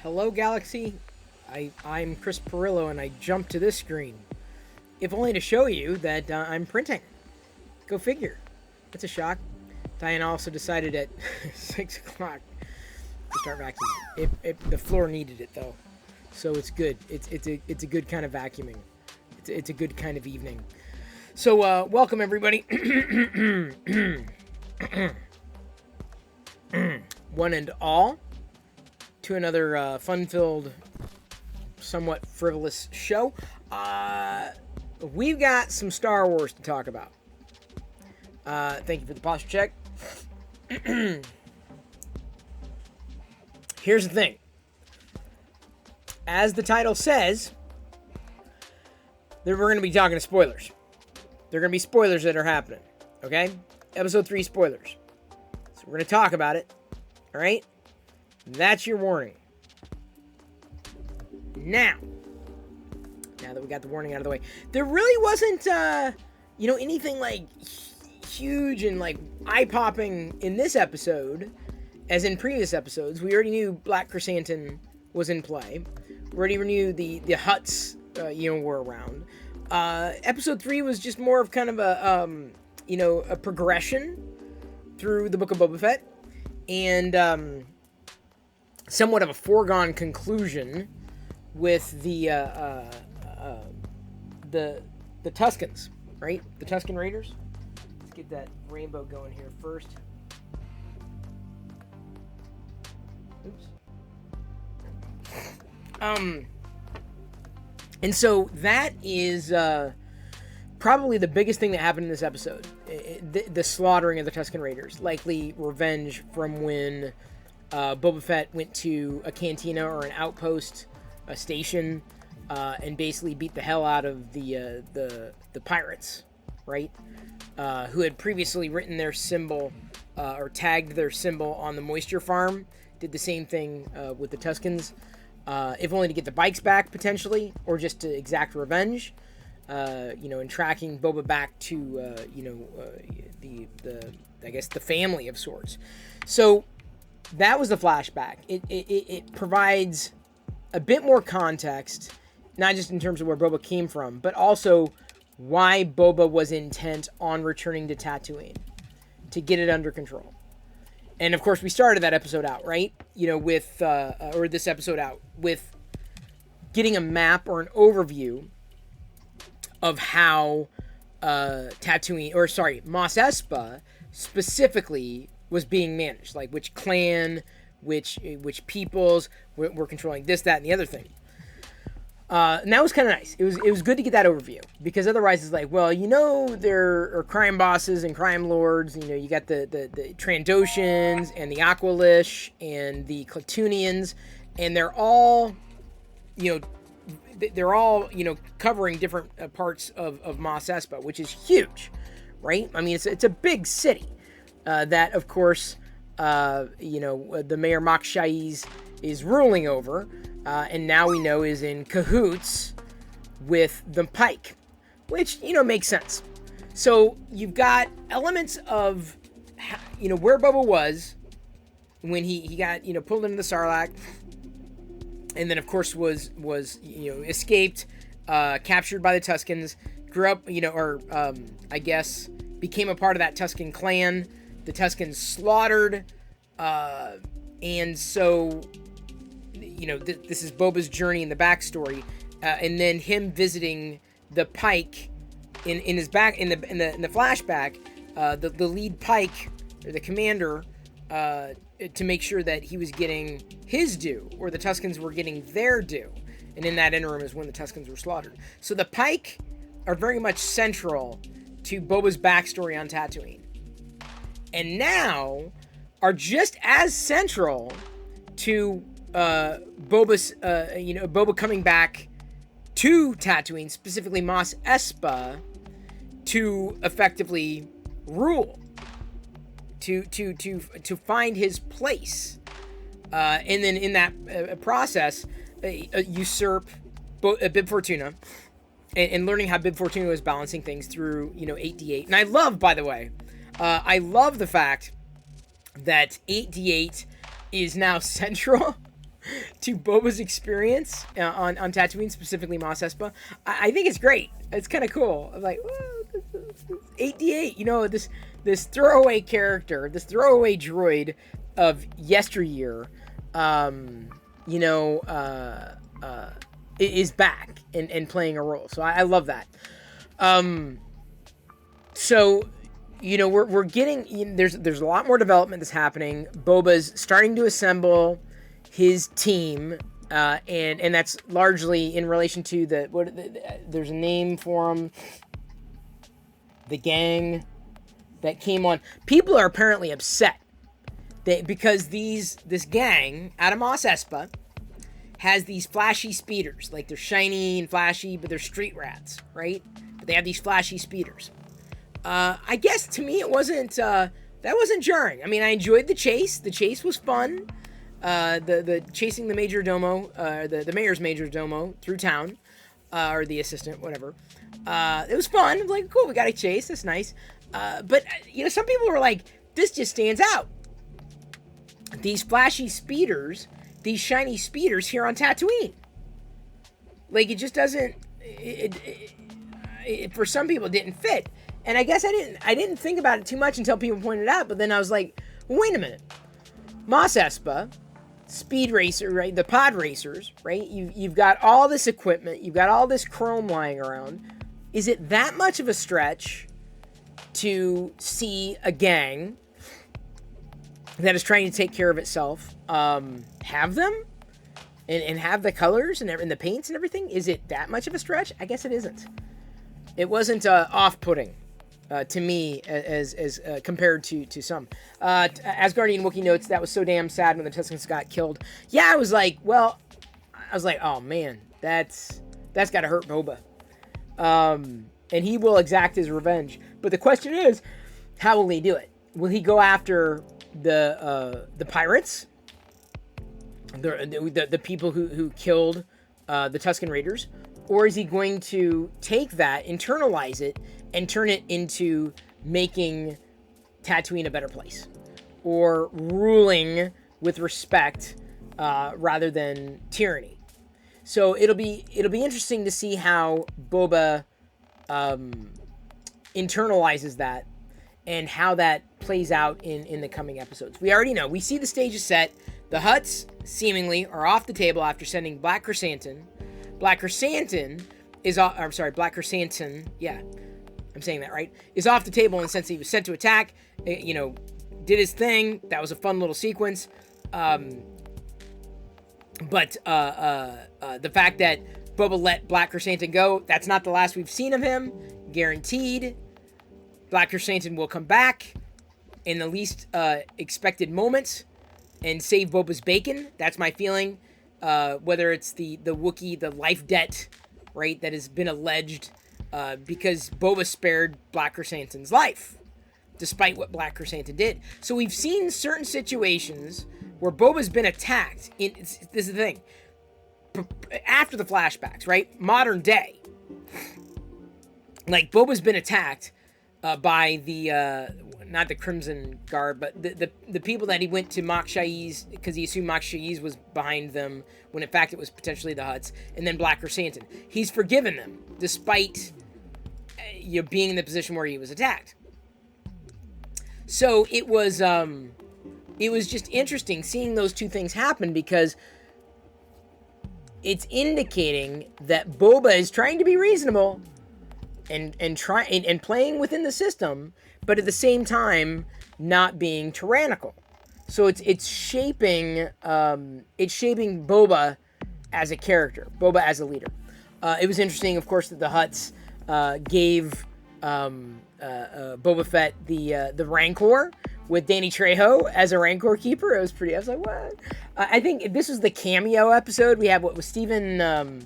Hello, Galaxy. I'm Chris Perillo, and I jumped to this screen, if only to show you that I'm printing. Go figure. That's a shock. Diana also decided at 6 o'clock to start vacuuming. The floor needed it, though, so it's good. It's a good kind of vacuuming. It's a good kind of evening. So welcome everybody. One and all, to another fun-filled, somewhat frivolous show. We've got some Star Wars to talk about. Thank you for the posture check. Here's the thing. As the title says, we're going to be talking to spoilers. There are going to be spoilers that are happening. Okay? Episode 3 spoilers. So we're going to talk about it. Alright? That's your warning. Now that we got the warning out of the way, there really wasn't, anything like huge and like eye-popping in this episode, as in previous episodes. We already knew Black Chrysanthemum was in play. We already knew the Hutts, were around. Episode 3 was just more of kind of a progression through the Book of Boba Fett, and somewhat of a foregone conclusion with the Tuskens, right? The Tusken Raiders. Let's get that rainbow going here first. Oops. And so that is probably the biggest thing that happened in this episode. The slaughtering of the Tusken Raiders. Likely revenge from when Boba Fett went to a cantina or an outpost, a station, and basically beat the hell out of the pirates, right? Who had previously written their symbol or tagged their symbol on the moisture farm. Did the same thing with the Tuskens, if only to get the bikes back potentially, or just to exact revenge. And tracking Boba back to the family of sorts. So that was the flashback. It provides a bit more context, not just in terms of where Boba came from, but also why Boba was intent on returning to Tatooine to get it under control. And of course, we started that episode out, right? This episode out with getting a map or an overview of how Mos Espa specifically was being managed, like which clan, which peoples were controlling this, that, and the other thing. And that was kind of nice. It was good to get that overview, because otherwise it's like, well, there are crime bosses and crime lords. You got the Trandoshans and the Aqualish and the Klatooinians, and they're all covering different parts of Mos Espa, which is huge, right? I mean, it's a big city that, of course, the Mayor Mok Shaiz is ruling over, and now we know is in cahoots with the Pike, which, makes sense. So you've got elements of, where Boba was when he got, pulled into the Sarlacc, and then, of course, was escaped, captured by the Tuskens, grew up, became a part of that Tusken clan. The Tuskens slaughtered, and so, this is Boba's journey in the backstory, and then him visiting the Pike in his back in the flashback, the lead Pike, or the commander, to make sure that he was getting his due, or the Tuskens were getting their due. And in that interim is when the Tuskens were slaughtered. So the Pike are very much central to Boba's backstory on Tatooine. And now are just as central to Boba coming back to Tatooine, specifically Mos Espa, to effectively rule. To find his place, and then in that process, usurp Bib Fortuna, and learning how Bib Fortuna was balancing things through 8D8. And I love, by the way, the fact that 8D8 is now central to Boba's experience on Tatooine, specifically Mos Espa, I think it's great. It's kind of cool. I'm like, well, 8D8, you know, this throwaway character, this throwaway droid of yesteryear, you know, is back and playing a role. So I love that. So, you know, we're getting, you know, there's a lot more development that's happening. Boba's starting to assemble his team, and that's largely in relation to there's a name for them, the gang that came on. People are apparently upset because this gang out of Mos Espa has these flashy speeders. Like, they're shiny and flashy, but they're street rats, right? But they have these flashy speeders. I guess to me it wasn't that wasn't jarring. I mean, I enjoyed the chase. The chase was fun. The chasing the major domo, the mayor's major domo through town, or the assistant, whatever. It was fun. I'm like, cool, we got a chase. That's nice. But you know, some people were like, this just stands out. These flashy speeders, these shiny speeders here on Tatooine. Like, it just doesn't. It for some people, it didn't fit. And I guess I didn't think about it too much until people pointed it out. But then I was like, well, wait a minute. Mos Espa, speed racer, right? The pod racers, right? You've got all this equipment. You've got all this chrome lying around. Is it that much of a stretch to see a gang that is trying to take care of itself have them and have the colors and the paints and everything? Is it that much of a stretch? I guess it isn't. It wasn't off-putting. To me, as compared to some. Asgardian Wookiee notes, that was so damn sad when the Tuscans got killed. Yeah, I was like, oh man, that's got to hurt Boba. And he will exact his revenge. But the question is, how will he do it? Will he go after the pirates, the people who killed the Tusken Raiders, or is he going to take that, internalize it, and turn it into making Tatooine a better place, or ruling with respect rather than tyranny? So it'll be interesting to see how Boba internalizes that and how that plays out in the coming episodes. We already know. We see the stage is set. The Hutts seemingly are off the table after sending Black Chrysanthemum. Black Chrysanthemum is off. I'm sorry, Black Chrysanthemum. Yeah. I'm saying that right, is off the table in the sense that he was sent to attack, you know, did his thing. That was a fun little sequence. But the fact that Boba let Black Chrysanthemum go, that's not the last we've seen of him. Guaranteed. Black Chrysanthemum will come back in the least expected moments and save Boba's bacon. That's my feeling. Whether it's the Wookiee, the life debt, right, that has been alleged, because Boba spared Black Chrysanthemum's life, despite what Black Chrysanthemum did. So we've seen certain situations where Boba's been attacked. This is the thing. After the flashbacks, right? Modern day. Like, Boba's been attacked by the, not the Crimson Guard, but the people that he went to Mok Shaiz, because he assumed Mok Shaiz was behind them, when in fact it was potentially the Hutts, and then Black Chrysanthemum. He's forgiven them, despite you know, being in the position where he was attacked. So it was just interesting seeing those two things happen, because it's indicating that Boba is trying to be reasonable and playing within the system, but at the same time not being tyrannical. So it's shaping Boba as a character, Boba as a leader. It was interesting, of course, that the Hutts gave Boba Fett the Rancor with Danny Trejo as a Rancor keeper. It was pretty. I was like, what? I think this was the cameo episode. We had what was Stephen. Not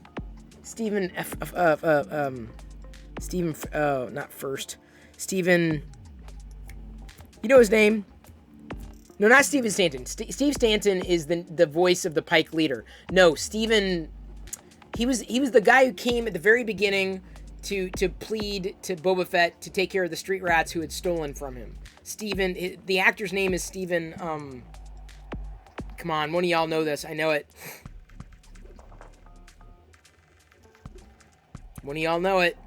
first. Stephen. You know his name? No, not Stephen Stanton. Steve Stanton is the voice of the Pike leader. No, Stephen. He was the guy who came at the very beginning to plead to Boba Fett to take care of the street rats who had stolen from him. Stephen. The actor's name is Stephen. Come on, one of y'all know this. I know it. One of y'all know it.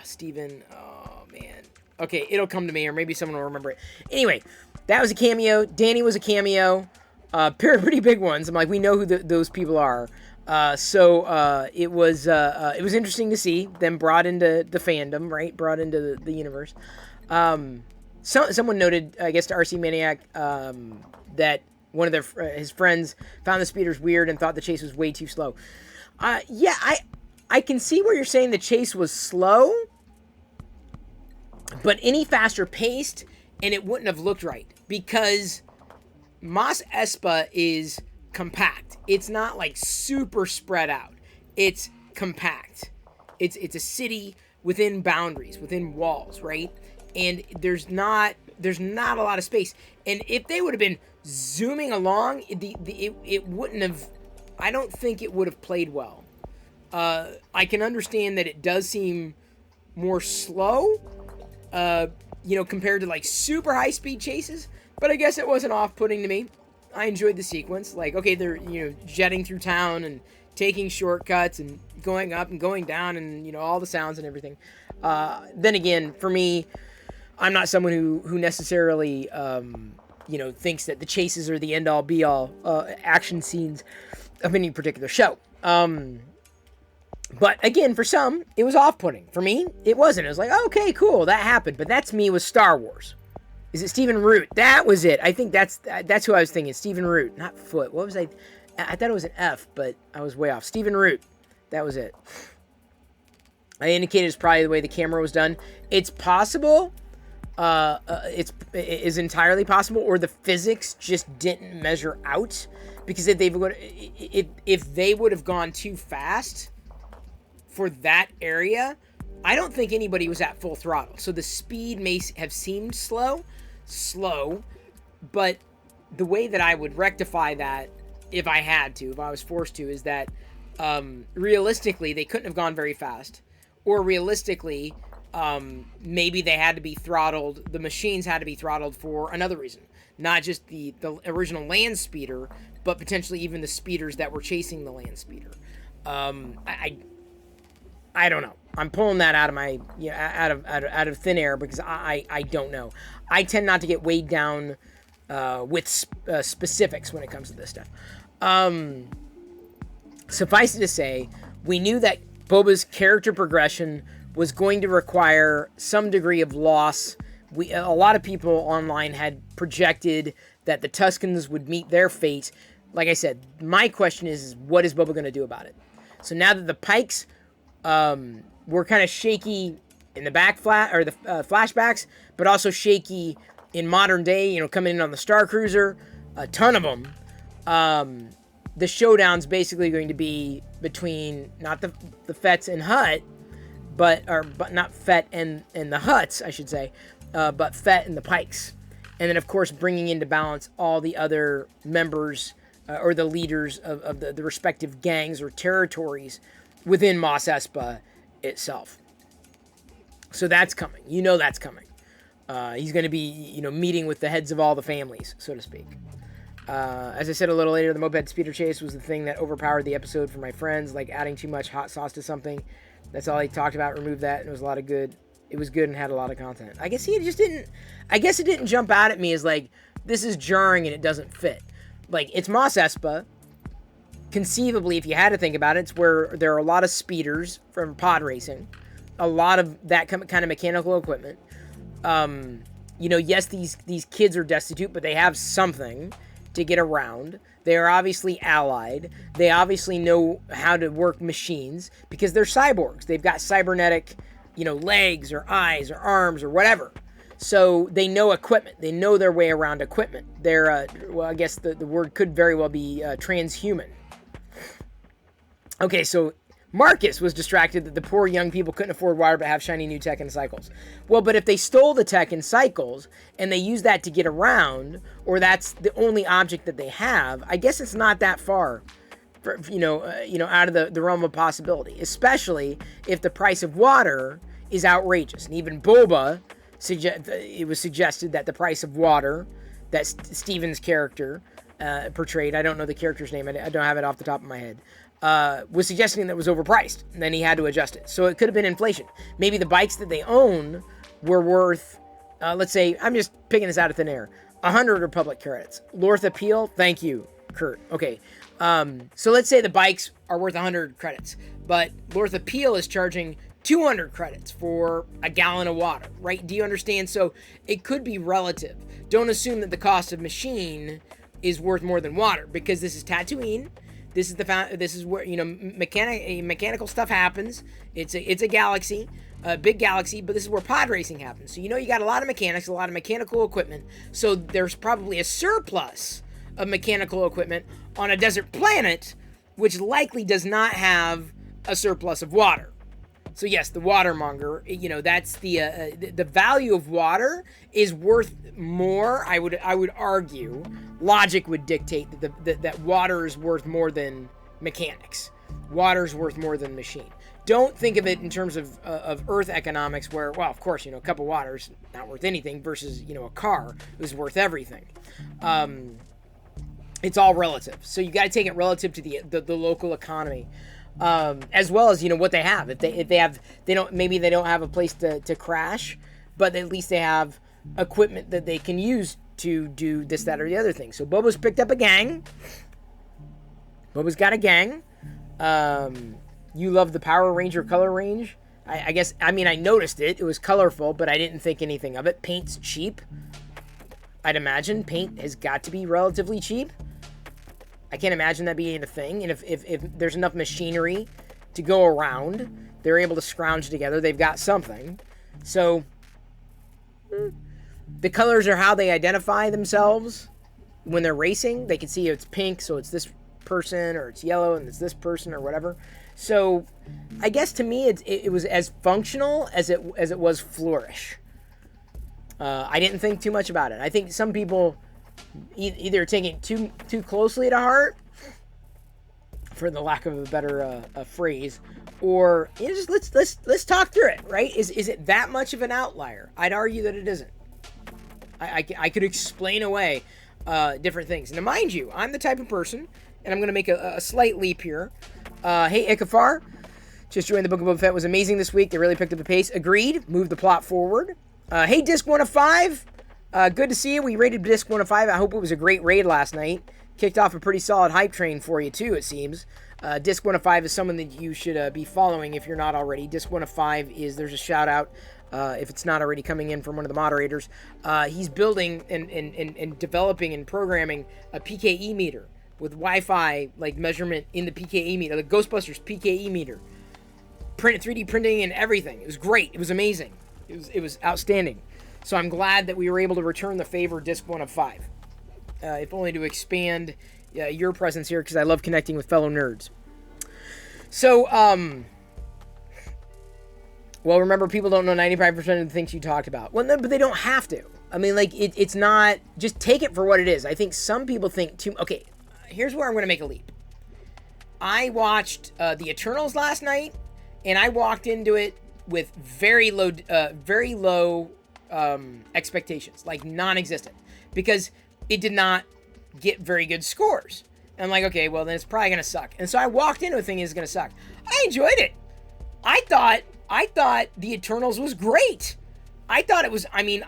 Steven. Oh, man. Okay, it'll come to me, or maybe someone will remember it. Anyway, that was a cameo. Danny was a cameo. Pretty big ones. I'm like, we know who those people are. So it was interesting to see them brought into the fandom, right? Brought into the universe. Someone noted, I guess, to RC Maniac, that one of his friends found the speeders weird and thought the chase was way too slow. Yeah, I can see where you're saying the chase was slow, but any faster paced, and it wouldn't have looked right, because Mos Espa is compact. It's not like super spread out. It's compact. It's a city within boundaries, within walls, right? And there's not a lot of space. And if they would have been zooming along, it wouldn't have. I don't think it would have played well. I can understand that it does seem more slow, compared to like super high speed chases. But I guess it wasn't off-putting to me. I enjoyed the sequence. Like, okay, they're jetting through town and taking shortcuts and going up and going down and all the sounds and everything. Then again, for me, I'm not someone who necessarily thinks that the chases are the end-all be-all action scenes of any particular show. But again, for some, it was off-putting. For me, it wasn't. It was like, oh, okay, cool, that happened. But that's me with Star Wars. Is it Stephen Root? That was it. I think that's who I was thinking. Stephen Root, not Foot. What was I thought it was an F, but I was way off. Stephen Root. That was it. I indicated it's probably the way the camera was done. It's possible. It is entirely possible, or the physics just didn't measure out, because if they would have gone too fast for that area, I don't think anybody was at full throttle. So the speed may have seemed slow, but the way that I would rectify that, if I was forced to, is that realistically they couldn't have gone very fast, or realistically maybe they had to be throttled. The machines had to be throttled for another reason, not just the original land speeder, but potentially even the speeders that were chasing the land speeder. I don't know. I'm pulling that out of my out of thin air, because I don't know. I tend not to get weighed down with specifics when it comes to this stuff. Suffice it to say, we knew that Boba's character progression was going to require some degree of loss. A lot of people online had projected that the Tuskens would meet their fate. Like I said, my question is what is Boba going to do about it? So now that the Pikes were kind of shaky in the flashbacks, but also shaky in modern day, coming in on the Star Cruiser, a ton of them. The showdown's basically going to be between not the Fetts and Hutt, but not Fett and the Hutts, I should say, but Fett and the Pikes, and then of course bringing into balance all the other members or the leaders of the respective gangs or territories within Mos Espa itself. So that's coming. That's coming. He's going to be, meeting with the heads of all the families, so to speak. As I said a little later, the moped speeder chase was the thing that overpowered the episode for my friends, like adding too much hot sauce to something. That's all he talked about. Removed that, and it was a lot of good. It was good and had a lot of content. I guess it didn't jump out at me as like, this is jarring and it doesn't fit. Like, it's Mos Espa. Conceivably, if you had to think about it, it's where there are a lot of speeders from pod racing, a lot of that kind of mechanical equipment. Yes, these kids are destitute, but they have something to get around. They are obviously allied. They obviously know how to work machines because they're cyborgs. They've got cybernetic, legs or eyes or arms or whatever. So they know equipment. They know their way around equipment. They're, I guess the word could very well be transhuman. Okay, so Marcus was distracted that the poor young people couldn't afford water but have shiny new tech and cycles. Well, but if they stole the tech and cycles and they use that to get around, or that's the only object that they have, I guess it's not that far, out of the realm of possibility. Especially if the price of water is outrageous. And even Boba, it was suggested that the price of water, that Steven's character, portrayed, I don't know the character's name, I don't have it off the top of my head, was suggesting that it was overpriced, and then he had to adjust it. So it could have been inflation. Maybe the bikes that they own were worth, let's say, I'm just picking this out of thin air, 100 Republic credits. Lorth Appeal, thank you, Kurt. Okay, so let's say the bikes are worth 100 credits, but Lorth Appeal is charging 200 credits for a gallon of water, right? Do you understand? So it could be relative. Don't assume that the cost of machine is worth more than water, because this is Tatooine. This is where, you know, mechanical stuff happens. It's a galaxy, a big galaxy, but this is where pod racing happens. So, you know, you got a lot of mechanics, a lot of mechanical equipment. So there's probably a surplus of mechanical equipment on a desert planet, which likely does not have a surplus of water. So yes, the watermonger, you know, that's the value of water is worth more. I would argue, logic would dictate that water is worth more than mechanics. Water is worth more than machine. Don't think of it in terms of Earth economics, where, well, of course, you know, a cup of water is not worth anything versus, you know, a car is worth everything. It's all relative. So you got to take it relative to the local economy. As well as, you know, what they have. If they don't have a place to crash, but at least they have equipment that they can use to do this, that, or the other thing. So Boba's picked up a gang. Boba's got a gang. You love the Power Ranger color range. I guess, I mean, I noticed it. It was colorful, but I didn't think anything of it. Paint's cheap. I'd imagine paint has got to be relatively cheap. I can't imagine that being a thing. And if there's enough machinery to go around, they're able to scrounge together. They've got something. So the colors are how they identify themselves when they're racing. They can see it's pink, so it's this person, or it's yellow and it's this person, or whatever. So I guess to me it was as functional as it was flourish. I didn't think too much about it. I think some people either taking it too closely to heart, for the lack of a better phrase, or, you know, just let's talk through it, right? Is it that much of an outlier? I'd argue that it isn't. I could explain away different things. Now, mind you, I'm the type of person, and I'm going to make a slight leap here. Hey, Ikafar, just joined the Book of Boba Fett. Was amazing this week. They really picked up the pace. Agreed. Moved the plot forward. Hey, Disc 1 of 5. Good to see you. We rated Disc 1 of 5. I hope it was a great raid last night. Kicked off a pretty solid hype train for you, too, it seems. Disc 1 of 5 is someone that you should be following if you're not already. Disc 1 of 5 is, there's a shout out, if it's not already coming in from one of the moderators. He's building and developing and programming a PKE meter with Wi-Fi like measurement in the PKE meter, the Ghostbusters PKE meter. 3D printing and everything. It was great. It was amazing. It was outstanding. So I'm glad that we were able to return the favor, Disc 1 of 5. If only to expand your presence here, because I love connecting with fellow nerds. So, well, remember, people don't know 95% of the things you talked about. Well, no, but they don't have to. I mean, like, it's not, just take it for what it is. I think some people think too, okay, here's where I'm going to make a leap. I watched The Eternals last night, and I walked into it with very low expectations, like non-existent, because it did not get very good scores. And I'm like, okay, well, then it's probably going to suck. And so I walked into a thing is going to suck. I enjoyed it. I thought The Eternals was great. I thought it was, I mean,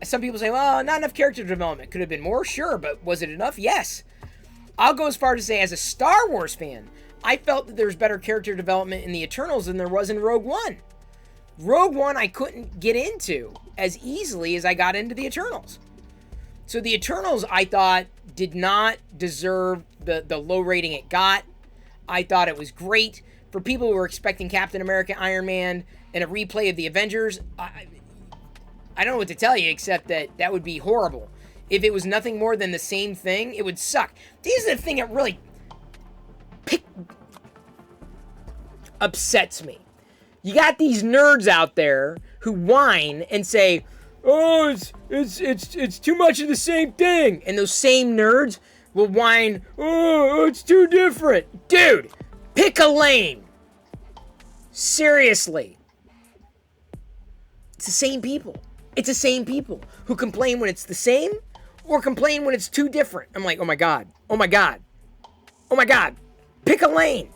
some people say, well, not enough character development. Could have been more? Sure. But was it enough? Yes. I'll go as far to say, as a Star Wars fan, I felt that there was better character development in The Eternals than there was in Rogue One. Rogue One I couldn't get into as easily as I got into The Eternals. So The Eternals, I thought, did not deserve the low rating it got. I thought it was great. For people who were expecting Captain America, Iron Man, and a replay of the Avengers, I don't know what to tell you, except that would be horrible. If it was nothing more than the same thing, it would suck. This is the thing that really upsets me. You got these nerds out there who whine and say, oh, it's too much of the same thing. And those same nerds will whine, oh, it's too different. Dude, pick a lane. Seriously. It's the same people. It's the same people who complain when it's the same, or complain when it's too different. I'm like, oh my God, oh my God, oh my God, pick a lane.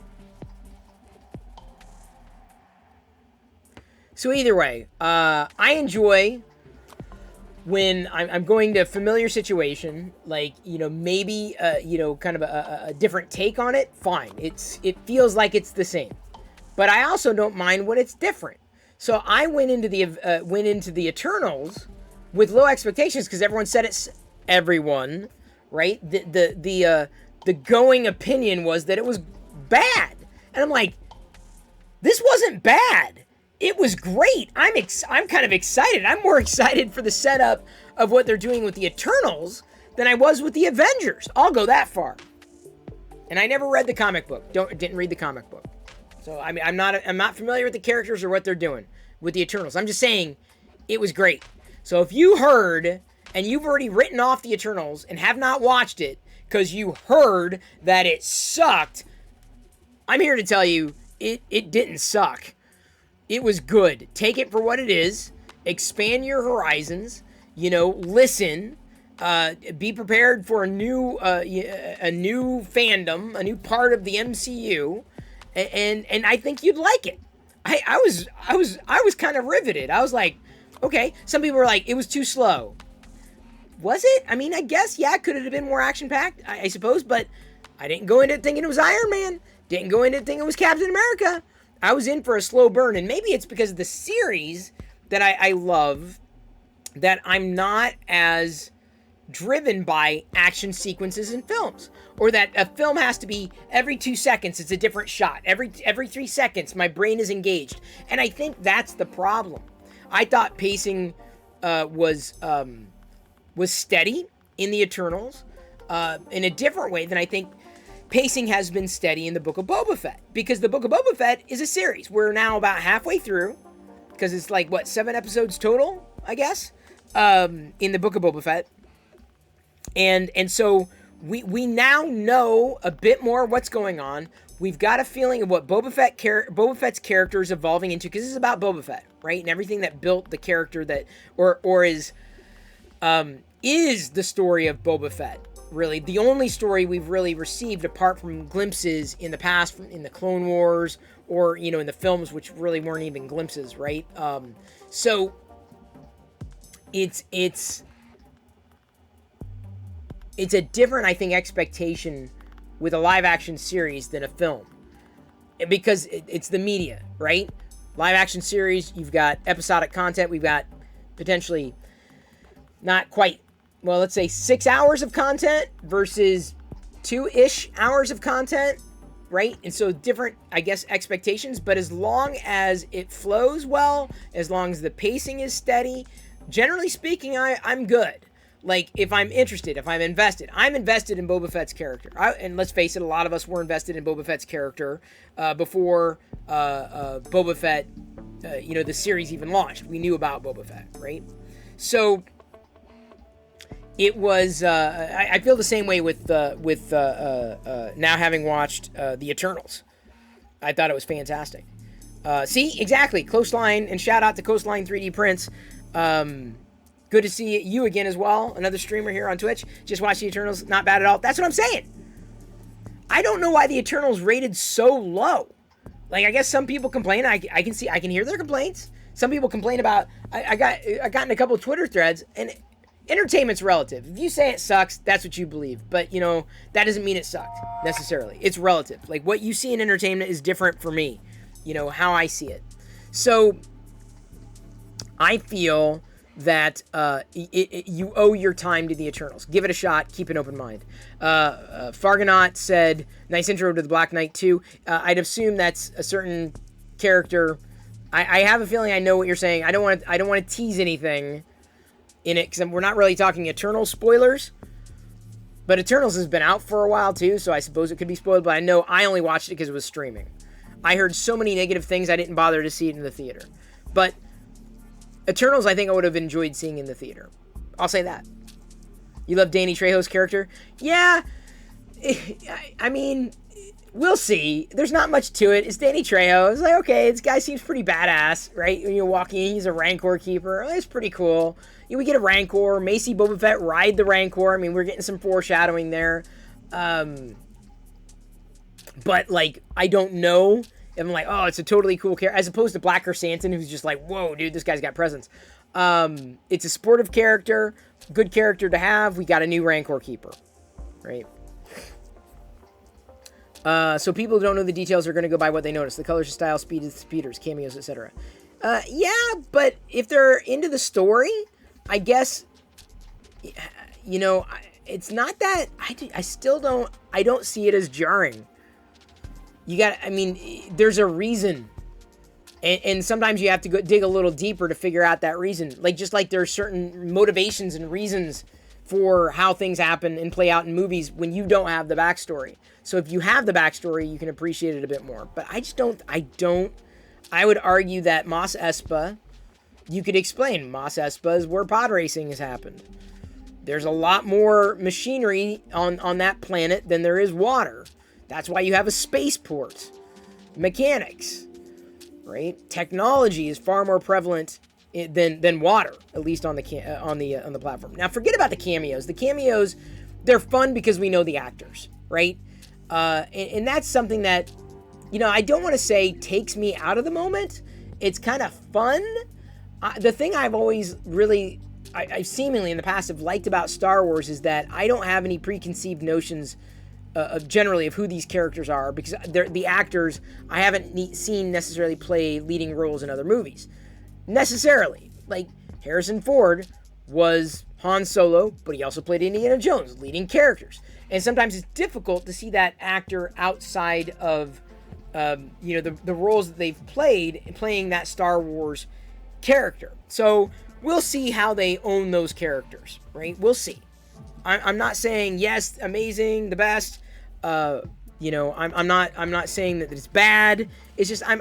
So either way, I enjoy when I'm going to a familiar situation, like, you know, maybe, you know, kind of a different take on it, fine. It feels like it's the same. But I also don't mind when it's different. So I went into the Eternals with low expectations because everyone said it's everyone, right? The going opinion was that it was bad. And I'm like, this wasn't bad. It was great. I'm kind of excited. I'm more excited for the setup of what they're doing with the Eternals than I was with the Avengers. I'll go that far. And I never read the comic book. Didn't read the comic book. So I mean, I'm not familiar with the characters or what they're doing with the Eternals. I'm just saying it was great. So if you heard and you've already written off the Eternals and have not watched it because you heard that it sucked, I'm here to tell you it didn't suck. It was good. Take it for what it is. Expand your horizons. You know, listen. Be prepared for a new fandom, a new part of the MCU, and I think you'd like it. I was kind of riveted. I was like, okay. Some people were like, it was too slow. Was it? I mean, I guess, yeah. Could it have been more action packed? I suppose, but I didn't go into it thinking it was Iron Man. Didn't go into it thinking it was Captain America. I was in for a slow burn, and maybe it's because of the series that I love that I'm not as driven by action sequences in films, or that a film has to be every 2 seconds it's a different shot. Every 3 seconds my brain is engaged, and I think that's the problem. I thought pacing was steady in the Eternals in a different way than I think pacing has been steady in the Book of Boba Fett, because the Book of Boba Fett is a series. We're now about halfway through, because it's like, what, 7 episodes total, I guess, in the Book of Boba Fett. And so we now know a bit more what's going on. We've got a feeling of what Boba Fett's character is evolving into, because this is about Boba Fett, right? And everything that built the character that, or is the story of Boba Fett. Really, the only story we've really received, apart from glimpses in the past, in the Clone Wars, or, you know, in the films, which really weren't even glimpses, right? So it's a different, I think, expectation with a live action series than a film, because it's the media, right? Live action series, you've got episodic content. We've got potentially not quite, well, let's say 6 hours of content versus 2-ish hours of content, right? And so different, I guess, expectations, but as long as it flows well, as long as the pacing is steady, generally speaking, I'm good. Like, if I'm interested, if I'm invested in Boba Fett's character. And let's face it, a lot of us were invested in Boba Fett's character before Boba Fett, you know, the series even launched. We knew about Boba Fett, right? So it was, I feel the same way with now having watched the Eternals. I thought it was fantastic. See, exactly, Coastline, and shout out to Coastline 3D Prints. Good to see you again as well. Another streamer here on Twitch. Just watched the Eternals. Not bad at all. That's what I'm saying. I don't know why the Eternals rated so low. Like, I guess some people complain. I can hear their complaints. Some people complain about, I got in a couple of Twitter threads, and entertainment's relative. If you say it sucks, that's what you believe. But, you know, that doesn't mean it sucked necessarily. It's relative. Like, what you see in entertainment is different for me. You know, how I see it. So, I feel that you owe your time to the Eternals. Give it a shot. Keep an open mind. Fargonaut said, nice intro to the Black Knight 2. I'd assume that's a certain character. I have a feeling I know what you're saying. I don't want to tease anything in it, because we're not really talking Eternal spoilers. But Eternals has been out for a while too, so I suppose it could be spoiled. But I know I only watched it because it was streaming. I heard so many negative things, I didn't bother to see it in the theater. But Eternals, I think I would have enjoyed seeing in the theater. I'll say that. You love Danny Trejo's character? Yeah. I mean, we'll see. There's not much to it. It's Danny Trejo. It's like, okay, this guy seems pretty badass, right? When you're walking in, he's a Rancor keeper. It's pretty cool. we get a Rancor. May see Boba Fett ride the Rancor. I mean, we're getting some foreshadowing there. But, like, I don't know if I'm like, oh, it's a totally cool character, as opposed to Black Chrysanthemum, who's just like, whoa, dude, this guy's got presence. It's a sportive character, good character to have. We got a new Rancor Keeper, right? So people who don't know the details are going to go by what they notice. The colors, the style, speed of the speeders, cameos, etc. Yeah, but if they're into the story, I guess, you know, it's not that, I don't see it as jarring. I mean, there's a reason. And sometimes you have to go dig a little deeper to figure out that reason. Like, just like there's certain motivations and reasons for how things happen and play out in movies when you don't have the backstory. So if you have the backstory, you can appreciate it a bit more. But I would argue that Mos Espa, you could explain. Mos Espa is where pod racing has happened. There's a lot more machinery on that planet than there is water. That's why you have a spaceport. Mechanics, right? Technology is far more prevalent than water, at least on the platform. Now, forget about the cameos. The cameos, they're fun because we know the actors, right? And that's something that, you know, I don't want to say takes me out of the moment. It's kind of fun. The thing I've always really, I seemingly in the past have liked about Star Wars is that I don't have any preconceived notions generally of who these characters are, because they're the actors I haven't seen necessarily play leading roles in other movies. Necessarily. Like, Harrison Ford was Han Solo, but he also played Indiana Jones, leading characters. And sometimes it's difficult to see that actor outside of, you know, the roles that they've playing that Star Wars character. So we'll see how they own those characters, right? We'll see. I'm not saying yes, amazing, the best. You know, I'm not saying that it's bad. It's just I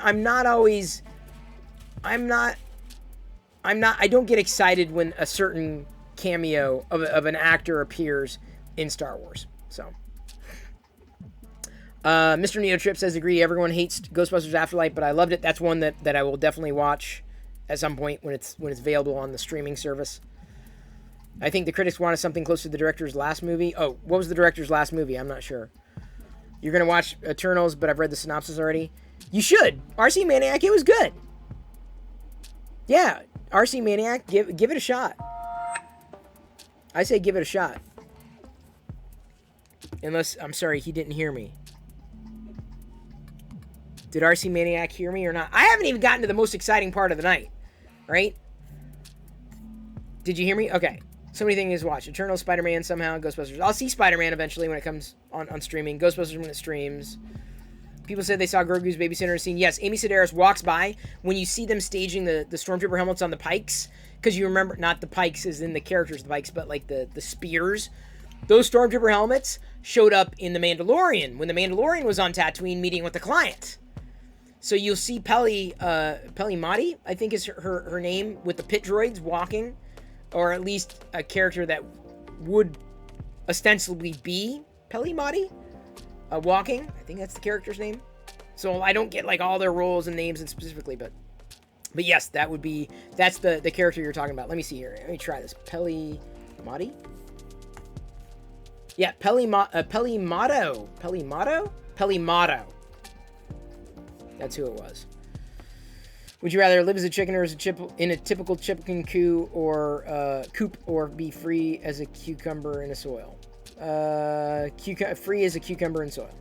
don't get excited when a certain cameo of an actor appears in Star Wars. So, Mr. Neotrip says, agree, everyone hates Ghostbusters Afterlife, but I loved it. That's one that I will definitely watch at some point when it's available on the streaming service. I think the critics wanted something close to the director's last movie. Oh, what was the director's last movie? I'm not sure. You're going to watch Eternals, but I've read the synopsis already. You should. RC Maniac, it was good. Yeah, RC Maniac, give it a shot. I say give it a shot. Unless, I'm sorry, he didn't hear me. Did RC Maniac hear me or not? I haven't even gotten to the most exciting part of the night, right? Did you hear me? Okay. So many things to watch. Eternal, Spider-Man somehow, Ghostbusters. I'll see Spider-Man eventually when it comes on streaming. Ghostbusters when it streams. People said they saw Grogu's babysitter scene. Yes, Amy Sedaris walks by when you see them staging the Stormtrooper helmets on the pikes. Because you remember, not the pikes as in the characters, the pikes, but like the spears. Those Stormtrooper helmets showed up in The Mandalorian when the Mandalorian was on Tatooine meeting with the client. So you'll see Peli Madi, I think is her name, with the pit droids walking. Or at least a character that would ostensibly be Peli Madi walking. I think that's the character's name. So I don't get like all their roles and names and specifically, but yes, that's the character you're talking about. Let me see here. Let me try this. Peli Madi? Yeah, Peli Motto. That's who it was. Would you rather live as a chicken or as a chip in a typical chicken coop or be free as a cucumber in a soil? Free as a cucumber in soil.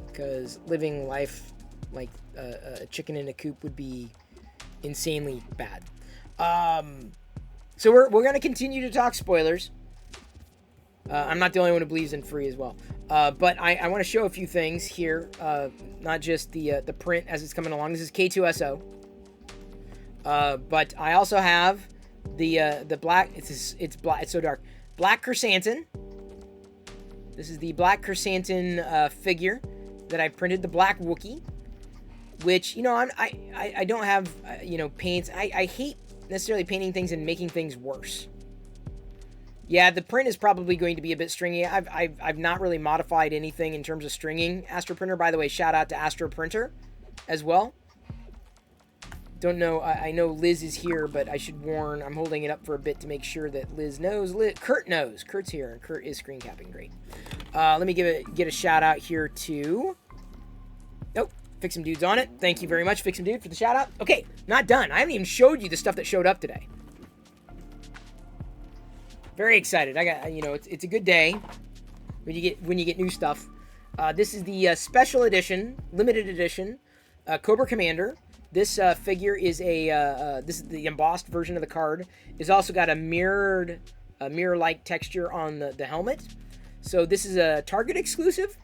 Because living life like a chicken in a coop would be insanely bad. So we're going to continue to talk spoilers. I'm not the only one who believes in free as well. But I want to show a few things here. Not just the print as it's coming along. This is K2so. But I also have the black. It's black. It's so dark. Black Chrysanthemum. This is the Black Chrysanthemum figure that I printed. The Black Wookiee, which I don't have paints. I hate necessarily painting things and making things worse. Yeah, the print is probably going to be a bit stringy. I've not really modified anything in terms of stringing Astro Printer. By the way, shout out to Astro Printer as well. Don't know. I know Liz is here, but I should warn. I'm holding it up for a bit to make sure that Liz knows. Kurt knows. Kurt's here, and Kurt is screen capping. Great. Let me get a shout out here to. Nope. Fix Some Dudes on it. Thank you very much, Fix Some Dude, for the shout out. Okay, not done. I haven't even showed you the stuff that showed up today. Very excited. I got, it's a good day when you get new stuff. This is the special edition, limited edition, Cobra Commander. This figure is this is the embossed version of the card. It's also got a mirror-like texture on the helmet. So this is a Target exclusive.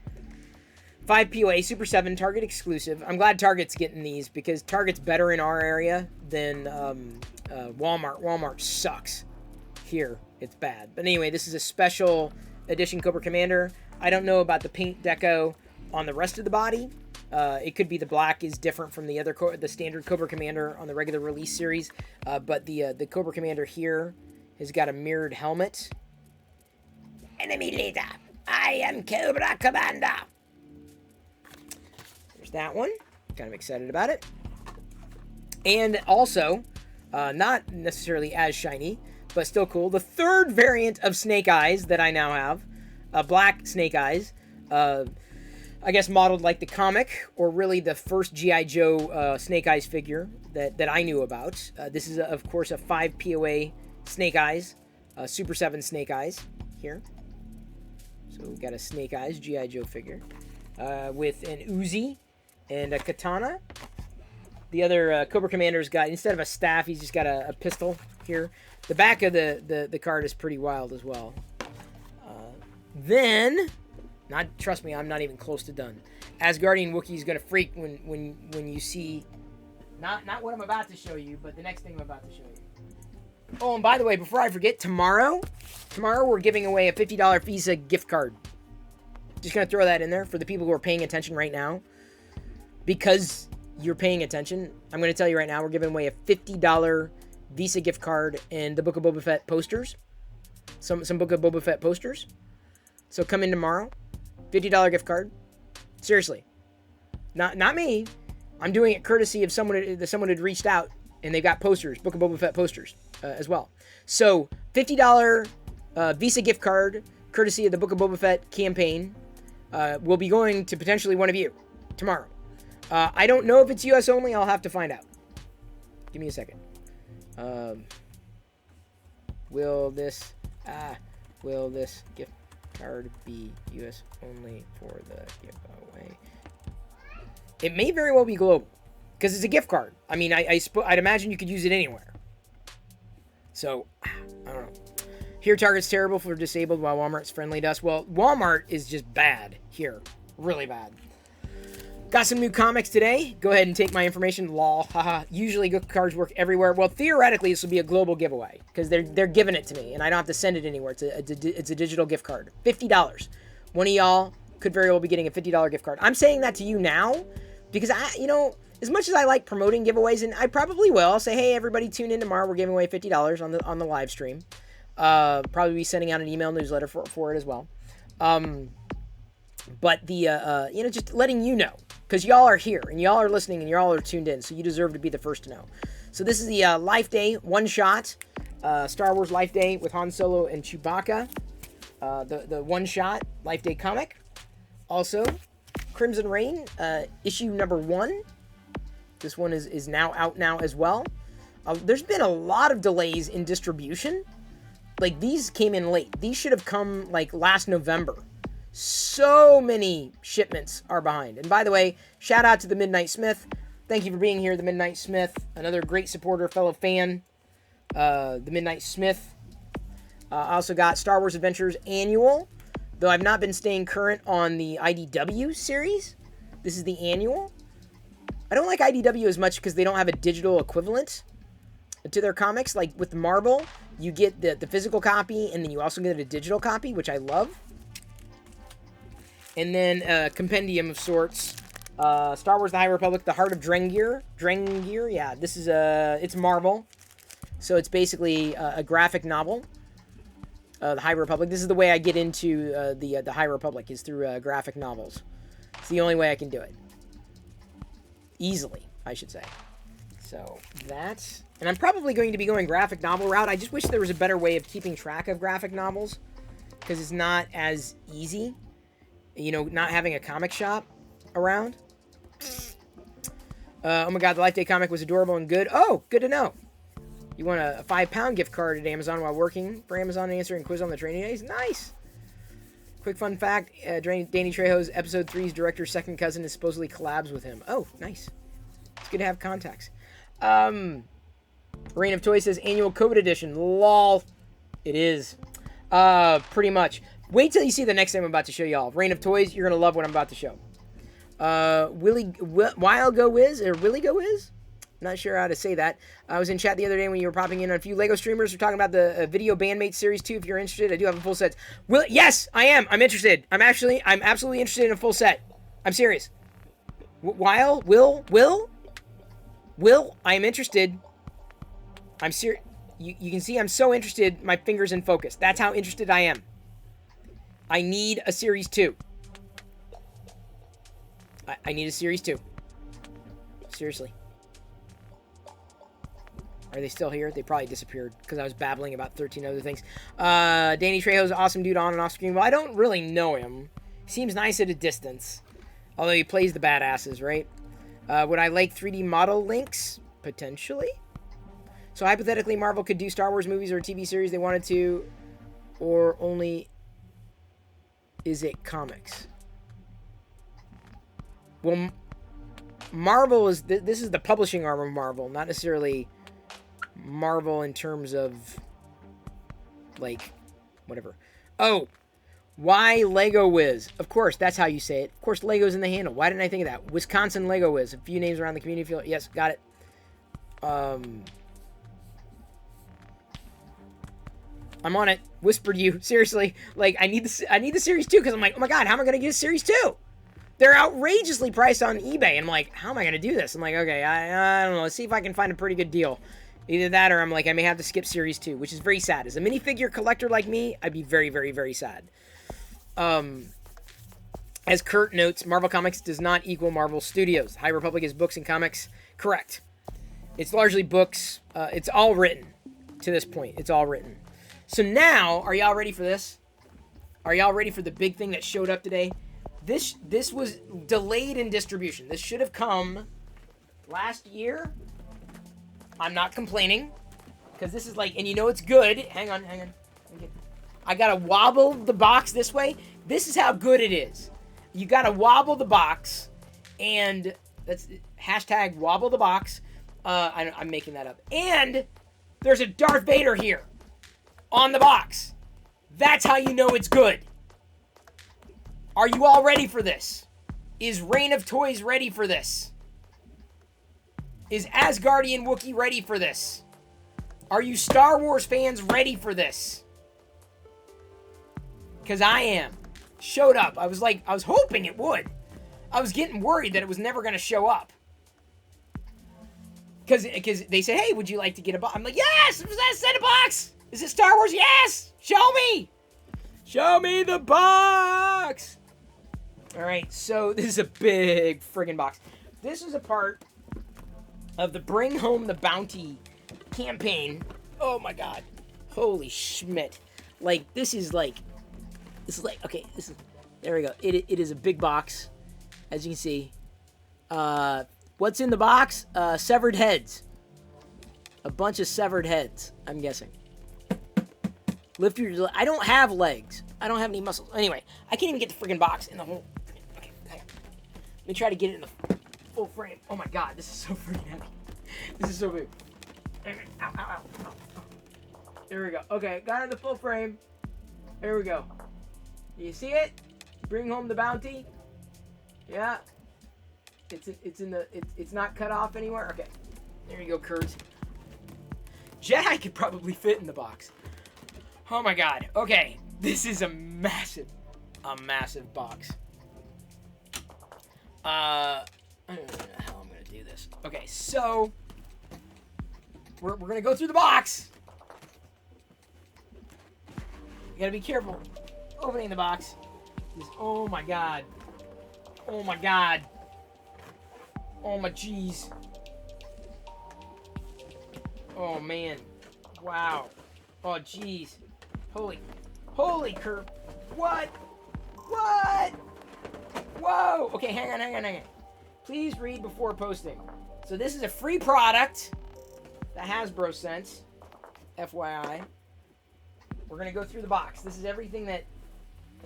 5 POA Super 7 Target exclusive. I'm glad Target's getting these because Target's better in our area than Walmart. Walmart sucks. Here, it's bad. But anyway, this is a special edition Cobra Commander. I don't know about the paint deco on the rest of the body. It could be the black is different from the standard Cobra Commander on the regular release series. But the Cobra Commander here has got a mirrored helmet. Enemy leader, I am Cobra Commander. There's that one. Kind of excited about it. And also, not necessarily as shiny, but still cool. The third variant of Snake Eyes that I now have. Black Snake Eyes. I guess modeled like the comic, or really the first G.I. Joe Snake Eyes figure that I knew about. This is, of course, a 5 POA Snake Eyes. Super 7 Snake Eyes here. So we've got a Snake Eyes G.I. Joe figure. With an Uzi and a katana. The other Cobra Commander's got, instead of a staff, he's just got a pistol here. The back of the card is pretty wild as well. Then, trust me, I'm not even close to done. Asgardian Wookiee's gonna freak when you see, not what I'm about to show you, but the next thing I'm about to show you. Oh, and by the way, before I forget, tomorrow we're giving away a $50 Visa gift card. Just gonna throw that in there for the people who are paying attention right now. Because you're paying attention, I'm gonna tell you right now, we're giving away a $50 Visa gift card and the Book of Boba Fett posters. Some Book of Boba Fett posters. So come in tomorrow. $50 gift card. Seriously. Not me. I'm doing it courtesy of someone had reached out and they've got posters, Book of Boba Fett posters as well. So $50 Visa gift card courtesy of the Book of Boba Fett campaign will be going to potentially one of you tomorrow. I don't know if it's US only. I'll have to find out. Give me a second. Will this gift card be US only for the giveaway? It may very well be global because it's a gift card. I mean, I'd imagine you could use it anywhere. So, I don't know. Here, Target's terrible for disabled while Walmart's friendly to us. Well, Walmart is just bad here. Really bad. Got some new comics today. Go ahead and take my information. Lol. Haha. Usually gift cards work everywhere. Well, theoretically, this will be a global giveaway because they're giving it to me, and I don't have to send it anywhere. It's a digital gift card. $50. One of y'all could very well be getting a $50 gift card. I'm saying that to you now because as much as I like promoting giveaways, and I probably will, I'll say, hey, everybody, tune in tomorrow. We're giving away $50 on the live stream. Probably be sending out an email newsletter for it as well. But just letting you know. Because y'all are here, and y'all are listening, and y'all are tuned in, so you deserve to be the first to know. So this is the Life Day one-shot, Star Wars Life Day with Han Solo and Chewbacca. The one-shot Life Day comic. Also, Crimson Reign, issue number 1. This one is now out now as well. There's been a lot of delays in distribution. Like, these came in late. These should have come, like, last November. So many shipments are behind. And by the way, shout out to the Midnight Smith. Thank you for being here, the Midnight Smith. Another great supporter, fellow fan. The Midnight Smith. I also got Star Wars Adventures Annual. Though I've not been staying current on the IDW series. This is the annual. I don't like IDW as much because they don't have a digital equivalent to their comics. Like with Marvel, you get the physical copy and then you also get a digital copy, which I love. And then a compendium of sorts. Star Wars The High Republic, The Heart of Drengir. Drengir, yeah. This is it's Marvel. So it's basically a graphic novel. The High Republic. This is the way I get into the High Republic, is through graphic novels. It's the only way I can do it. Easily, I should say. So that's... And I'm probably going to be going graphic novel route. I just wish there was a better way of keeping track of graphic novels. Because it's not as easy. You know, not having a comic shop around. Oh my god, the Life Day comic was adorable and good. Oh, good to know. You want a £5 gift card at Amazon while working for Amazon and answering quiz on the training days? Nice. Quick fun fact, Danny Trejo's episode 3's director's second cousin is supposedly collabs with him. Oh, nice. It's good to have contacts. Reign of Toys says annual COVID edition. Lol. It is. Pretty much. Wait till you see the next thing I'm about to show y'all. Reign of Toys, you're going to love what I'm about to show. While Go Is, or Willy Go Is? Not sure how to say that. I was in chat the other day when you were popping in on a few LEGO streamers. We're talking about the Video Bandmates Series 2. If you're interested, I do have a full set. Yes, I am. I'm interested. I'm absolutely interested in a full set. I'm serious. Will, I am interested. I'm serious. You can see I'm so interested. My finger's in focus. That's how interested I am. I need a Series 2. I need a Series 2. Seriously. Are they still here? They probably disappeared because I was babbling about 13 other things. Danny Trejo's an awesome dude on and off screen. Well, I don't really know him. Seems nice at a distance. Although he plays the badasses, right? Would I like 3D model links? Potentially. So hypothetically, Marvel could do Star Wars movies or a TV series they wanted to. Or only... Is it comics? Well, Marvel is... This is the publishing arm of Marvel, not necessarily... Marvel in terms of, like, whatever. Oh, why Lego Wiz? Of course, that's how you say it. Of course, Lego's in the handle. Why didn't I think of that? Wisconsin Lego Wiz. A few names around the community field. Yes, got it. I'm on it. Whispered you. Seriously. Like, I need the Series 2 because I'm like, oh my god, how am I going to get a Series 2? They're outrageously priced on eBay. And I'm like, how am I going to do this? I'm like, okay, I don't know. Let's see if I can find a pretty good deal. Either that or I'm like, I may have to skip Series 2, which is very sad. As a minifigure collector like me, I'd be very, very, very sad. As Kurt notes, Marvel Comics does not equal Marvel Studios. High Republic is books and comics. Correct. It's largely books. It's all written to this point. It's all written. So now, are y'all ready for this? Are y'all ready for the big thing that showed up today? This was delayed in distribution. This should have come last year. I'm not complaining, because this is like, and you know it's good. Hang on. I gotta wobble the box this way. This is how good it is. You gotta wobble the box, and that's hashtag wobble the box. I'm making that up. And there's a Darth Vader here on the box. That's how you know it's good. Are you all ready for this? Is Reign of Toys ready for this? Is Asgardian Wookiee ready for this? Are you Star Wars fans ready for this? Because I am. Showed up. I was hoping it would. I was getting worried that it was never going to show up. Because they said, hey, would you like to get a box? I'm like, yes! Send a box! Is it Star Wars? Yes! Show me! Show me the box! Alright, so this is a big friggin' box. This is a part of the Bring Home the Bounty campaign. Oh my god. Holy schmidt. Like, this is like, okay, there we go. It is a big box, as you can see. What's in the box? Severed heads. A bunch of severed heads, I'm guessing. Lift your, I don't have legs. I don't have any muscles. Anyway, I can't even get the friggin' box in the whole, okay, hang on. Let me try to get it in the full frame. Oh my god, this is so freaking heavy. This is so big. Ow. There we go. Okay, got it in the full frame. There we go. You see it? Bring Home the Bounty. Yeah. It's not cut off anywhere. Okay. There you go, Kurt. Jedi could probably fit in the box. Oh my god. Okay. This is a massive box. I don't know how I'm gonna do this. Okay, so we're gonna go through the box. You gotta be careful opening the box. Oh my god. Oh my god. Oh my jeez. Oh, man. Wow. Oh, jeez. Holy curb. What? What? Whoa. Okay, hang on. Please read before posting. So this is a free product that Hasbro sent. FYI. We're going to go through the box. This is everything that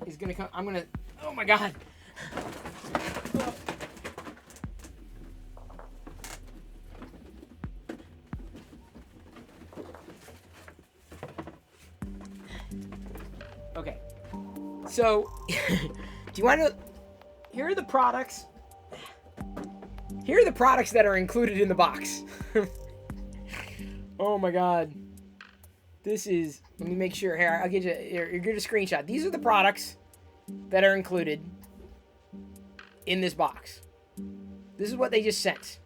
is going to come. I'm going to... Oh, my God. Okay. So, do you want to... Here are the products. Here are the products that are included in the box. Oh, my God. This is... Let me make sure. Here, I'll get you... Here, you get a screenshot. These are the products that are included in this box. This is what they just sent.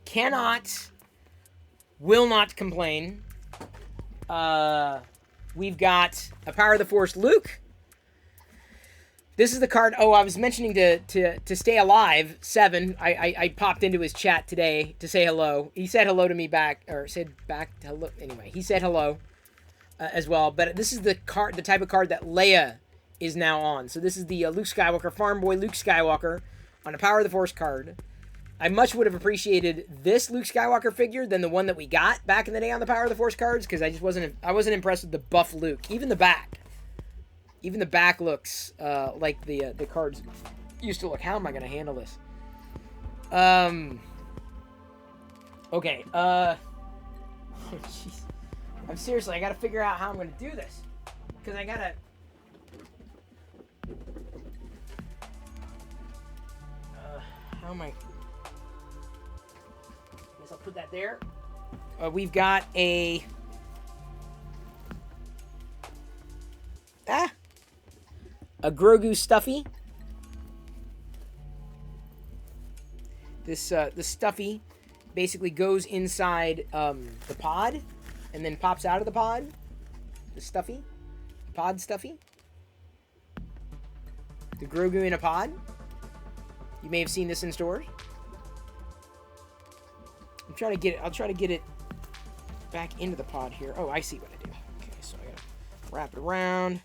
Cannot... Will not complain. We've got a Power of the Force Luke. This is the card. Oh, I was mentioning to Stay Alive 7. I popped into his chat today to say hello. He said hello to me back, or said back hello. Anyway, he said hello as well. But this is the card, the type of card that Leia is now on. So this is the Luke Skywalker, Farm Boy Luke Skywalker on a Power of the Force card. I much would have appreciated this Luke Skywalker figure than the one that we got back in the day on the Power of the Force cards, because I wasn't impressed with the buff Luke. Even the back looks like the cards used to look. How am I gonna handle this? Okay. Oh, jeez. I gotta figure out how I'm gonna do this, because I gotta. How am I? I'll put that there. We've got a Grogoo stuffy. This stuffy basically goes inside the pod and then pops out of the pod. The stuffy, pod stuffy. The Grogoo in a pod. You may have seen this in stores. I'll try to get it back into the pod here. Oh, I see what I do. Okay, so I gotta wrap it around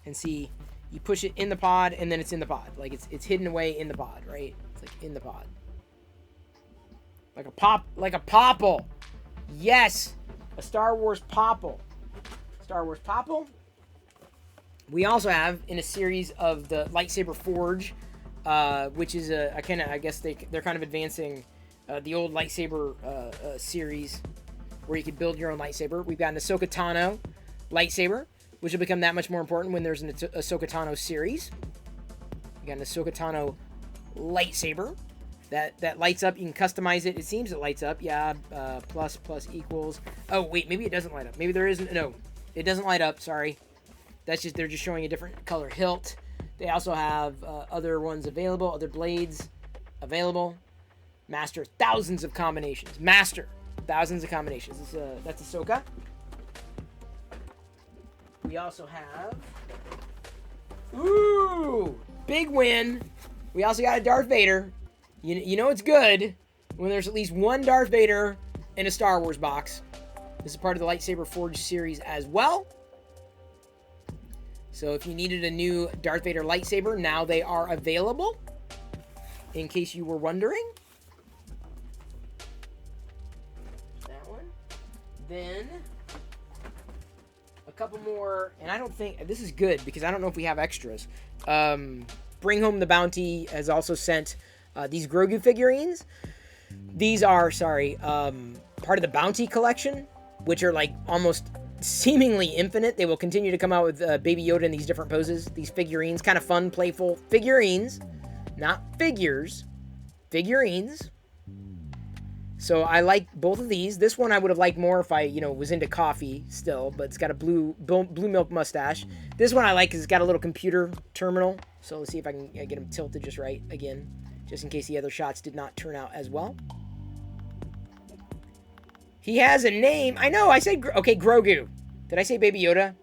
and see. You push it in the pod, and then it's in the pod. Like it's hidden away in the pod, right? It's like in the pod. Like a popple. Yes, a Star Wars popple. Star Wars popple. We also have in a series of the lightsaber forge, which is I guess they're kind of advancing. The old lightsaber series where you could build your own lightsaber. We've got an Ahsoka Tano lightsaber, which will become that much more important when there's an Ahsoka Tano series. We got an Ahsoka Tano lightsaber that lights up. You can customize it. It seems it lights up. Yeah, plus equals. Oh, wait, maybe it doesn't light up. Maybe there isn't. No, it doesn't light up. Sorry. They're just showing a different color hilt. They also have other ones available, other blades available. Master thousands of combinations. That's Ahsoka. We also have... Ooh! Big win! We also got a Darth Vader. You know it's good when there's at least one Darth Vader in a Star Wars box. This is part of the Lightsaber Forge series as well. So if you needed a new Darth Vader lightsaber, now they are available. In case you were wondering. Then a couple more, and I don't think this is good because I don't know if we have extras. Bring Home the Bounty has also sent these Grogoo figurines. These are part of the Bounty collection, which are like almost seemingly infinite. They will continue to come out with Baby Yoda in these different poses. These figurines, kind of fun, playful figurines, not figures, figurines. So I like both of these. This one I would have liked more if I, was into coffee still, but it's got a blue milk mustache. This one I like because it's got a little computer terminal. So let's see if I can get him tilted just right again, just in case the other shots did not turn out as well. He has a name. I know, I said, okay, Grogoo. Did I say Baby Yoda?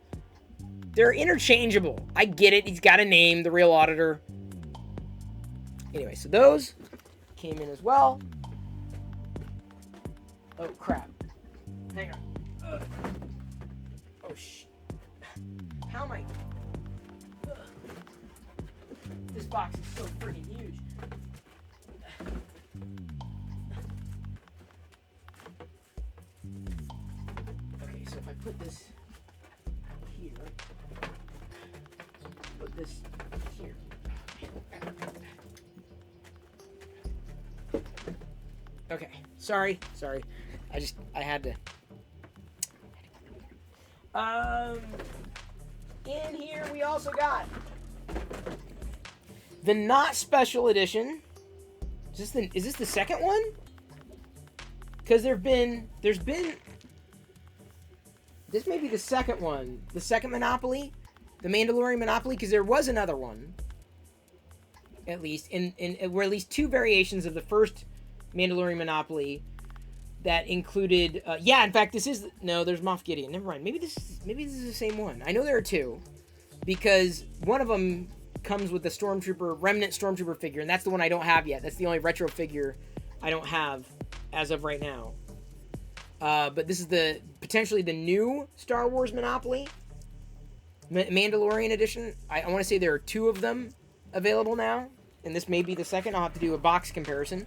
They're interchangeable. I get it. He's got a name, the real auditor. Anyway, so those came in as well. Oh, crap. Hang on. Ugh. Oh, how am I? Ugh. This box is so freaking huge. Okay, so if I put this here, put this here. Okay, sorry. I had to. In here we also got the not special edition. Is this the second one? Because there's been. This may be the second one, the second Monopoly, the Mandalorian Monopoly, because there was another one. At least were at least two variations of the first Mandalorian Monopoly that included in fact there's Moff Gideon. Never mind. Maybe this is the same one. I know there are two because one of them comes with the remnant Stormtrooper figure, and that's the one I don't have yet. That's the only retro figure I don't have as of right now. But this is potentially the new Star Wars Monopoly Mandalorian edition. I want to say there are two of them available now, and this may be the second. I'll have to do a box comparison.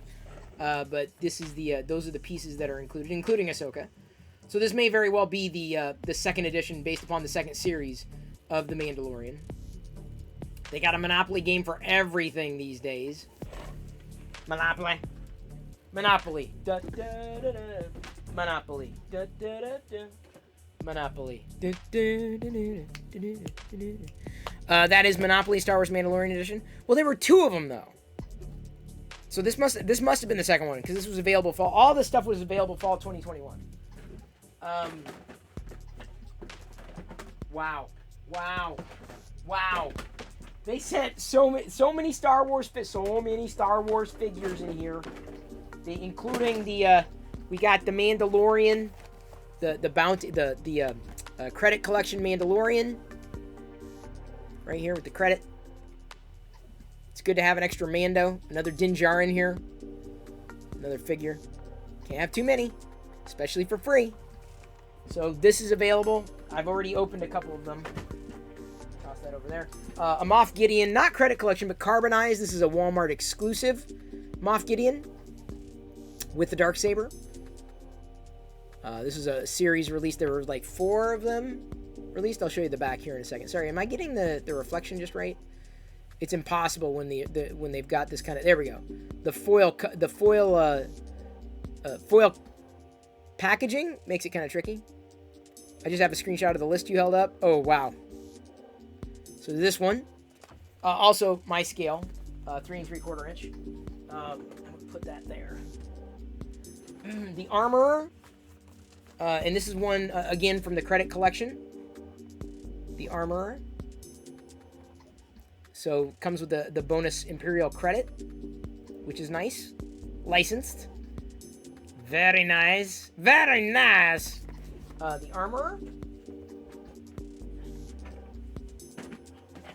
But this is those are the pieces that are included, including Ahsoka. So this may very well be the second edition based upon the second series of The Mandalorian. They got a Monopoly game for everything these days. Monopoly. Da, da, da, da. Monopoly. Da, da, da, da. Monopoly. Da, da, da, da, da, da, da. That is Monopoly Star Wars Mandalorian edition. Well, there were two of them though. So this must have been the second one because this was available fall. All this stuff was available fall 2021. Wow. They sent so many Star Wars figures in here. Including we got the Mandalorian, the bounty, the credit collection Mandalorian. Right here with the credit. It's good to have an extra Mando. Another Din Djarin here. Another figure. Can't have too many, especially for free. So this is available. I've already opened a couple of them. Toss that over there. A Moff Gideon, not credit collection, but Carbonized. This is a Walmart exclusive Moff Gideon with the Darksaber. This is a series release. There were like 4 of them released. I'll show you the back here in a second. Sorry, am I getting the reflection just right? It's impossible when when they've got this kind of. There we go. The foil packaging makes it kind of tricky. I just have a screenshot of the list you held up. Oh wow. So this one, also my scale, 3 3/4 inch. I'm gonna put that there. The Armorer, and this is one again from the credit collection. The Armorer. So comes with the bonus Imperial credit, which is nice. Licensed. Very nice. Very nice. The Armorer.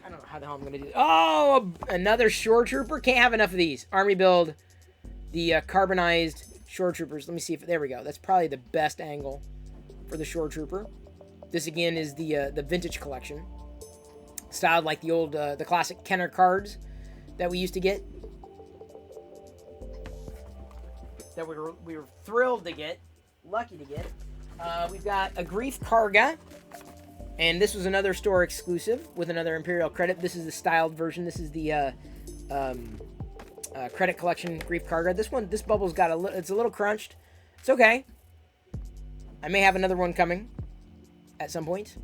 I don't know how the hell I'm going to do. Oh, another Shore Trooper. Can't have enough of these. Army build. The Carbonized Shore Troopers. Let me see if... There we go. That's probably the best angle for the Shore Trooper. This, again, is the vintage collection. Styled like the old, the classic Kenner cards that we used to get. That we were thrilled to get. Lucky to get. We've got a Grief Karga. And this was another store exclusive with another Imperial credit. This is the styled version. This is the credit collection Grief Karga. This bubble's got it's a little crunched. It's okay. I may have another one coming at some point.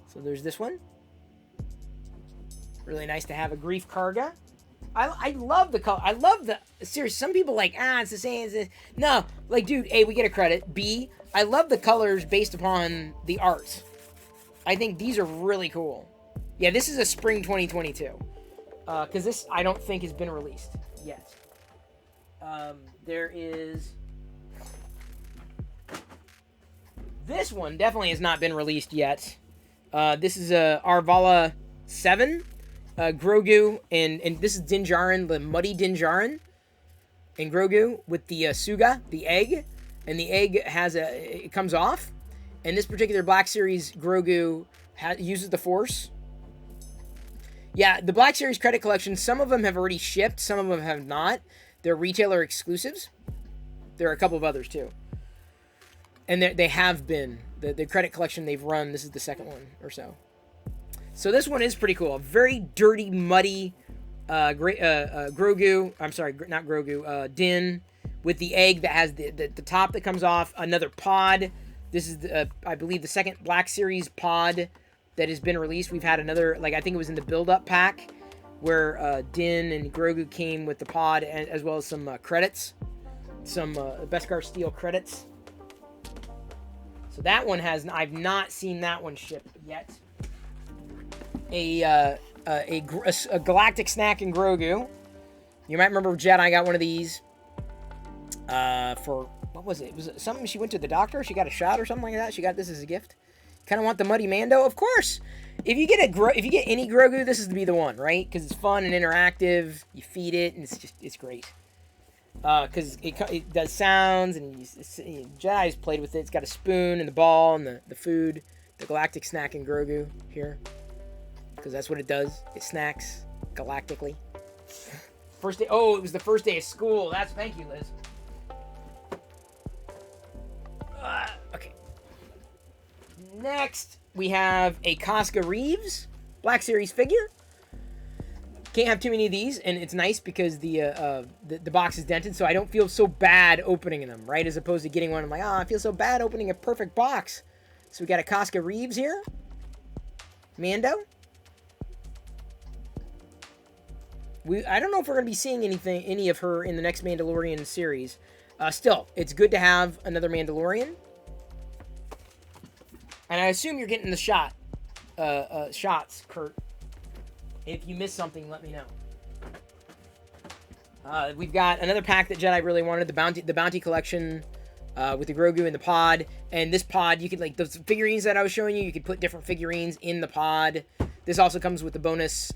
So there's this one. Really nice to have a Grief Karga. I love the color. I love the... Seriously, some people like, it's the same as this. No, like, dude, A, we get a credit. B, I love the colors based upon the art. I think these are really cool. Yeah, this is a spring 2022. Because this, I don't think, has been released yet. There is... This one definitely has not been released yet. This is a Arvala 7. Grogoo, and this is Din Djarin, the Muddy Din Djarin. and Grogoo with the Suga, the egg, and the egg it comes off. And this particular Black Series Grogoo uses the Force. Yeah, the Black Series credit collection, some of them have already shipped, some of them have not. They're retailer exclusives. There are a couple of others too. And they have been. The credit collection they've run, this is the second one or so. So this one is pretty cool. A very dirty, muddy Grogoo. I'm sorry, not Grogoo. Din with the egg that has the top that comes off. Another pod. This is, I believe, the second Black Series pod that has been released. We've had another, like I think it was in the build-up pack, where Din and Grogoo came with the pod, as well as some credits. Some Beskar Steel credits. So that one I've not seen that one ship yet. A Galactic Snack and Grogoo. You might remember Jedi got one of these for, what was it? Was it something she went to the doctor? She got a shot or something like that? She got this as a gift? Kind of want the Muddy Mando? Of course! If you get any Grogoo, this is to be the one, right? Because it's fun and interactive. You feed it, and it's great. Because it does sounds, and Jedi's played with it. It's got a spoon and the ball and the food. The Galactic Snack and Grogoo here. Because that's what it does. It snacks galactically. First day. Oh, it was the first day of school. Thank you, Liz. Okay. Next, we have a Casca Reeves Black Series figure. Can't have too many of these, and it's nice because the box is dented, so I don't feel so bad opening them, right? As opposed to getting one, I'm like, I feel so bad opening a perfect box. So we got a Casca Reeves here. Mando. I don't know if we're going to be seeing any of her in the next Mandalorian series. Still, it's good to have another Mandalorian. And I assume you're getting the shots, Kurt. If you missed something, let me know. We've got another pack that Jedi really wanted, the Bounty Collection with the Grogoo in the pod. And this pod, you could, like, those figurines that I was showing you, you could put different figurines in the pod. This also comes with the bonus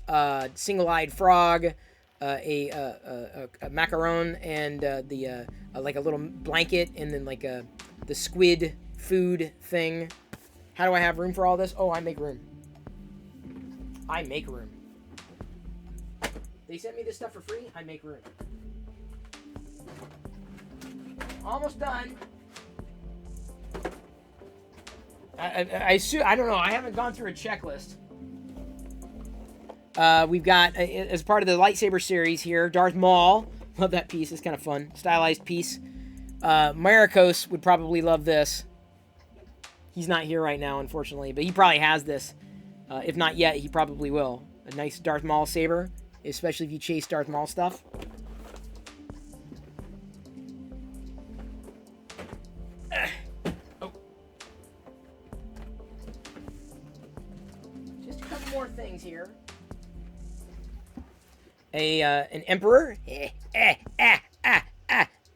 single-eyed frog, a macaron, and like a little blanket, and then like the squid food thing. How do I have room for all this? Oh, I make room. I make room. They sent me this stuff for free. I make room. Almost done. I don't know. I haven't gone through a checklist. We've got, as part of the lightsaber series here, Darth Maul. Love that piece. It's kind of fun. Stylized piece. Marikos would probably love this. He's not here right now, unfortunately, but he probably has this. If not yet, he probably will. A nice Darth Maul saber, especially if you chase Darth Maul stuff. Oh. Just a couple more things here. An Emperor.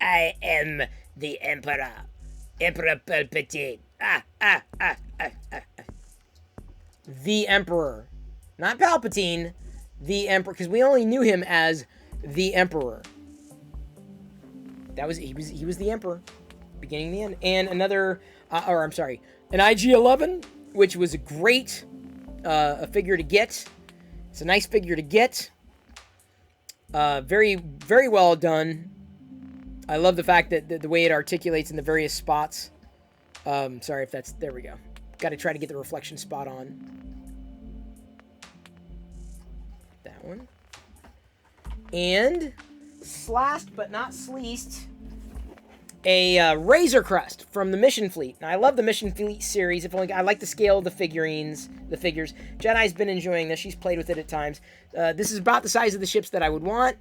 I am the Emperor. Emperor Palpatine. The Emperor. Not Palpatine. The Emperor. Because we only knew him as the Emperor. He was the Emperor. Beginning and the end. And another, an IG-11, which was a great figure to get. It's a nice figure to get. Very, very well done. I love the fact that the way it articulates in the various spots. Sorry if that's... There we go. Got to try to get the reflection spot on. That one. And last but not least, a Razor Crest from the Mission Fleet. Now, I love the Mission Fleet series. I like the scale of the figures. Jedi's been enjoying this. She's played with it at times. This is about the size of the ships that I would want.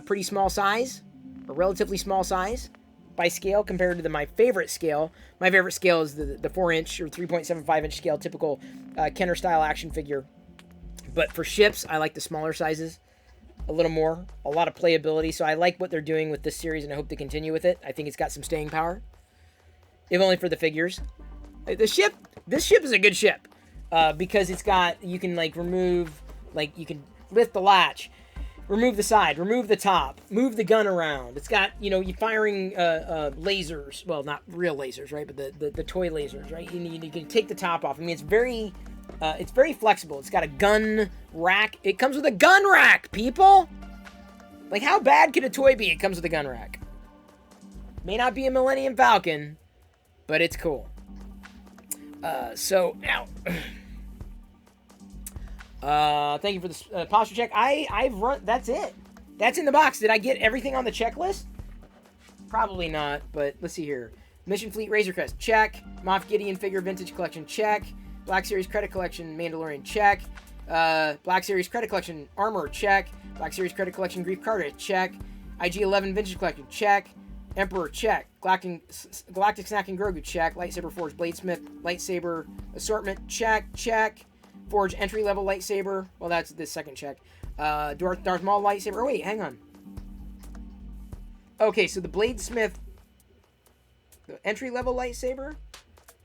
Pretty small size. A relatively small size by scale compared to my favorite scale. My favorite scale is the 4-inch or 3.75-inch scale, typical Kenner-style action figure. But for ships, I like the smaller sizes a little more. A lot of playability, so I like what they're doing with this series, and I hope to continue with it. I think it's got some staying power, if only for the figures. This ship is a good ship because it's got, you can like remove, like you can lift the latch. Remove the side. Remove the top. Move the gun around. It's got, you know, you firing lasers. Well, not real lasers, right? But the toy lasers, right? You can take the top off. I mean, it's very flexible. It's got a gun rack. It comes with a gun rack, people! Like, how bad could a toy be? It comes with a gun rack. May not be a Millennium Falcon, but it's cool. So, now... thank you for the posture check. I've run... That's it. That's in the box. Did I get everything on the checklist? Probably not, but let's see here. Mission Fleet Razor Crest, check. Moff Gideon figure vintage collection, check. Black Series credit collection, Mandalorian, check. Black Series credit collection, armor, check. Black Series credit collection, Grief Carter, check. IG-11 vintage collection, check. Emperor, check. Galactic Snacking Grogoo, check. Lightsaber Forge, Bladesmith, lightsaber assortment, check. Forge entry-level lightsaber. Well, that's the second check. Darth Maul lightsaber. Oh, wait, hang on. Okay, so the Bladesmith, the entry-level lightsaber.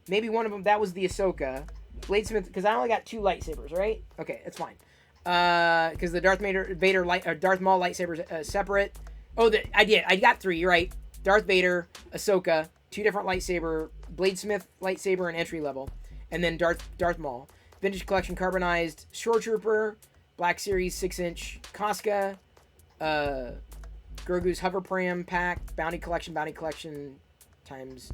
Maybe one of them, that was the Ahsoka. Bladesmith, because I only got 2 lightsabers, right? Okay, that's fine. Because the Darth Maul lightsaber is separate. Oh, I did. I got 3. You're right. Darth Vader, Ahsoka, 2 different lightsaber, Bladesmith lightsaber and entry level, and then Darth Maul. Vintage collection, Carbonized, Shore Trooper, Black Series 6-inch Casca, Grogu's Hover Pram pack, Bounty collection times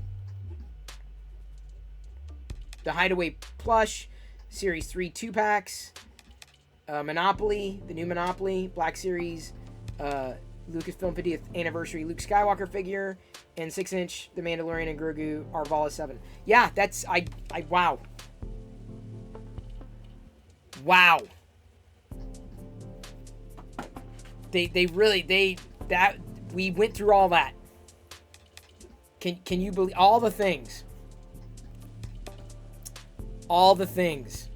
the Hideaway plush, Series 3 2-packs, Monopoly, the new Monopoly, Black Series, Lucasfilm 50th anniversary Luke Skywalker figure, and 6-inch The Mandalorian and Grogoo Arvala 7. Yeah, that's wow. Wow. They really we went through all that. Can you believe all the things? All the things.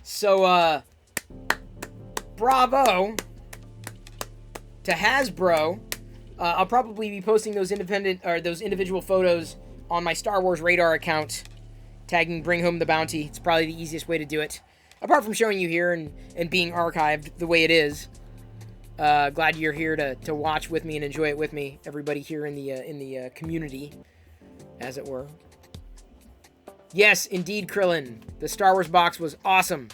So bravo to Hasbro. I'll probably be posting those individual photos on my Star Wars Radar account, tagging Bring Home the Bounty. It's probably the easiest way to do it. Apart from showing you here and being archived the way it is. Glad you're here to watch with me and enjoy it with me. Everybody here in the community, as it were. Yes, indeed, Krillin. The Star Wars box was awesome.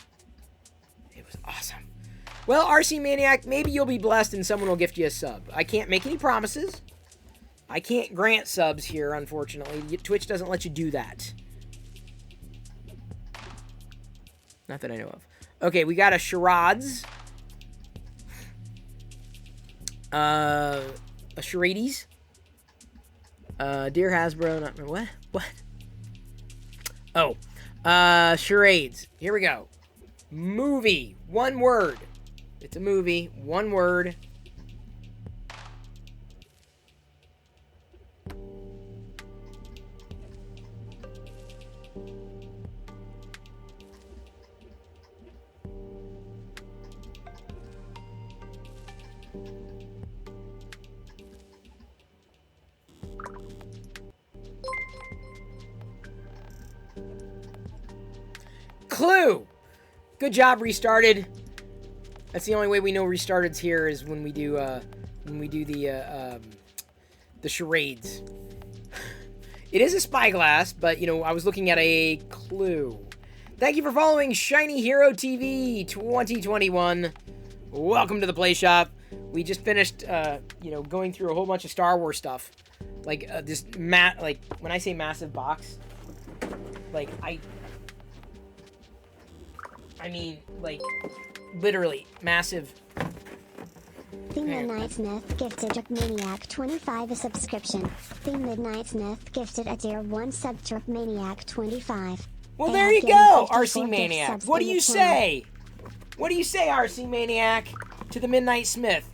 It was awesome. Well, RC Maniac, maybe you'll be blessed and someone will gift you a sub. I can't make any promises. I can't grant subs here, unfortunately. Twitch doesn't let you do that. Not that I know of. Okay, we got a Charades. A Charades. Dear Hasbro, not... What? Oh. Charades. Here we go. Movie. One word. It's a movie. One word. Clue. Good job, Restarted. That's the only way we know Restarted's here is when we do the charades. It is a spyglass, but you know I was looking at a clue. Thank you for following Shiny Hero TV 2021. Welcome to the Play Shop. We just finished going through a whole bunch of Star Wars stuff, like when I say massive box, like I mean, like, literally, massive. The Midnight Smith gifted Maniac 25 a subscription. The Midnight Smith gifted a tier 1 sub to Maniac 25. Well, there you go, RC Maniac. What do you say? What do you say, RC Maniac, to the Midnight Smith?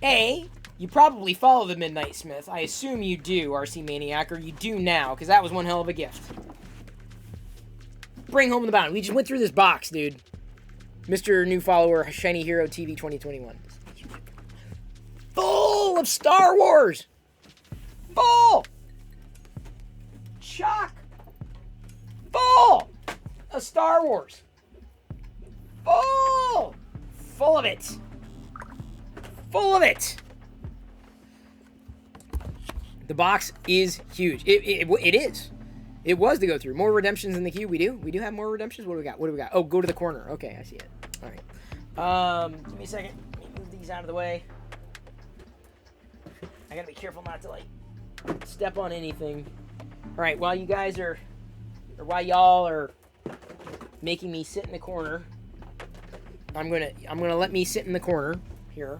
A, you probably follow the Midnight Smith. I assume you do, RC Maniac, or you do now, because that was one hell of a gift. Bring home the bounty. We just went through this box, dude. Mr. New Follower, Shiny Hero TV 2021. Full of Star Wars! Full! Chock! Full of Star Wars! Full! Full of it! full of it. The box is huge. It is. It was to go through. More redemptions in the queue. We do have more redemptions. What do we got? What do we got? Oh, go to the corner. Okay, I see it. All right. Give me a second. Let me move these out of the way. I gotta be careful not to, like, step on anything. All right, while you guys are, or while y'all are making me sit in the corner, I'm gonna let me sit in the corner here.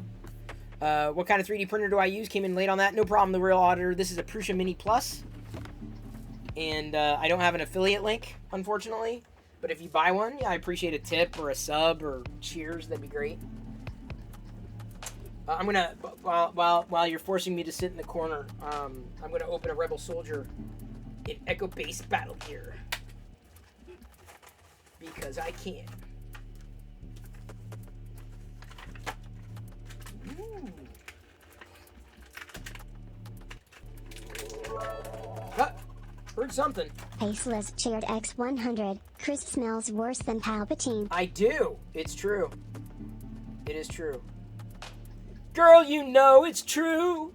What kind of 3D printer do I use? Came in late on that. No problem, the real auditor. This is a Prusa Mini Plus. And I don't have an affiliate link, unfortunately. But if you buy one, yeah, I appreciate a tip or a sub or cheers. That'd be great. I'm gonna, while you're forcing me to sit in the corner, I'm gonna open a Rebel Soldier in Echo Base Battle Gear. Because I can. Ooh. Heard something. Faceless cheered X100. Chris smells worse than Palpatine. I do. It's true. It is true. Girl, you know it's true.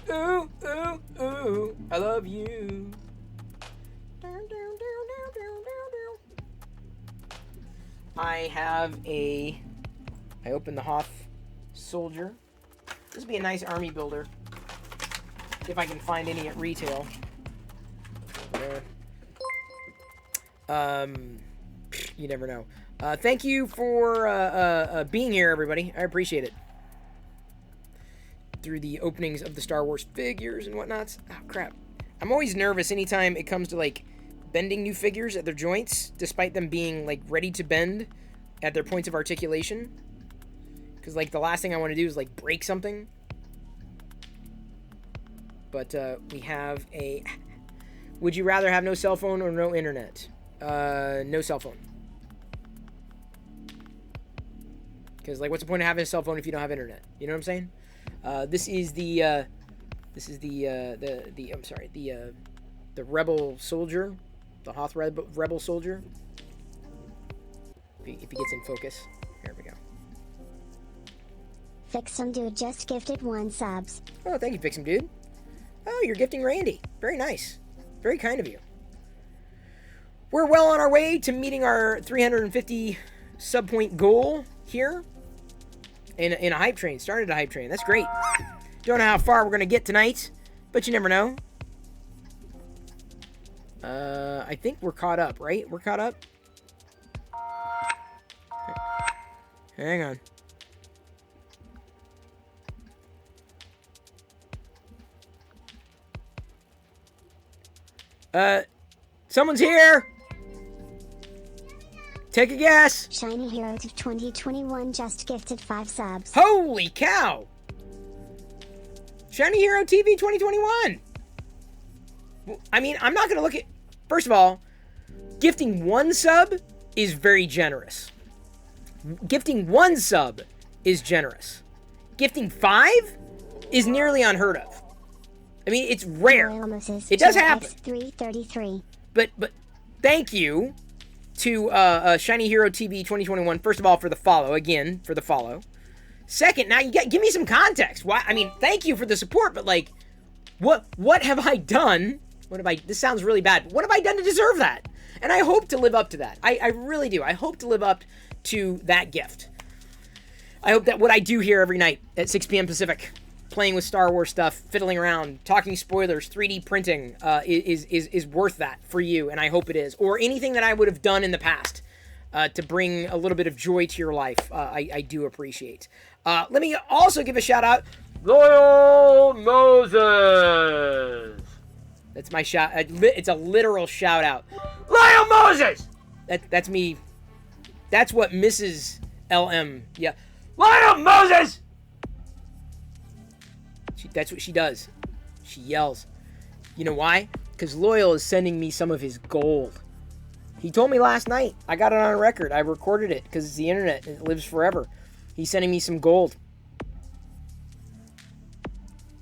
Ooh, ooh, ooh. I love you. I opened the Hoth Soldier. This would be a nice army builder. If I can find any at retail. You never know. Thank you for being here, everybody. I appreciate it. Through the openings of the Star Wars figures and whatnots. Oh, crap. I'm always nervous anytime it comes to, like, bending new figures at their joints, despite them being, like, ready to bend at their points of articulation. Because, like, the last thing I want to do is, like, break something. But, we have a... Would you rather have no cell phone or no internet? No cell phone. Because, like, what's the point of having a cell phone if you don't have internet? You know what I'm saying? This is the Rebel Soldier, the Hoth Rebel Soldier. If he gets in focus, there we go. Fixum Dude just gifted 1 subs. Oh, thank you, Fixum Dude. Oh, you're gifting Randy. Very nice. Very kind of you. We're well on our way to meeting our 350 sub point goal here. In a hype train. Started a hype train. That's great. Don't know how far we're going to get tonight, but you never know. I think we're caught up, right? We're caught up? Hang on. Someone's here! Take a guess! Shiny Hero of 2021 just gifted 5 subs. Holy cow! Shiny Hero TV 2021! I mean, I'm not gonna look at... First of all, gifting 1 sub is very generous. Gifting 1 sub is generous. Gifting 5 is nearly unheard of. I mean, it's rare. It does happen. 333. But thank you to Shiny Hero TV 2021. First of all, for the follow. Again, for the follow. Second, now give me some context. Why? I mean, thank you for the support, but like, what have I done? This sounds really bad, but what have I done to deserve that? And I hope to live up to that. I really do. I hope to live up to that gift. I hope that what I do here every night at 6 p.m. Pacific, playing with Star Wars stuff, fiddling around, talking spoilers, 3D printing, is worth that for you, and I hope it is. Or anything that I would have done in the past to bring a little bit of joy to your life, I do appreciate. Let me also give a shout out, Loyal Moses. That's my shout. It's a literal shout out. Loyal Moses. That's me. That's what Mrs. LM. Yeah. Loyal Moses. That's what she does. She yells. You know why? Because Loyal is sending me some of his gold. He told me last night. I got it on record. I recorded it because it's the internet. It lives forever. He's sending me some gold.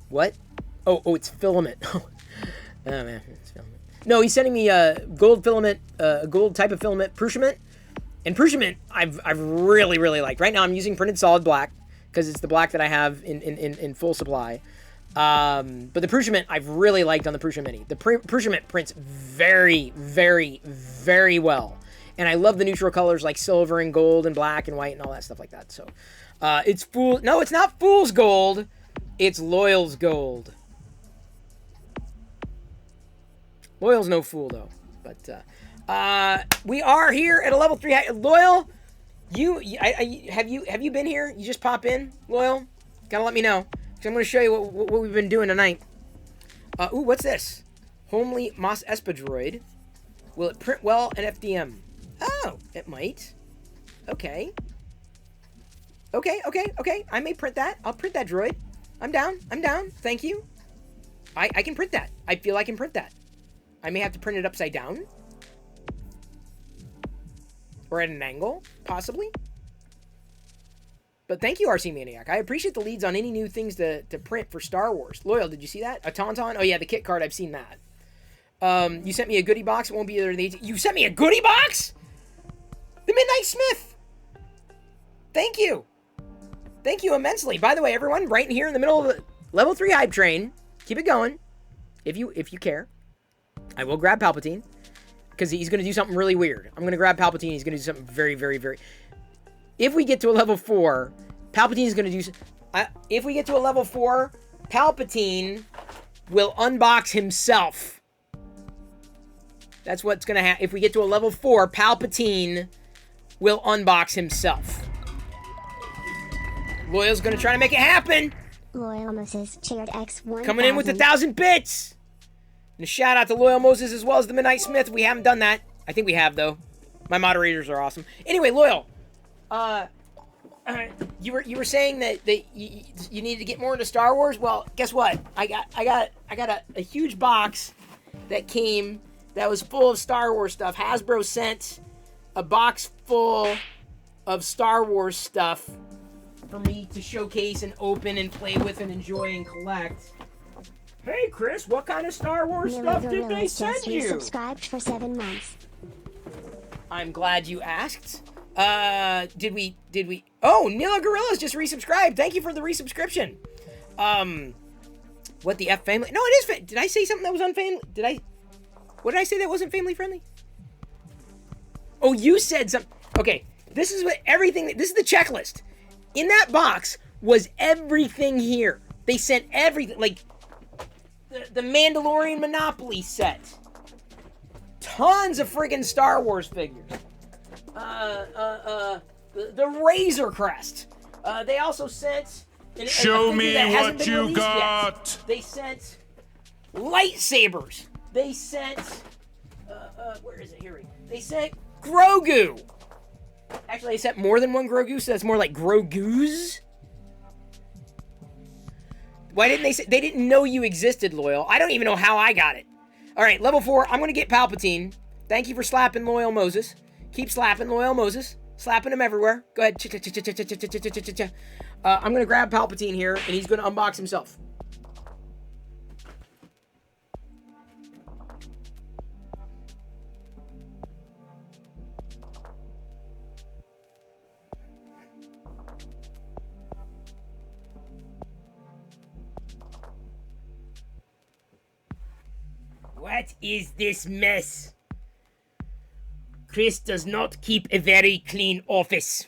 What? Oh, it's filament. Oh man, it's filament. No, he's sending me gold filament, gold type of filament, Prusa. And Prusa I've really liked. Right now I'm using printed solid black because it's the black that I have in full supply. But the Prussian Mint I've really liked on the Prussian Mini. The Prussian Mint prints very, very, very well. And I love the neutral colors like silver and gold and black and white and all that stuff like that. So, it's no, it's not Fool's Gold. It's Loyal's Gold. Loyal's no fool, though. But, we are here at a level 3 high. Loyal, have you been here? You just pop in, Loyal? Gotta let me know. Because I'm going to show you what we've been doing tonight. Ooh, what's this? Homely Mos Espa droid. Will it print well in FDM? Oh, it might. Okay. Okay. I may print that. I'll print that droid. I'm down. Thank you. I can print that. I feel I can print that. I may have to print it upside down. Or at an angle, possibly. But thank you, RC Maniac. I appreciate the leads on any new things to print for Star Wars. Loyal, did you see that? A Tauntaun? Oh, yeah, the kit card. I've seen that. You sent me a goodie box. It won't be there in the 18th. You sent me a goodie box? The Midnight Smith. Thank you. Thank you immensely. By the way, everyone, right in here in the middle of the level 3 hype train. Keep it going. If you care. I will grab Palpatine. Because he's going to do something really weird. I'm going to grab Palpatine. He's going to do something very, very, very... If we get to a level 4, Palpatine is going to do... if we get to a level 4, Palpatine will unbox himself. That's what's going to happen. If we get to a level 4, Palpatine will unbox himself. Loyal's going to try to make it happen. Loyal Moses cheered X1. Coming in with 1,000 bits. And a shout out to Loyal Moses as well as the Midnight Smith. We haven't done that. I think we have, though. My moderators are awesome. Anyway, Loyal. You were saying that you needed to get more into Star Wars. Well, guess what? I got a huge box that came that was full of Star Wars stuff. Hasbro sent a box full of Star Wars stuff for me to showcase and open and play with and enjoy and collect. Hey, Chris, what kind of Star Wars stuff did they send you? Subscribed for 7 months. I'm glad you asked. Did we? Oh, Nila Gorilla's just resubscribed. Thank you for the resubscription. What the F family? No, it is. Did I say something that was unfamily? What did I say that wasn't family friendly? Oh, you said something. Okay, this is what everything. This is the checklist. In that box was everything here. They sent everything, like the Mandalorian Monopoly set. Tons of friggin' Star Wars figures. The Razor Crest. They also sent... Show me what you got. Yet. They sent lightsabers. They sent... where is it? Here we go. They sent Grogoo. Actually, they sent more than one Grogoo, so that's more like Grogoos. Why didn't they say... They didn't know you existed, Loyal. I don't even know how I got it. All right, level 4. I'm going to get Palpatine. Thank you for slapping Loyal Moses. Keep slapping Loyal Moses. Slapping him everywhere. Go ahead. I'm going to grab Palpatine here, and he's going to unbox himself. What is this mess? Chris does not keep a very clean office.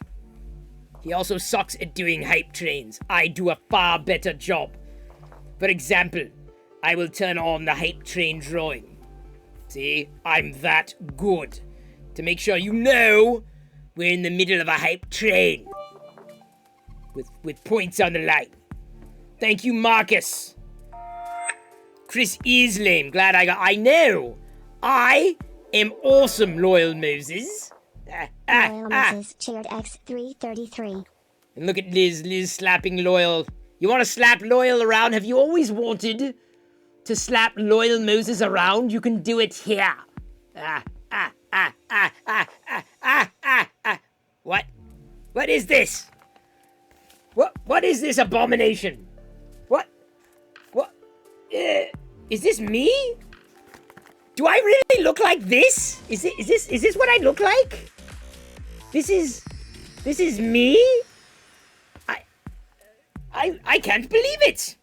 He also sucks at doing hype trains. I do a far better job. For example, I will turn on the hype train drawing. See, I'm that good. To make sure you know we're in the middle of a hype train. With points on the line. Thank you, Marcus. Chris is lame. Glad I know. I am awesome, Loyal Moses. Loyal Moses cheered X333. And look at Liz slapping Loyal. You want to slap Loyal around? Have you always wanted to slap Loyal Moses around? You can do it here. What? What is this? What is this abomination? What? Is this me? Do I really look like this? Is this what I look like? This is me? I can't believe it.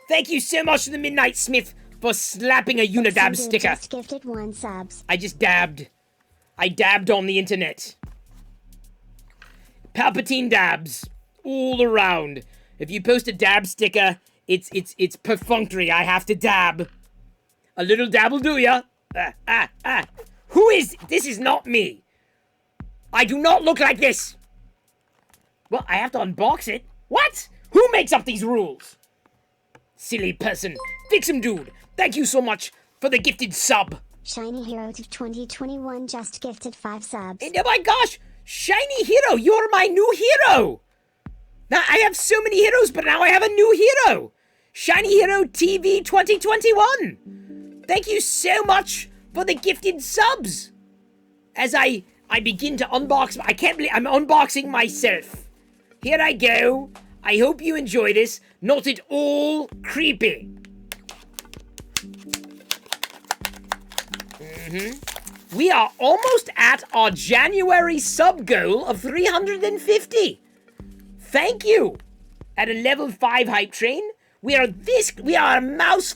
Thank you so much to the Midnight Smith for slapping a Unidab sticker. Just gifted 1 subs. I just dabbed. I dabbed on the internet. Palpatine dabs all around. If you post a dab sticker, it's perfunctory. I have to dab. A little dab'll do ya. Who is... This is not me. I do not look like this. Well, I have to unbox it. What? Who makes up these rules? Silly person. Fix him, dude. Thank you so much for the gifted sub. Shiny Hero to 2021 just gifted 5 subs. And oh my gosh! Shiny Hero, you're my new hero! Now, I have so many heroes, but now I have a new hero! Shiny Hero TV 2021! Thank you so much for the gifted subs! As I begin to unbox... I can't believe I'm unboxing myself. Here I go. I hope you enjoy this. Not at all creepy. We are almost at our January sub goal of 350. Thank you. At a level 5 hype train, we are a mouse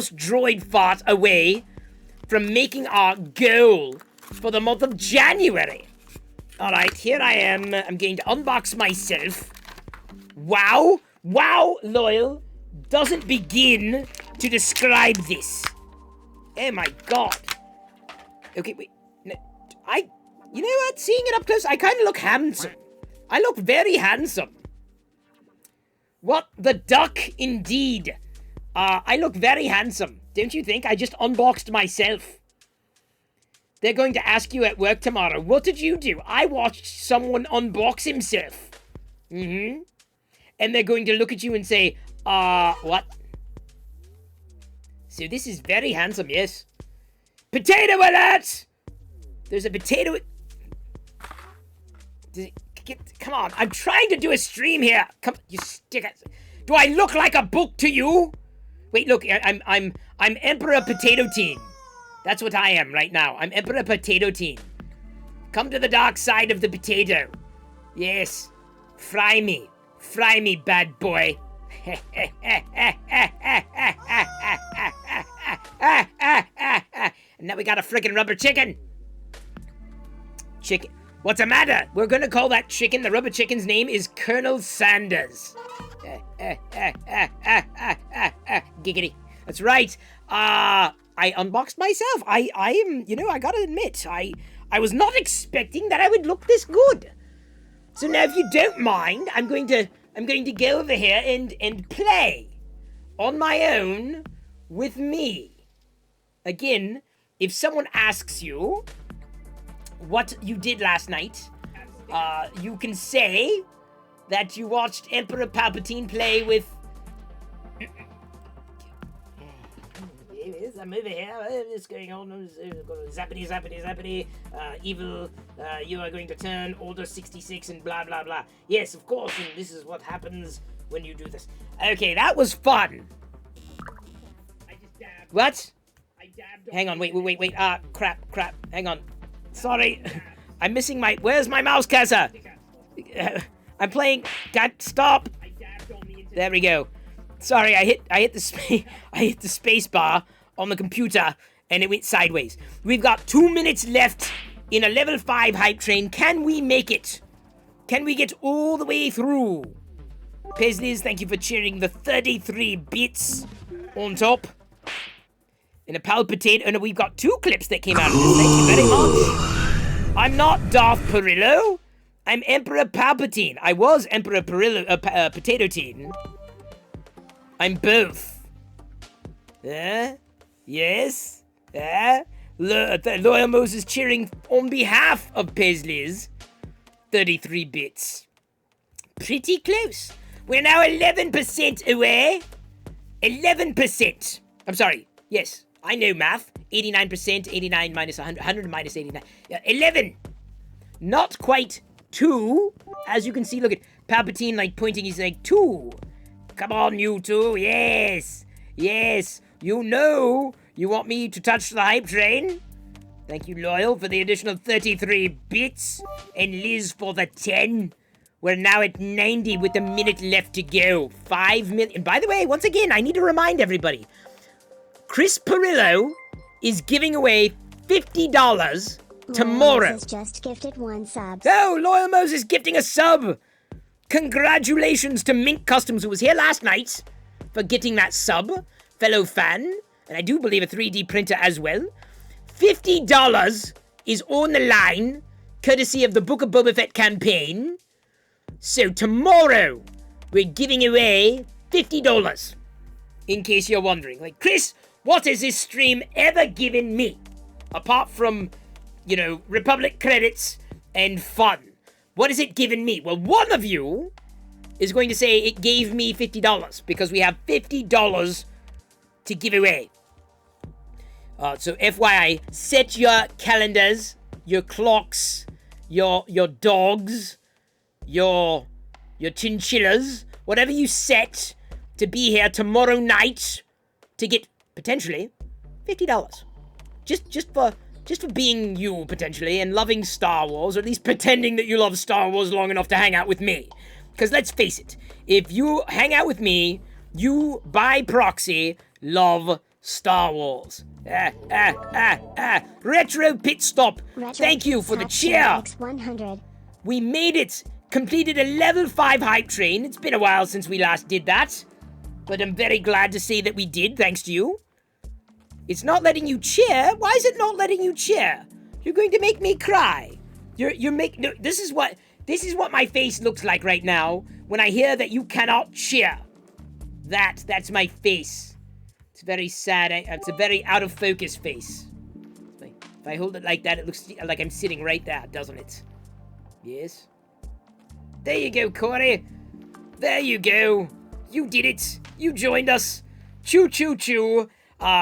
droid fart away from making our goal for the month of January. All right, here I am. I'm going to unbox myself. Wow, Loyal doesn't begin to describe this. Oh my god. Okay, wait. No, you know what? Seeing it up close, I kind of look handsome. I look very handsome. What the duck, indeed. I look very handsome. Don't you think? I just unboxed myself. They're going to ask you at work tomorrow, what did you do? I watched someone unbox himself. And they're going to look at you and say, what? So this is very handsome, yes. Potato alert! There's a potato... Come on, I'm trying to do a stream here. Come, you stick it. Do I look like a book to you? Wait, look, I'm Emperor Potato Teen. That's what I am right now. I'm Emperor Potato Teen. Come to the dark side of the potato. Yes. Fry me. Fry me, bad boy. And now we got a freaking rubber chicken. Chicken. What's the matter? We're gonna call that chicken. The rubber chicken's name is Colonel Sanders. Giggity. That's right. I unboxed myself. I am, you know, I gotta admit, I was not expecting that I would look this good. So now, if you don't mind, I'm going to go over here and play on my own with me. Again, if someone asks you what you did last night, you can say that you watched Emperor Palpatine play with... I'm over here, what's going on? Zappity, zappity, zappity, evil, you are going to turn Order 66 and blah, blah, blah. Yes, of course, and this is what happens when you do this. Okay, that was fun. I just dabbed. What? I dabbed. Hang on, wait, crap, hang on. Sorry, I'm missing my, where's my mouse cursor? I'm playing, God, stop. There we go. Sorry, I hit the space bar on the computer and it went sideways. We've got 2 minutes left in a level 5 hype train. Can we make it? Can we get all the way through? Paisley's, thank you for cheering the 33 bits on top. In a Palpatine, and we've got 2 clips that came out of this. Thank you very much. I'm not Darth Perillo. I'm Emperor Palpatine. I was Emperor Perillo, Potato Teen. I'm both. Yes? Loyal Moses cheering on behalf of Paisley's 33 bits. Pretty close. We're now 11% away. 11%. I'm sorry. Yes, I know math. 89%, 89 minus 100, 100 minus 89. 11. Not quite 2. As you can see, look at Palpatine like pointing. He's like 2. Come on, you 2. Yes. Yes. You know you want me to touch the hype train. Thank you, Loyal, for the additional 33 bits. And Liz for the 10. We're now at 90 with a minute left to go. 5 million. By the way, once again, I need to remind everybody. Chris Perillo is giving away $50 tomorrow. Moses just gifted 1 sub. Oh, Loyal Moses gifting a sub. Congratulations to Mink Customs, who was here last night, for getting that sub. Fellow fan. And I do believe a 3D printer as well. $50 is on the line, courtesy of the Book of Boba Fett campaign. So tomorrow, we're giving away $50. In case you're wondering. Like, Chris, what has this stream ever given me? Apart from, you know, Republic credits and fun. What has it given me? Well, one of you is going to say it gave me $50 because we have $50 to give away. So FYI, set your calendars, your clocks, your dogs, your chinchillas, whatever you set to be here tomorrow night to get potentially $50. Just for being you, potentially, and loving Star Wars, or at least pretending that you love Star Wars long enough to hang out with me. Because let's face it, if you hang out with me, you, by proxy, love Star Wars. Retro Pit Stop, thank you for the cheer. 100. We made it. Completed a level 5 hype train. It's been a while since we last did that. But I'm very glad to say that we did, thanks to you. It's not letting you cheer? Why is it not letting you cheer? You're going to make me cry. No, this is what my face looks like right now when I hear that you cannot cheer. That's my face. It's very sad. It's a very out of focus face. If I hold it like that, it looks like I'm sitting right there, doesn't it? Yes. There you go, Corey. There you go. You did it. You joined us. Choo choo choo.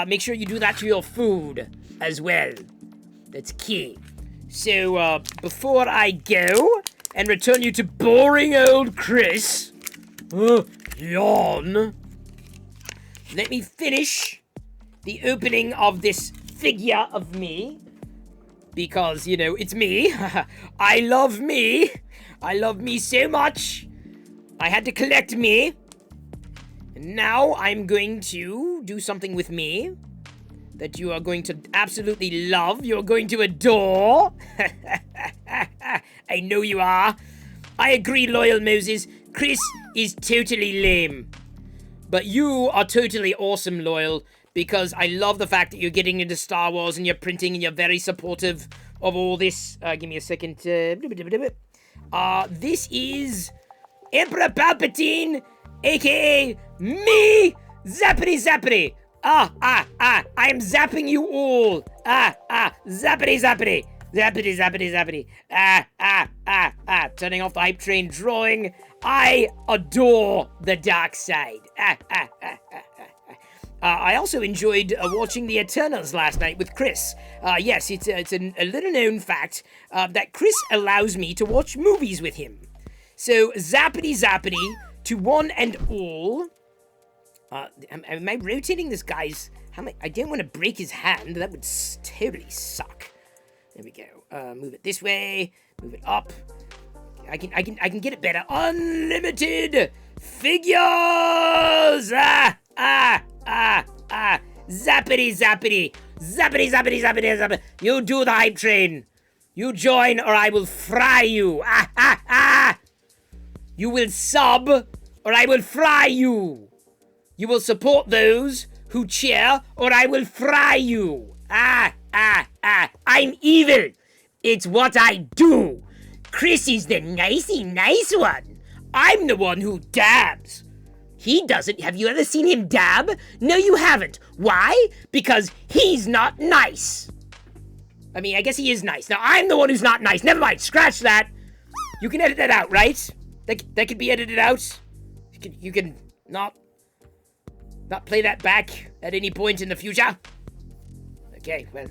Make sure you do that to your food as well. That's key. So, before I go and return you to boring old Chris, yawn, let me finish the opening of this figure of me. Because, you know, it's me. I love me. I love me so much. I had to collect me. And now I'm going to do something with me that you are going to absolutely love. You're going to adore. I know you are. I agree, Loyal Moses. Chris is totally lame. But you are totally awesome, Loyal, because I love the fact that you're getting into Star Wars and you're printing and you're very supportive of all this. Give me a second. This is Emperor Palpatine, a.k.a. me, Zappity Zappity. I am zapping you all. Zappity Zappity. Zappity Zappity Zappity. Turning off the hype train drawing. I adore the dark side. I also enjoyed watching the Eternals last night with Chris. Yes, it's a little known fact that Chris allows me to watch movies with him. So, Zappity Zappity to one and all. Am I rotating this guy's... I don't want to break his hand. That would totally suck. There we go. Move it this way. Move it up. I can get it better. Unlimited figures! Zappity Zappity. Zappity Zappity Zappity Zappity. You do the hype train. You join or I will fry you. You will sub or I will fry you. You will support those who cheer or I will fry you. I'm evil. It's what I do. Chris is the nicey nice one. I'm the one who dabs. He doesn't. Have you ever seen him dab? No, you haven't. Why? Because he's not nice. I mean, I guess he is nice. Now, I'm the one who's not nice. Never mind. Scratch that. You can edit that out, right? That could be edited out. You can not play that back at any point in the future. Okay, well,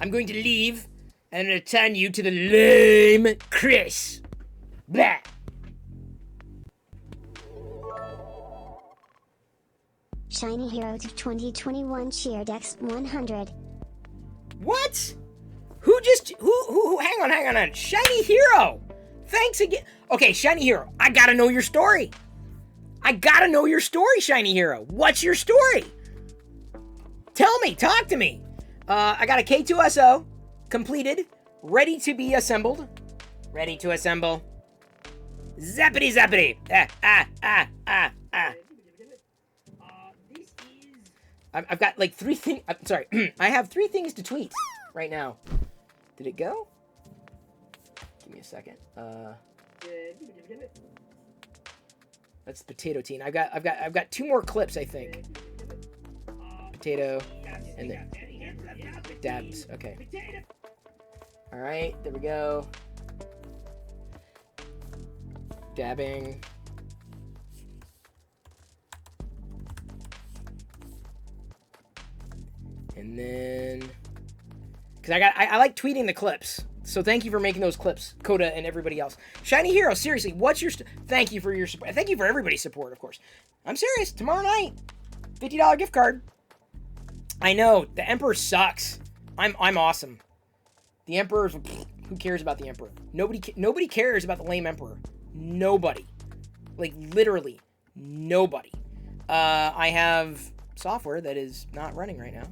I'm going to leave and return you to the lame Chris. Blah. Shiny Hero to 2021 Cheer Dex 100. What? Who, hang on. Shiny Hero. thanks again. Okay, Shiny Hero, I gotta know your story. I gotta know your story, Shiny Hero. What's your story? Tell me, talk to me. I got a K2so completed, ready to be assembled. Ready to assemble. Zappity zappity. This is... I've got like 3 things. Sorry, I have 3 things to tweet right now. Did it go? Give me a second. That's potato teen. I've got 2 more clips, I think. Potato, and then dabs. Okay. All right, there we go. Dabbing. And then, because I like tweeting the clips. So thank you for making those clips, Coda and everybody else. Shiny Hero, seriously, what's your... Thank you for your support. Thank you for everybody's support, of course. I'm serious. Tomorrow night, $50 gift card. I know, the Emperor sucks. I'm awesome. The Emperor's... Who cares about the Emperor? Nobody cares about the lame Emperor. Nobody. Like, literally, nobody. I have software that is not running right now.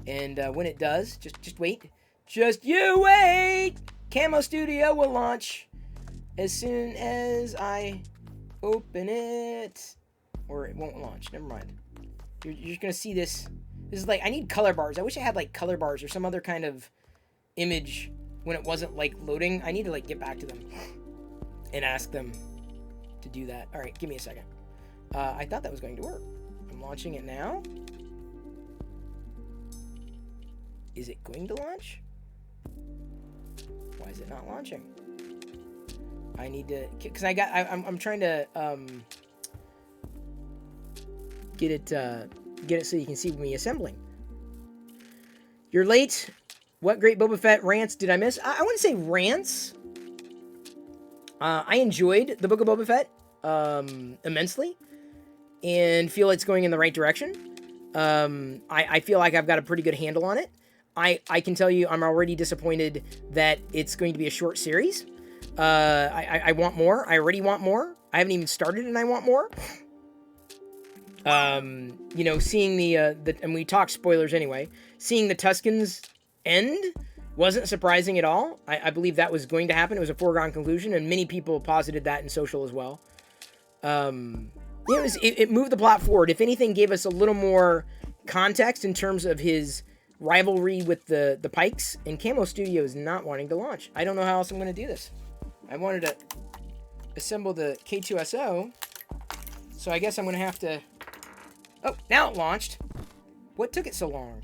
And when it does, just wait. Just you wait! Camo Studio will launch as soon as I open it. Or it won't launch. Never mind. You're just going to see this. This is like, I need color bars. I wish I had like color bars or some other kind of image when it wasn't like loading. I need to like get back to them and ask them to do that. All right, give me a second. I thought that was going to work. I'm launching it now. Is it going to launch? Why is it not launching? I need to, because I'm trying to get it so you can see me assembling. You're late. What great Boba Fett rants did I miss? I wouldn't say rants. I enjoyed the Book of Boba Fett immensely and feel it's going in the right direction. I feel like I've got a pretty good handle on it. I can tell you I'm already disappointed that it's going to be a short series. I want more. I already want more. I haven't even started and I want more. You know, seeing the and we talk spoilers anyway, seeing the Tuskens end wasn't surprising at all. I believe that was going to happen. It was a foregone conclusion, and many people posited that in social as well. It moved the plot forward. If anything, gave us a little more context in terms of his rivalry with the Pikes, and Camo Studio is not wanting to launch. I don't know how else I'm going to do this. I wanted to assemble the K2so, so I guess I'm going to have to... Oh, now it launched. What took it so long?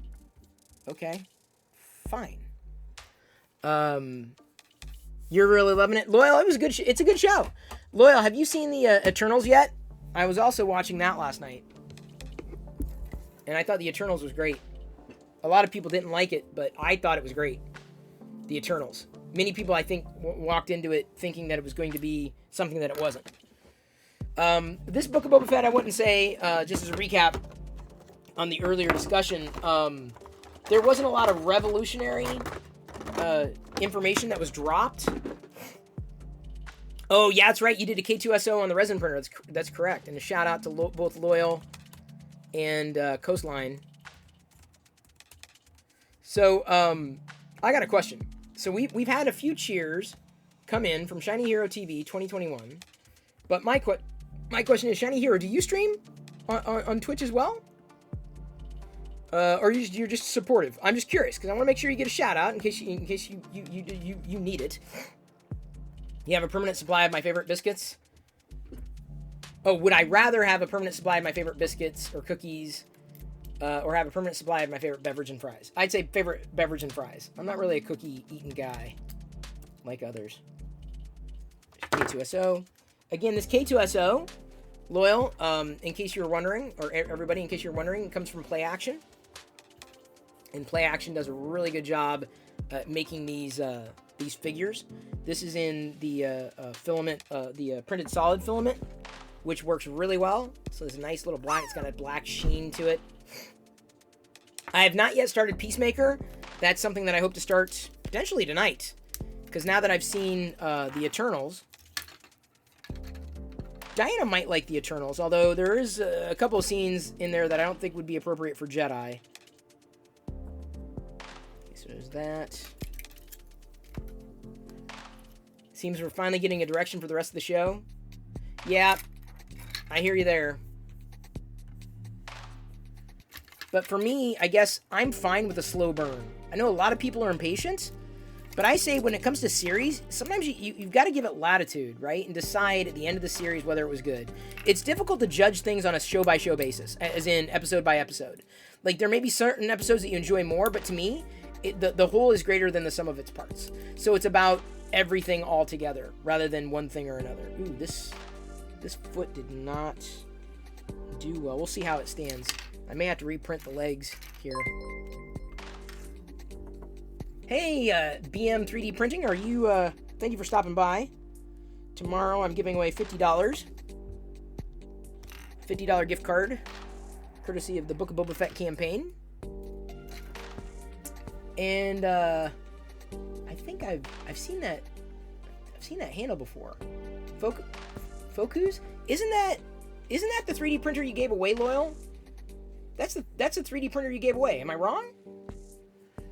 Okay, fine. You're really loving it. Loyal, it was good. It's a good show. Loyal, have you seen the Eternals yet? I was also watching that last night, and I thought the Eternals was great. A lot of people didn't like it, but I thought it was great. The Eternals. Many people, I think, walked into it thinking that it was going to be something that it wasn't. This Book of Boba Fett, I wouldn't say, just as a recap on the earlier discussion, there wasn't a lot of revolutionary information that was dropped. Oh, yeah, that's right. You did a K2so on the resin printer. That's correct. And a shout out to both Loyal and Coastline. So, I got a question. So we've had a few cheers come in from Shiny Hero TV 2021, but my question is, Shiny Hero, do you stream on Twitch as well? Or you're just supportive? I'm just curious because I want to make sure you get a shout out in case you need it. You have a permanent supply of my favorite biscuits. Oh, would I rather have a permanent supply of my favorite biscuits or cookies? Or have a permanent supply of my favorite beverage and fries. I'd say favorite beverage and fries. I'm not really a cookie-eating guy like others. K2so. Again, this K2so, Loyal, in case you're wondering, or everybody, in case you're wondering, it comes from Play Action. And Play Action does a really good job making these figures. This is in the filament, the printed solid filament, which works really well. So there's a nice little black, it's got a black sheen to it. I have not yet started Peacemaker. That's something that I hope to start potentially tonight. Because now that I've seen the Eternals, Diana might like the Eternals, although there is a couple of scenes in there that I don't think would be appropriate for Jedi. Okay, so there's that. Seems we're finally getting a direction for the rest of the show. Yeah, I hear you there. But for me, I guess I'm fine with a slow burn. I know a lot of people are impatient, but I say when it comes to series, sometimes you've got to give it latitude, right? And decide at the end of the series whether it was good. It's difficult to judge things on a show-by-show basis, as in episode-by-episode. Like, there may be certain episodes that you enjoy more, but to me, the whole is greater than the sum of its parts. So it's about everything all together, rather than one thing or another. Ooh, this foot did not do well. We'll see how it stands. I may have to reprint the legs here. Hey, BM 3D Printing, are you, thank you for stopping by. Tomorrow I'm giving away $50. $50 gift card, courtesy of the Book of Boba Fett campaign. And, I think I've seen that handle before. Focus? Isn't that the 3D printer you gave away, Loyal? That's the 3D printer you gave away. Am I wrong?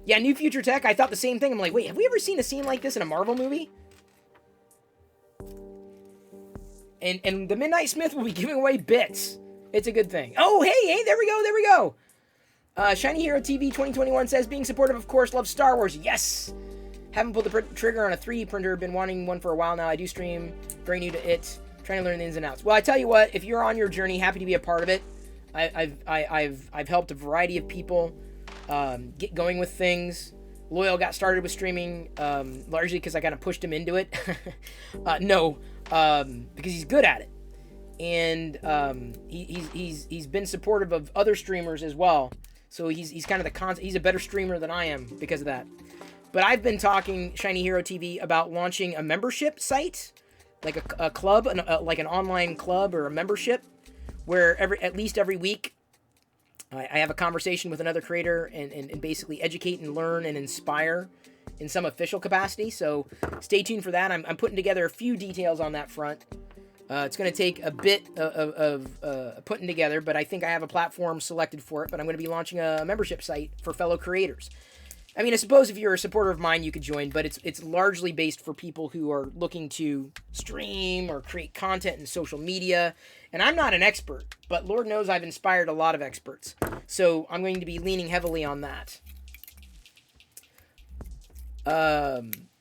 Yeah, New Future Tech, I thought the same thing. I'm like, wait, have we ever seen a scene like this in a Marvel movie? And the Midnight Smith will be giving away bits. It's a good thing. Oh, hey, there we go. Shiny Hero TV 2021 says, being supportive, of course, love Star Wars. Yes! Haven't pulled the trigger on a 3D printer. Been wanting one for a while now. I do stream. Very new to it. Trying to learn the ins and outs. Well, I tell you what, if you're on your journey, happy to be a part of it. I've helped a variety of people get going with things. Loyal got started with streaming largely because I kind of pushed him into it. No, because he's good at it, and he's been supportive of other streamers as well. So he's kind of he's a better streamer than I am because of that. But I've been talking Shiny Hero TV about launching a membership site, like a club, like an online club or a membership, where at least every week I have a conversation with another creator and basically educate and learn and inspire in some official capacity. So stay tuned for that. I'm putting together a few details on that front. It's going to take a bit of putting together, but I think I have a platform selected for it. But I'm going to be launching a membership site for fellow creators. I mean, I suppose if you're a supporter of mine, you could join, but it's largely based for people who are looking to stream or create content in social media. And I'm not an expert, but Lord knows I've inspired a lot of experts. So I'm going to be leaning heavily on that.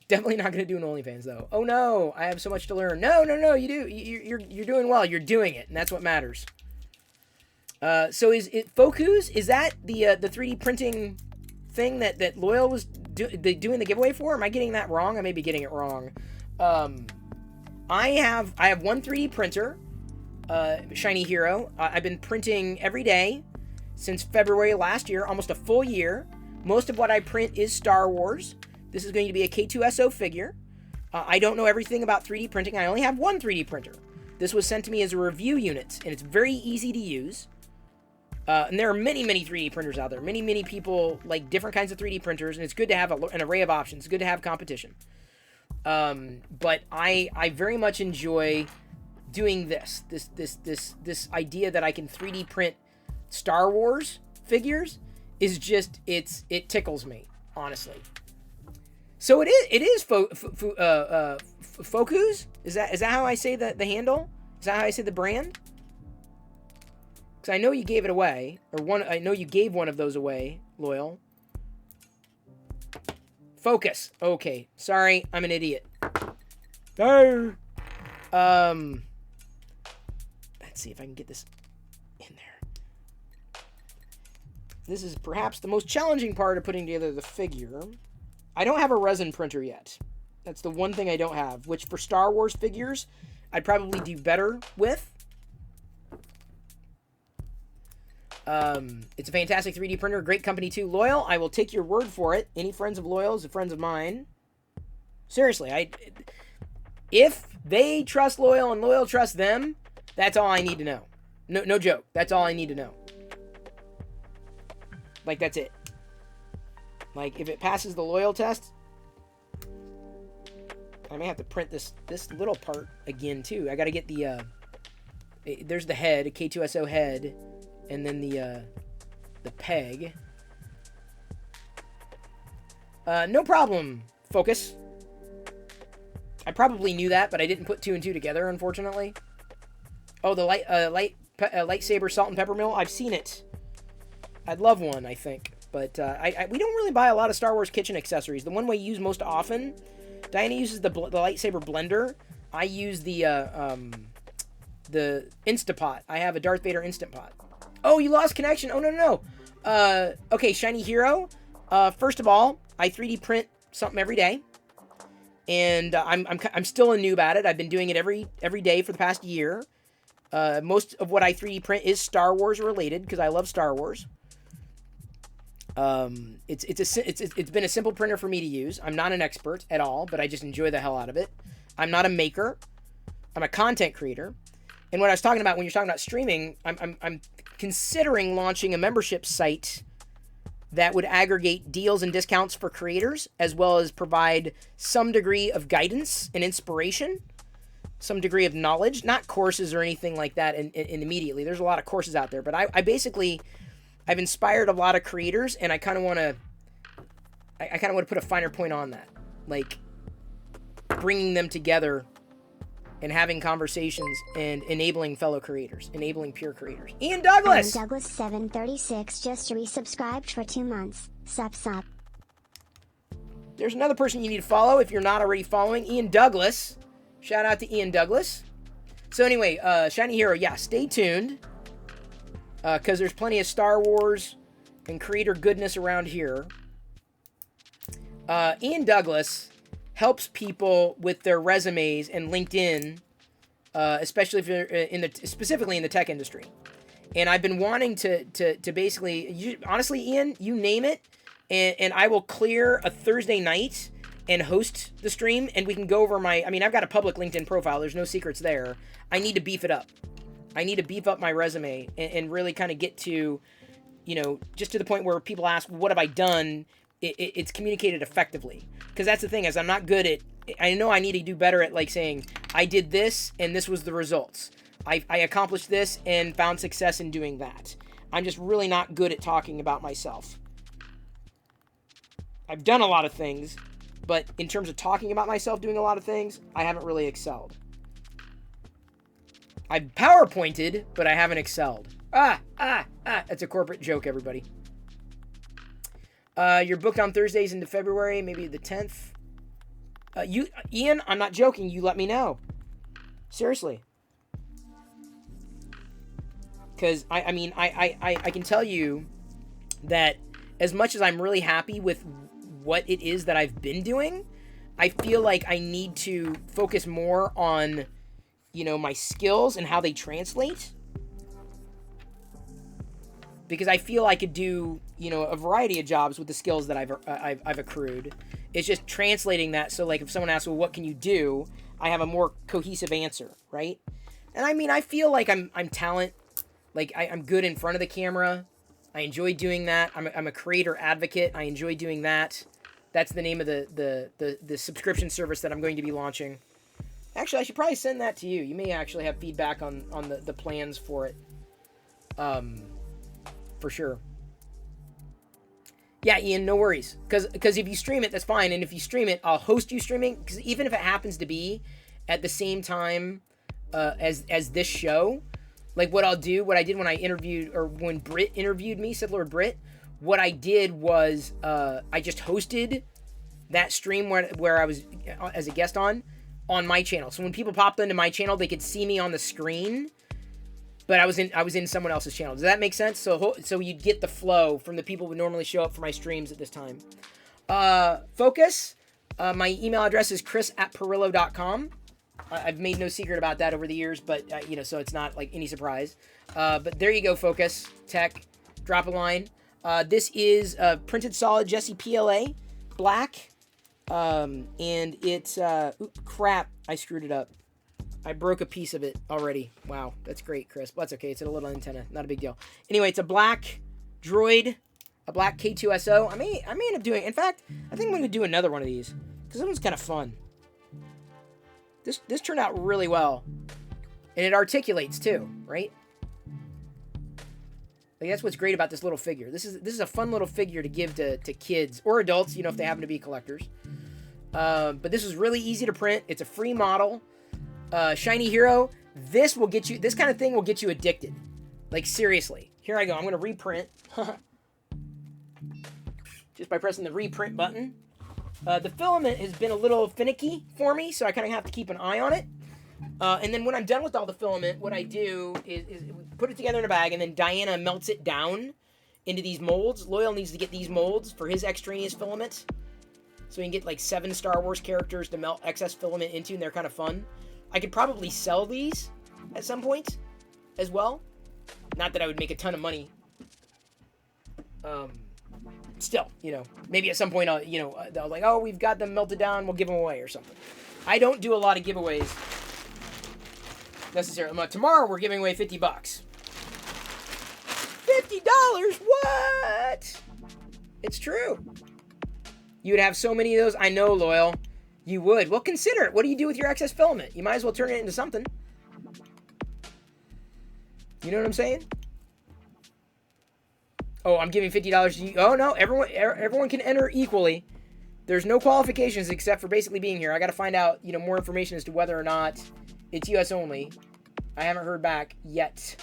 Definitely not going to do an OnlyFans, though. Oh, no, I have so much to learn. No, you do. You're doing well. You're doing it, and that's what matters. So is it Focus? Is that the 3D printing thing that Loyal was doing the giveaway for? Am I getting that wrong? I may be getting it wrong. I have one 3D printer, Shiny Hero. I've been printing every day since February last year, almost a full year. Most of what I print is Star Wars. This is going to be a K2so figure. I don't know everything about 3D printing. I only have one 3D printer. This was sent to me as a review unit, and it's very easy to use. And there are many 3D printers out there. Many people like different kinds of 3D printers, and it's good to have an array of options. It's good to have competition. But I very much enjoy doing this idea that I can 3D print Star Wars figures is just it tickles me, honestly. So it is Focus? Is that how I say the handle? Is that how I say the brand? Because I know you gave it away, I know you gave one of those away, Loyal. Focus. Okay, sorry, I'm an idiot. No. Let's see if I can get this in there. This is perhaps the most challenging part of putting together the figure. I don't have a resin printer yet. That's the one thing I don't have, which for Star Wars figures, I'd probably do better with. It's a fantastic 3D printer, great company too. Loyal, I will take your word for it. Any friends of Loyal's are friends of mine. Seriously, if they trust Loyal and Loyal trusts them, that's all I need to know. No joke. That's all I need to know. Like, that's it. Like, if it passes the Loyal test, I may have to print this little part again too. I got to get the there's the head, a K2so head, and then the peg. No problem, Focus. I probably knew that, but I didn't put 2 and 2 together, unfortunately. Oh, the lightsaber salt and pepper mill. I've seen it. I'd love one, I think, but we don't really buy a lot of Star Wars kitchen accessories. The one we use most often, Diana uses the lightsaber blender. I use the Instapot. I have a Darth Vader Instant Pot. Oh, you lost connection. Oh, no. Okay, Shiny Hero. First of all, I 3D print something every day, and I'm still a noob at it. I've been doing it every day for the past year. Most of what I 3D print is Star Wars related because I love Star Wars. It's been a simple printer for me to use. I'm not an expert at all, but I just enjoy the hell out of it. I'm not a maker. I'm a content creator. And what I was talking about when you're talking about streaming, I'm considering launching a membership site that would aggregate deals and discounts for creators, as well as provide some degree of guidance and inspiration, some degree of knowledge, not courses or anything like that in immediately. There's a lot of courses out there, but I've inspired a lot of creators, and I kind of want to put a finer point on that, like bringing them together and having conversations and enabling fellow creators, enabling pure creators. Ian Douglas! Ian Douglas 736 just resubscribed for 2 months. Sup. There's another person you need to follow if you're not already following. Ian Douglas. Shout out to Ian Douglas. So anyway, Shiny Hero, yeah, stay tuned. Because there's plenty of Star Wars and creator goodness around here. Ian Douglas helps people with their resumes and LinkedIn, especially if you're specifically in the tech industry. And I've been wanting to basically, honestly, Ian, you name it, and I will clear a Thursday night and host the stream, and we can go over I've got a public LinkedIn profile. There's no secrets there. I need to beef it up. I need to beef up my resume and really kind of get to, just to the point where people ask, what have I done? It's communicated effectively. Because that's the thing, is I'm not good at, I know I need to do better at saying, I did this and this was the results. I accomplished this and found success in doing that. I'm just really not good at talking about myself. I've done a lot of things, but in terms of talking about myself doing a lot of things, I haven't really excelled. I've PowerPointed, but I haven't excelled. That's a corporate joke, everybody. You're booked on Thursdays into February, maybe the 10th. Ian, I'm not joking. You let me know. Seriously. Because, I can tell you that as much as I'm really happy with what it is that I've been doing, I feel like I need to focus more on, my skills and how they translate. Because I feel I could do, a variety of jobs with the skills that I've accrued. It's just translating that so, if someone asks, well, what can you do? I have a more cohesive answer, right? And I feel like I'm talent. I'm good in front of the camera. I enjoy doing that. I'm a creator advocate. I enjoy doing that. That's the name of the subscription service that I'm going to be launching. Actually, I should probably send that to you. You may actually have feedback on the plans for it. For sure. Yeah, Ian, no worries. Because if you stream it, that's fine. And if you stream it, I'll host you streaming. Because even if it happens to be at the same time as this show, what I did when I interviewed, or when Britt interviewed me, Sith Lord Britt, what I did was I just hosted that stream where I was as a guest on my channel. So when people popped into my channel, they could see me on the screen, but I was in someone else's channel. Does that make sense? So you'd get the flow from the people who would normally show up for my streams at this time. Focus. My email address is chris@perillo.com. I've made no secret about that over the years, but so it's not any surprise. But there you go, Focus Tech. Drop a line. This is printed solid Jesse PLA black, and it's crap. I screwed it up. I broke a piece of it already. Wow, that's great, Chris. But that's okay. It's a little antenna, not a big deal. Anyway, it's a black droid, a black K2so. I may end up doing. In fact, I think I'm going to do another one of these because this one's kind of fun. This turned out really well. And it articulates too, right? Like, that's what's great about this little figure. This is a fun little figure to give to kids or adults, if they happen to be collectors. But this was really easy to print. It's a free model. Shiny Hero. This kind of thing will get you addicted. Like, seriously. Here I go. I'm going to reprint. Just by pressing the reprint button. The filament has been a little finicky for me, so I kind of have to keep an eye on it. And then when I'm done with all the filament, what I do is put it together in a bag, and then Diana melts it down into these molds. Loyal needs to get these molds for his extraneous filament. So you can get like 7 Star Wars characters to melt excess filament into, and they're kind of fun. I could probably sell these at some point as well. Not that I would make a ton of money. Still, maybe at some point, they'll like, oh, we've got them melted down, we'll give them away or something. I don't do a lot of giveaways necessarily. Tomorrow we're giving away $50. $50? What? It's true. You would have so many of those. I know, Loyal. You would. Well, consider it. What do you do with your excess filament? You might as well turn it into something. You know what I'm saying? Oh, I'm giving $50 to you. Oh, no. Everyone can enter equally. There's no qualifications except for basically being here. I got to find out, more information as to whether or not it's U.S. only. I haven't heard back yet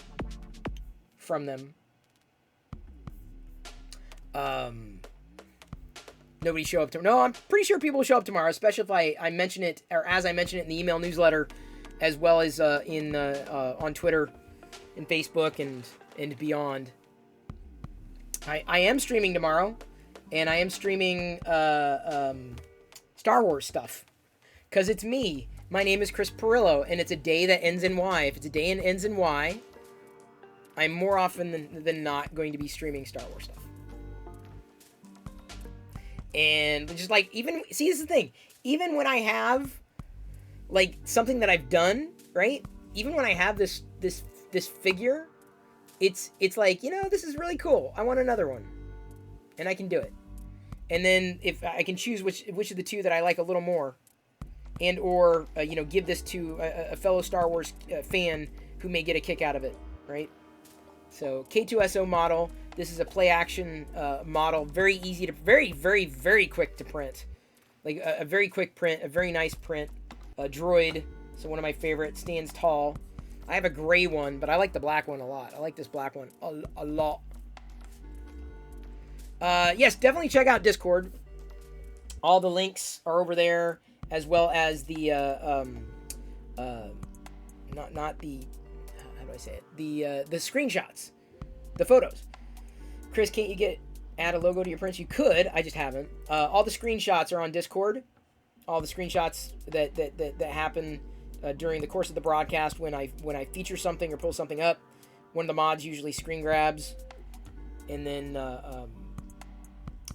from them. Nobody show up tomorrow. No, I'm pretty sure people will show up tomorrow, especially if I mention it, or as I mention it in the email newsletter, as well as on Twitter and Facebook and beyond. I am streaming tomorrow, and I am streaming Star Wars stuff, because it's me. My name is Chris Perillo, and it's a day that ends in Y. If it's a day and ends in Y, I'm more often than not going to be streaming Star Wars stuff. And just like, this is the thing, even when I have like something that I've done, right? Even when I have this figure, it's like, this is really cool. I want another one, and I can do it. And then if I can choose which of the two that I like a little more, and or give this to a fellow Star Wars fan who may get a kick out of it, right? So K2so Model. This is a play action model. Very easy to, very, very, very quick to print. Like a very quick print, a very nice print. A droid, so one of my favorites, stands tall. I have a gray one, but I like the black one a lot. I like this black one a lot. Yes, definitely check out Discord. All the links are over there, as well as the not the, how do I say it? The screenshots, the photos. Chris, can't you add a logo to your prints? You could. I just haven't. All the screenshots are on Discord. All the screenshots that happen during the course of the broadcast when I feature something or pull something up. One of the mods usually screen grabs, and then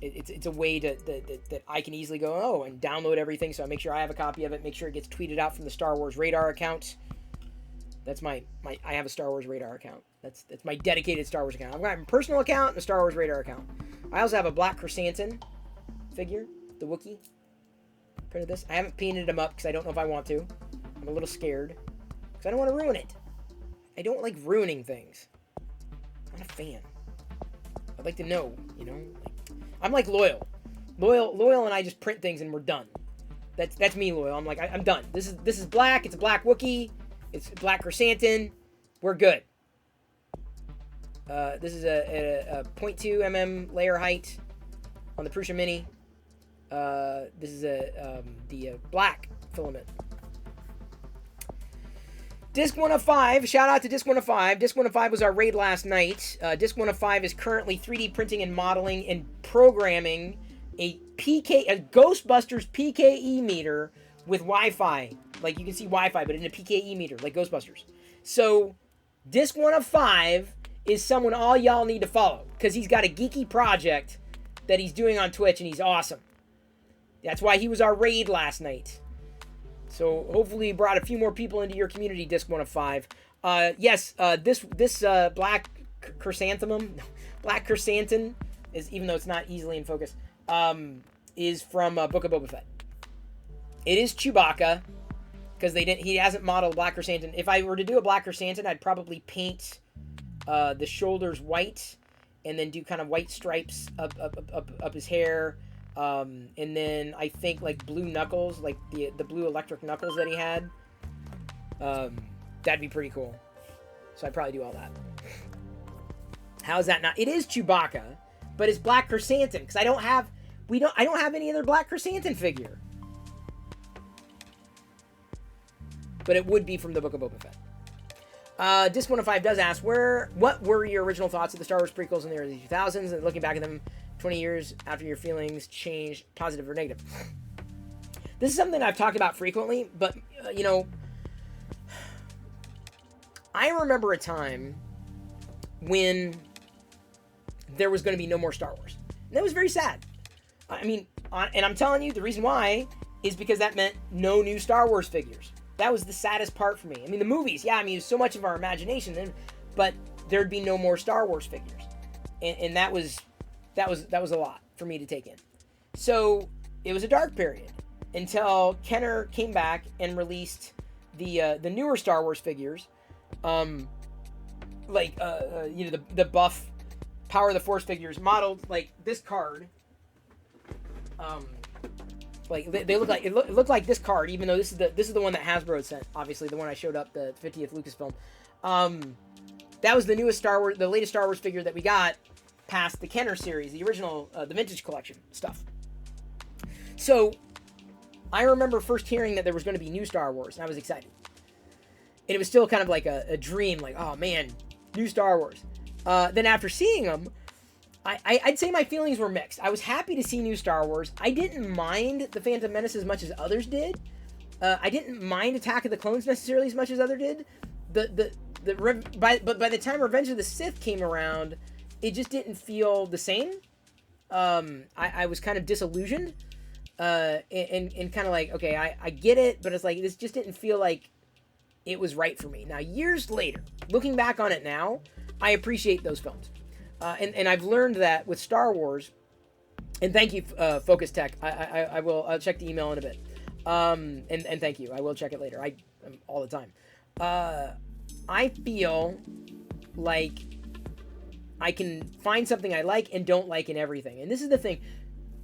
it's a way that I can easily go and download everything. So I make sure I have a copy of it. Make sure it gets tweeted out from the Star Wars Radar account. That's my I have a Star Wars Radar account. That's my dedicated Star Wars account. I've got my personal account and a Star Wars Radar account. I also have a black chrysanthemum figure, the Wookiee. Printed this. I haven't painted him up because I don't know if I want to. I'm a little scared because I don't want to ruin it. I don't like ruining things. I'm not a fan. I'd like to know, I'm like Loyal, and I just print things and we're done. That's me, Loyal. I'm like, I'm done. This is black. It's a black Wookiee. It's a black chrysanthemum. We're good. This is a 0.2 mm layer height on the Prusa Mini. This is the black filament. Disc 1 of 5. Shout out to Disc 1 of 5. Disc 1 of 5 was our raid last night. Disc 1 of 5 is currently 3D printing and modeling and programming a Ghostbusters PKE meter with Wi-Fi. Like, you can see Wi-Fi, but in a PKE meter, like Ghostbusters. So, Disc 1 of 5 is someone all y'all need to follow, because he's got a geeky project that he's doing on Twitch, and he's awesome. That's why he was our raid last night. So, hopefully he brought a few more people into your community, Disc 1 of 5. Yes, this black chrysanthemum, is, even though it's not easily in focus, is from Book of Boba Fett. It is Chewbacca, because he hasn't modeled Black Chrysanthemum. If I were to do a Black Chrysanthemum, I'd probably paint the shoulders white, and then do kind of white stripes up his hair, and then I think like blue knuckles, like the blue electric knuckles that he had. That'd be pretty cool. So I'd probably do all that. How's that not? It is Chewbacca, but it's Black Chrysanthemum because I don't have any other Black Chrysanthemum figure. But it would be from the Book of Boba Fett. Disc 105 does ask, what were your original thoughts of the Star Wars prequels in the early 2000s, and looking back at them 20 years after your feelings changed, positive or negative? This is something I've talked about frequently, but, I remember a time when there was going to be no more Star Wars. And that was very sad. I mean, and I'm telling you, the reason why is because that meant no new Star Wars figures. That was the saddest part for me. I mean, the movies, yeah, I mean, it was so much of our imagination then, but there'd be no more Star Wars figures. And that was a lot for me to take in. So it was a dark period until Kenner came back and released the newer Star Wars figures, the buff Power of the Force figures modeled like this card. Like they look like it looked like this card, even though this is the one that Hasbro sent. Obviously, the one I showed up, the 50th Lucasfilm. That was the newest Star Wars, the latest Star Wars figure that we got past the Kenner series, the original, the vintage collection stuff. So I remember first hearing that there was going to be new Star Wars, and I was excited. And it was still kind of like a dream, like, oh man, new Star Wars. Then after seeing them, I'd say my feelings were mixed. I was happy to see new Star Wars. I didn't mind The Phantom Menace as much as others did. I didn't mind Attack of the Clones necessarily as much as others did. But by the time Revenge of the Sith came around, it just didn't feel the same. I was kind of disillusioned, and kind of like, okay, I get it, but it's like this just didn't feel like it was right for me. Now, years later, looking back on it now, I appreciate those films. And I've learned that with Star Wars, and thank you, Focus Tech. I'll check the email in a bit. And thank you. I will check it later. All the time. I feel like I can find something I like and don't like in everything. And this is the thing.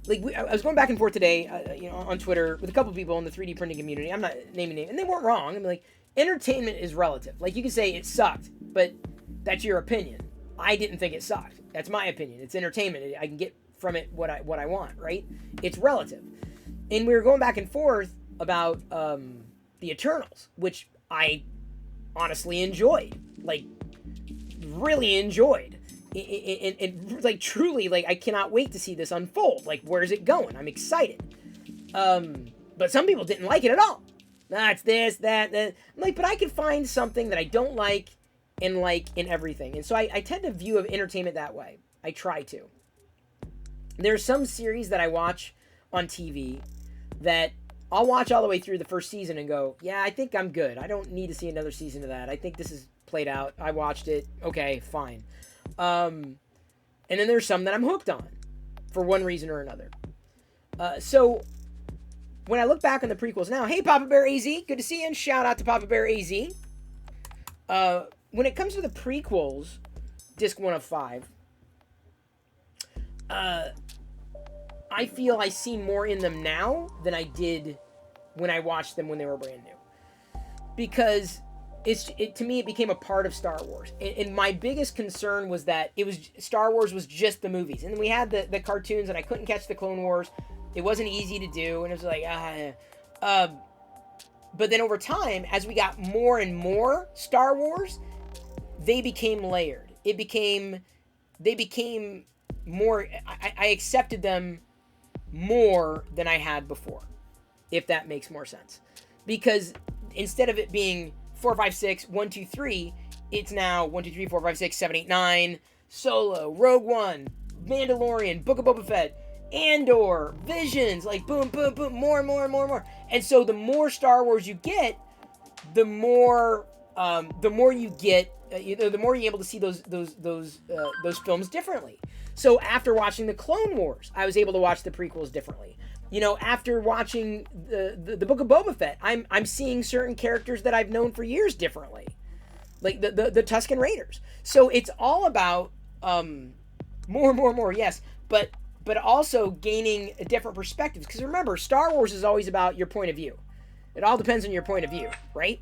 Like I was going back and forth today, on Twitter with a couple people in the 3D printing community. I'm not naming names, and they weren't wrong. I mean, like, entertainment is relative. Like, you can say it sucked, but that's your opinion. I didn't think it sucked. That's my opinion. It's entertainment. I can get from it what I want, right? It's relative. And we were going back and forth about the Eternals, which I honestly enjoyed. Like, really enjoyed. It like, truly, like, I cannot wait to see this unfold. Like, where's it going? I'm excited. But some people didn't like it at all. It's this, that. I'm like, but I can find something that I don't like and like in everything. And so I tend to view of entertainment that way. I try to. There's some series that I watch on TV that I'll watch all the way through the first season and go, yeah, I think I'm good. I don't need to see another season of that. I think this is played out. I watched it. Okay, fine. And then there's some that I'm hooked on for one reason or another. So when I look back on the prequels now, hey, Papa Bear AZ, good to see you, and shout out to Papa Bear AZ. When it comes to the prequels, disc 1 of 5, I feel I see more in them now than I did when I watched them when they were brand new. Because to me, it became a part of Star Wars. And my biggest concern was that Star Wars was just the movies. And then we had the cartoons, and I couldn't catch the Clone Wars. It wasn't easy to do, and it was like, but then over time, as we got more and more Star Wars, they became layered. They became more, I accepted them more than I had before, if that makes more sense. Because instead of it being 4, 5, 6, 1, 2, 3, it's now 1, 2, 3, 4, 5, 6, 7, 8, 9, Solo, Rogue One, Mandalorian, Book of Boba Fett, Andor, Visions, like boom, boom, boom, more and more and more and more. And so the more Star Wars you get, the more you get, the more you're able to see those films differently. So after watching the Clone Wars, I was able to watch the prequels differently. You know, after watching the Book of Boba Fett, I'm seeing certain characters that I've known for years differently, like the Tusken Raiders. So it's all about more, yes, but also gaining a different perspectives. Because remember, Star Wars is always about your point of view. It all depends on your point of view, right?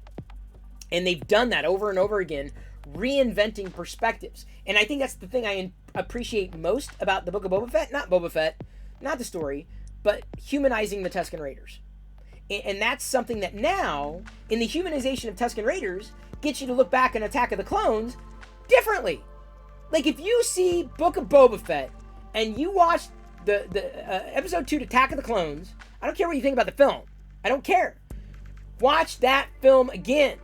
And they've done that over and over again, reinventing perspectives. And I think that's the thing I appreciate most about the Book of Boba Fett. Not Boba Fett, not the story, but humanizing the Tusken Raiders. And that's something that now, in the humanization of Tusken Raiders, gets you to look back on Attack of the Clones differently. Like, if you see Book of Boba Fett, and you watch the Episode 2 Attack of the Clones, I don't care what you think about the film. I don't care. Watch that film again.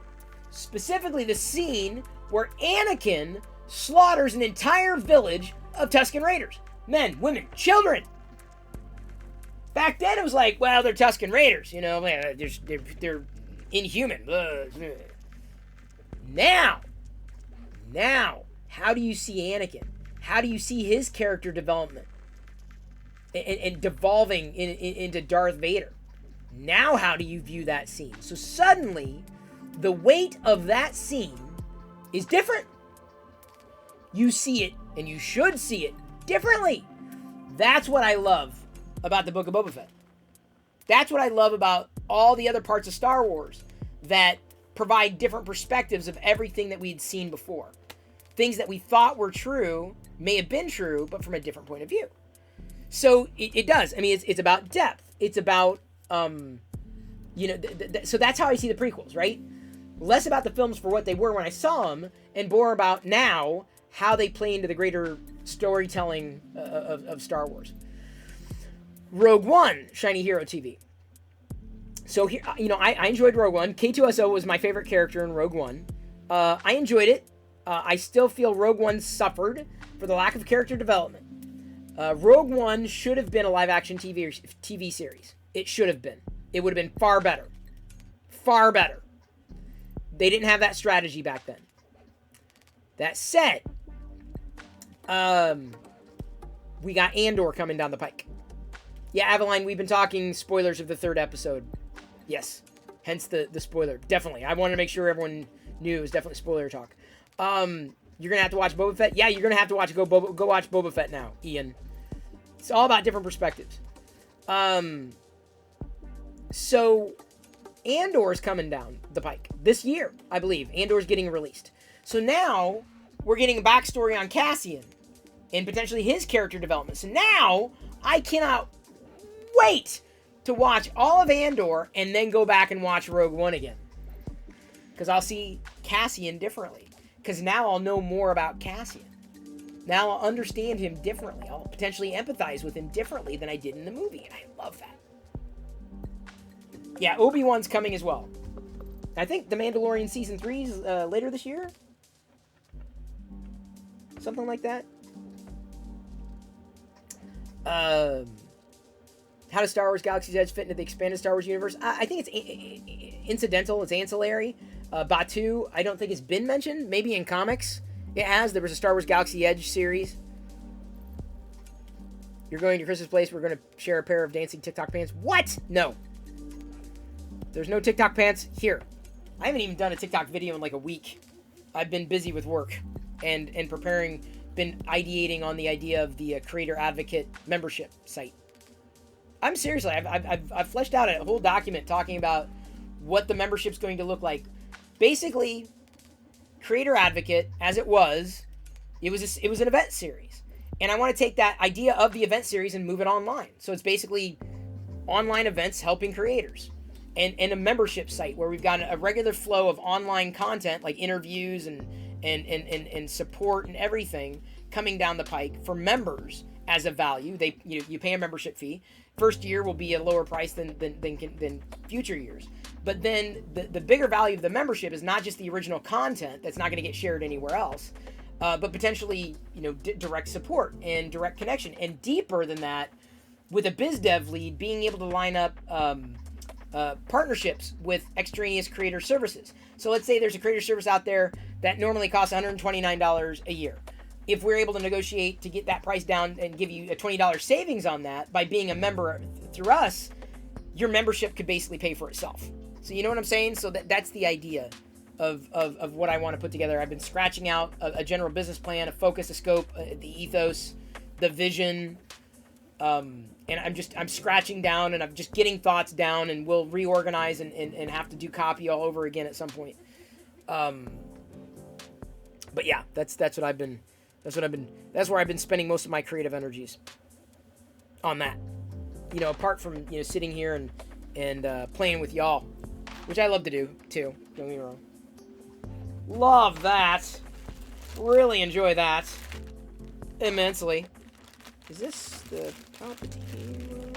Specifically the scene where Anakin slaughters an entire village of Tusken Raiders. Men, women, children. Back then it was like, well, they're Tusken Raiders, you know, they're inhuman. Now, how do you see Anakin? How do you see his character development and devolving into Darth Vader? Now how do you view that scene? So suddenly, the weight of that scene is different. You see it, and you should see it, differently. That's what I love about the Book of Boba Fett. That's what I love about all the other parts of Star Wars that provide different perspectives of everything that we'd seen before. Things that we thought were true may have been true, but from a different point of view. So it does. I mean, it's about depth. It's about, so that's how I see the prequels, right? Less about the films for what they were when I saw them, and more about now how they play into the greater storytelling of Star Wars. Rogue One, Shiny Hero TV. So here, I enjoyed Rogue One. K2so was my favorite character in Rogue One. I enjoyed it. I still feel Rogue One suffered for the lack of character development. Rogue One should have been a live-action TV series. It should have been. It would have been far better. Far better. They didn't have that strategy back then. That said, we got Andor coming down the pike. Yeah, Aveline, we've been talking spoilers of the 3rd episode. Yes. Hence the spoiler. Definitely. I wanted to make sure everyone knew it was definitely spoiler talk. You're going to have to watch Boba Fett? Yeah, you're going to have to watch go watch Boba Fett now, Ian. It's all about different perspectives. So Andor's coming down the pike this year, I believe. Andor's getting released. So now we're getting a backstory on Cassian and potentially his character development. So now I cannot wait to watch all of Andor and then go back and watch Rogue One again. Because I'll see Cassian differently. Because now I'll know more about Cassian. Now I'll understand him differently. I'll potentially empathize with him differently than I did in the movie. And I love that. Yeah, Obi-Wan's coming as well. I think The Mandalorian Season 3 is later this year. Something like that. How does Star Wars Galaxy's Edge fit into the expanded Star Wars universe? I think it's incidental. It's ancillary. Batu, I don't think it's been mentioned. Maybe in comics it has. There was a Star Wars Galaxy Edge series. You're going to Chris's place. We're going to share a pair of dancing TikTok pants. What? No. There's no TikTok pants here. I haven't even done a TikTok video in like a week. I've been busy with work and preparing, been ideating on the idea of the Creator Advocate membership site. I'm seriously, I've fleshed out a whole document talking about what the membership's going to look like. Basically, Creator Advocate, as it was an event series. And I want to take that idea of the event series and move it online. So it's basically online events helping creators. And a membership site where we've got a regular flow of online content like interviews and support and everything coming down the pike for members as a value. You pay a membership fee. First year will be a lower price than future years. But then the bigger value of the membership is not just the original content that's not going to get shared anywhere else, but potentially direct support and direct connection, and deeper than that, with a biz dev lead being able to line up partnerships with extraneous creator services. So let's say there's a creator service out there that normally costs $129 a year. if we're able to negotiate to get that price down and give you a $20 savings on that by being a member through us, your membership could basically pay for itself. So you know what I'm saying? So that's the idea of what I want to put together. I've been scratching out a general business plan, a focus, a scope, the ethos, the vision, and I'm scratching down and I'm just getting thoughts down, and we'll reorganize and have to do copy all over again at some point. But yeah, that's where I've been spending most of my creative energies on that. You know, apart from, you know, sitting here and playing with y'all, which I love to do too. Don't get me wrong. Love that. Really enjoy that immensely. Is this the Palpatine?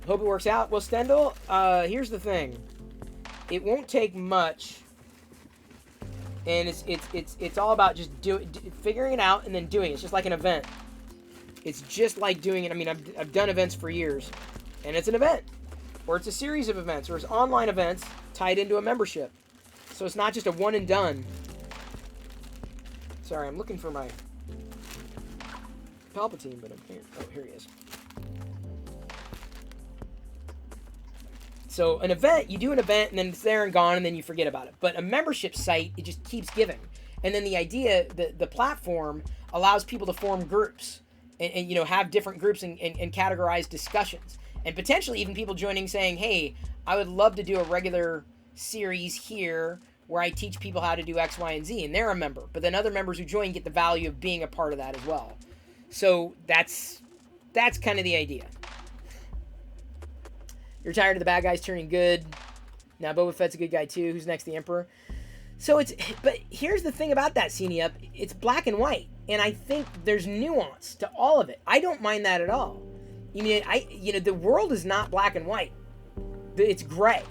Hope it works out. Well, Stendhal, here's the thing. It won't take much, and it's all about just figuring it out and then doing it. It's just like an event. It's just like doing it. I mean, I've done events for years, and it's an event, or it's a series of events, or it's online events tied into a membership. So it's not just a one and done. Sorry, I'm looking for my Palpatine, but I'm here. Oh, here he is. So an event, you do an event, and then it's there and gone, and then you forget about it. But a membership site, it just keeps giving. And then the idea, the platform allows people to form groups and you know, have different groups and categorize discussions. And potentially even people joining saying, hey, I would love to do a regular series here where I teach people how to do X, Y, and Z, and they're a member. But then other members who join get the value of being a part of that as well. So that's kind of the idea. You're tired of the bad guys turning good. Now Boba Fett's a good guy too. Who's next? The Emperor. So but here's the thing about that, Up. It's black and white, and I think there's nuance to all of it. I don't mind that at all. You mean, the world is not black and white. It's gray,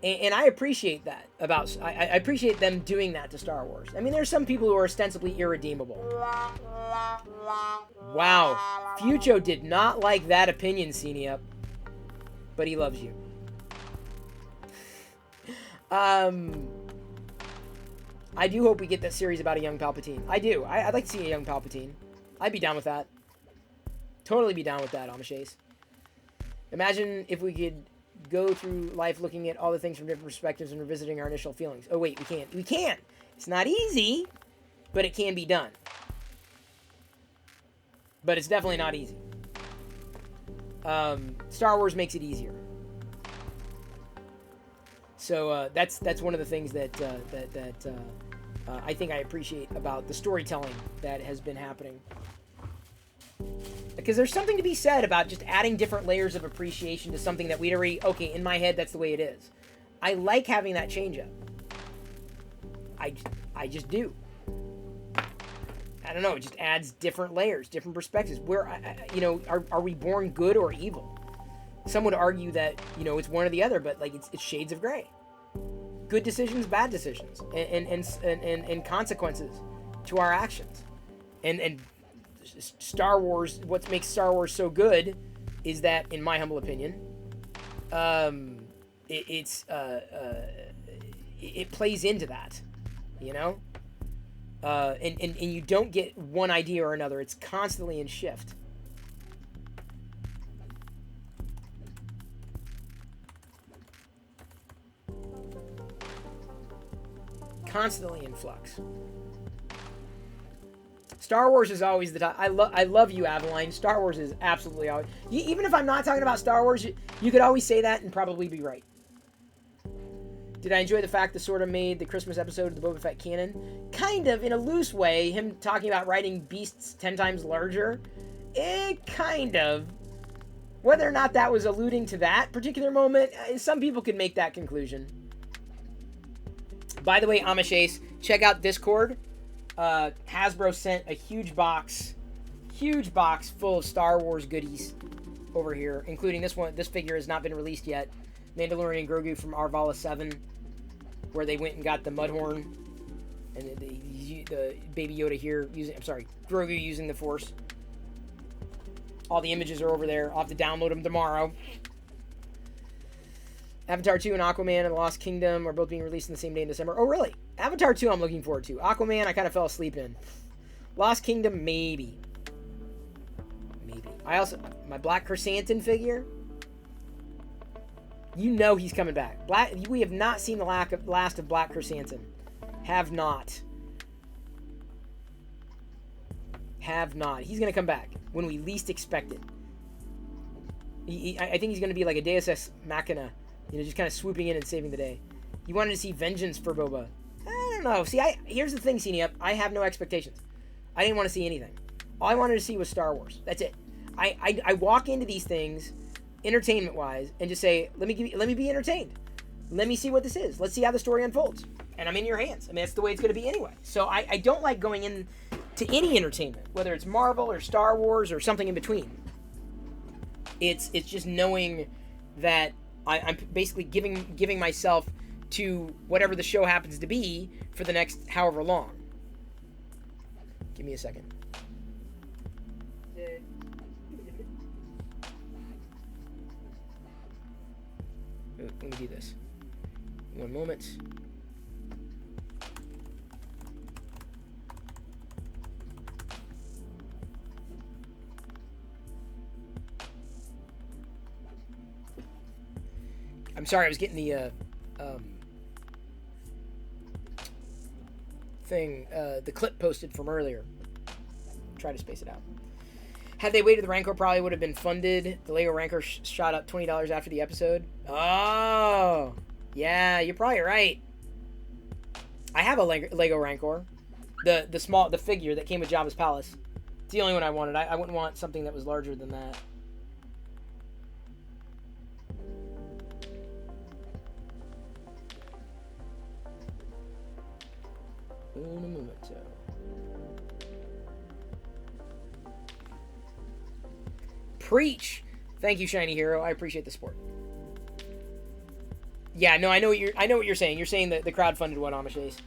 and I appreciate that I appreciate them doing that to Star Wars. I mean, there's some people who are ostensibly irredeemable. Wow, Fucho did not like that opinion, Up. But he loves you. I do hope we get that series about a young Palpatine. I do. I'd like to see a young Palpatine. I'd be down with that. Totally be down with that, Amishace. Imagine if we could go through life looking at all the things from different perspectives and revisiting our initial feelings. Oh, wait, we can't. We can. It's not easy, but it can be done. But it's definitely not easy. Star Wars makes it easier. So that's one of the things that I think I appreciate about the storytelling that has been happening. Because there's something to be said about just adding different layers of appreciation to something that we'd already, okay, in my head, that's the way it is. I like having that change up. I just do. I don't know, it just adds different layers, different perspectives. Where, are we born good or evil? Some would argue that, it's one or the other, but like it's shades of gray. Good decisions, bad decisions, and consequences to our actions. And Star Wars, what makes Star Wars so good is that, in my humble opinion, it plays into that, and you don't get one idea or another. It's constantly in shift. Constantly in flux. Star Wars is always the top. I love you, Aveline. Star Wars is absolutely always. Even if I'm not talking about Star Wars, you could always say that and probably be right. Did I enjoy the fact that sort of made the Christmas episode of the Boba Fett canon? Kind of, in a loose way. Him talking about writing beasts 10 times larger. Kind of. Whether or not that was alluding to that particular moment, some people could make that conclusion. By the way, Amishace, check out Discord. Hasbro sent a huge box full of Star Wars goodies over here, including this one. This figure has not been released yet. Mandalorian Grogoo from Arvala 7, where they went and got the Mudhorn and the Baby Yoda here Grogoo using the Force. All the images are over there. I'll have to download them tomorrow. Avatar 2 and Aquaman and the Lost Kingdom are both being released on the same day in December. Oh, really? Avatar 2 I'm looking forward to. Aquaman I kind of fell asleep in. Lost Kingdom, maybe. Maybe. I also... My Black Chrysanthemum figure... You know he's coming back. We have not seen the last of Black Chrysanthemum. Have not. Have not. He's going to come back when we least expect it. I think he's going to be like a Deus Ex Machina. You know, just kind of swooping in and saving the day. You wanted to see vengeance for Boba. I don't know. See, here's the thing, CNEUp. I have no expectations. I didn't want to see anything. All I wanted to see was Star Wars. That's it. I walk into these things, entertainment-wise, and just say, let me be entertained. Let me see what this is. Let's see how the story unfolds. And I'm in your hands. I mean, that's the way it's going to be anyway. So I don't like going in to any entertainment, whether it's Marvel or Star Wars or something in between. It's just knowing that I'm basically giving myself to whatever the show happens to be for the next however long. Give me a second. Let me do this. One moment. I'm sorry, I was getting the the clip posted from earlier. Try to space it out. Had they waited, the Rancor probably would have been funded. The Lego Rancor shot up $20 after the episode. Oh, yeah, you're probably right. I have a Lego Rancor, the figure that came with Jabba's palace. It's the only one I wanted. I wouldn't want something that was larger than that. Un momento. Preach. Thank you, Shiny Hero. I appreciate the support. Yeah, no, I know what you're saying. You're saying the crowdfunded one, Amishace.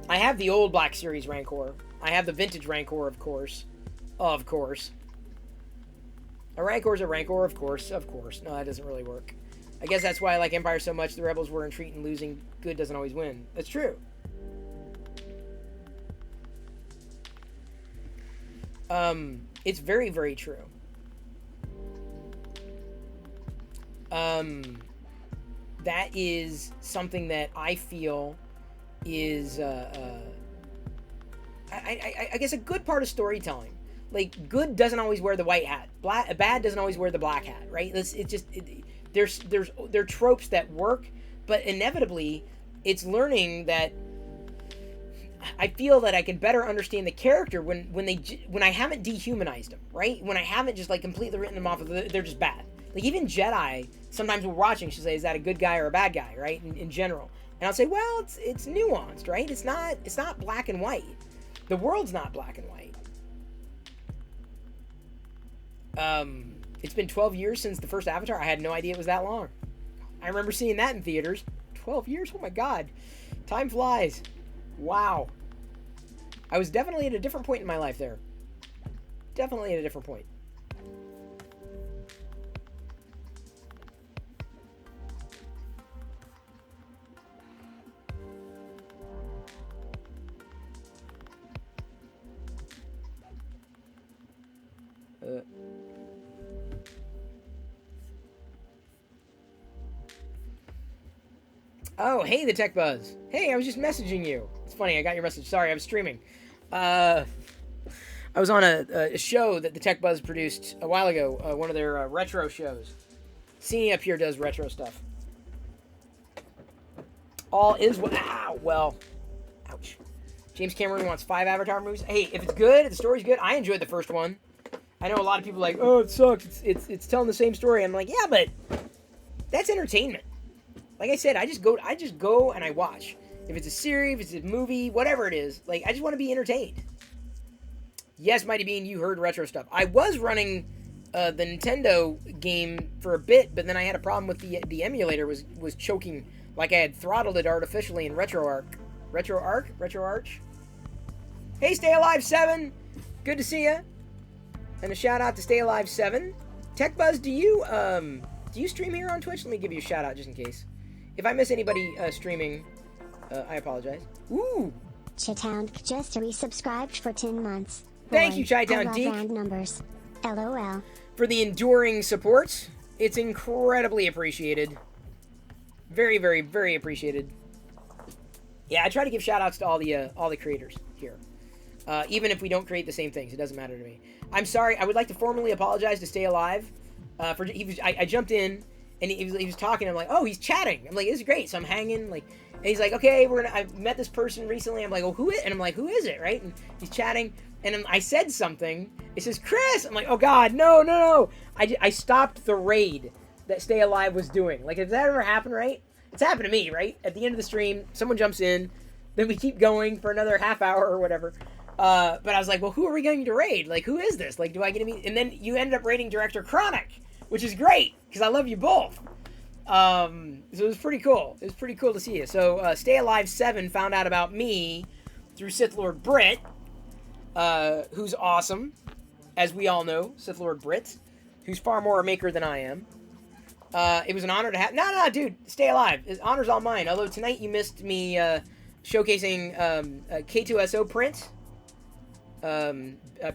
I have the old Black Series Rancor. I have the vintage Rancor, of course. Of course. A Rancor's a Rancor, of course. Of course. No, that doesn't really work. I guess that's why I like Empire so much. The Rebels were in treat and losing. Good doesn't always win. That's true. It's very, very true. That is something that I feel is, I guess a good part of storytelling. Like, good doesn't always wear the white hat. Bad doesn't always wear the black hat, right? There are tropes that work, but inevitably, it's learning that I feel that I can better understand the character when I haven't dehumanized them, right? When I haven't just like completely written them off, they're just bad. Like even Jedi, sometimes we're watching, she'll say, is that a good guy or a bad guy, right? In general. And I'll say, well, it's nuanced, right? It's not black and white. The world's not black and white. It's been 12 years since the first Avatar. I had no idea it was that long. I remember seeing that in theaters. 12 years? Oh my God. Time flies. Wow. I was definitely at a different point in my life there. Definitely at a different point. Oh, hey, the Tech Buzz. Hey, I was just messaging you. It's funny, I got your message. Sorry, I was streaming. I was on a show that the Tech Buzz produced a while ago, one of their retro shows. CNEUp up here does retro stuff. All is well. Ah, well. Ouch. James Cameron wants 5 Avatar movies. Hey, if it's good, if the story's good, I enjoyed the first one. I know a lot of people are like, oh, it sucks. It's telling the same story. I'm like, yeah, but that's entertainment. Like I said, I just go and I watch. If it's a series, if it's a movie, whatever it is, like I just want to be entertained. Yes, Mighty Bean, you heard retro stuff. I was running the Nintendo game for a bit, but then I had a problem with the emulator was choking, like I had throttled it artificially in RetroArch. RetroArch. Hey, Stay Alive 7, good to see ya. And a shout out to Stay Alive 7. Tech Buzz, do you Do you stream here on Twitch? Let me give you a shout out just in case. If I miss anybody streaming, I apologize. Ooh! Chitown just resubscribed for 10 months. Thank you, Chitown I love Deke. round numbers. LOL. For the enduring support. It's incredibly appreciated. Very, very, very appreciated. Yeah, I try to give shout outs to all the creators here. Even if we don't create the same things, it doesn't matter to me. I'm sorry, I would like to formally apologize to Stay Alive. I jumped in, and he was talking, I'm like, oh, he's chatting. I'm like, this is great, so I'm hanging, like, and he's like, okay, I met this person recently. I'm like, oh, who is it? And I'm like, who is it, right? And he's chatting, and I said something. It says, Chris! I'm like, oh, God, no. I stopped the raid that Stay Alive was doing. Like, if that ever happened, right? It's happened to me, right? At the end of the stream, someone jumps in, then we keep going for another half hour or whatever. But I was like, well, who are we going to raid? Like, who is this? Like, do I get to meet? And then you ended up raiding Director Chronic, which is great, because I love you both. So it was pretty cool. It was pretty cool to see you. So, Stay Alive 7 found out about me through Sith Lord Brit, who's awesome, as we all know, Sith Lord Brit, who's far more a maker than I am. It was an honor to have... No, dude, Stay Alive. Honor's all mine. Although tonight you missed me showcasing a K2so print.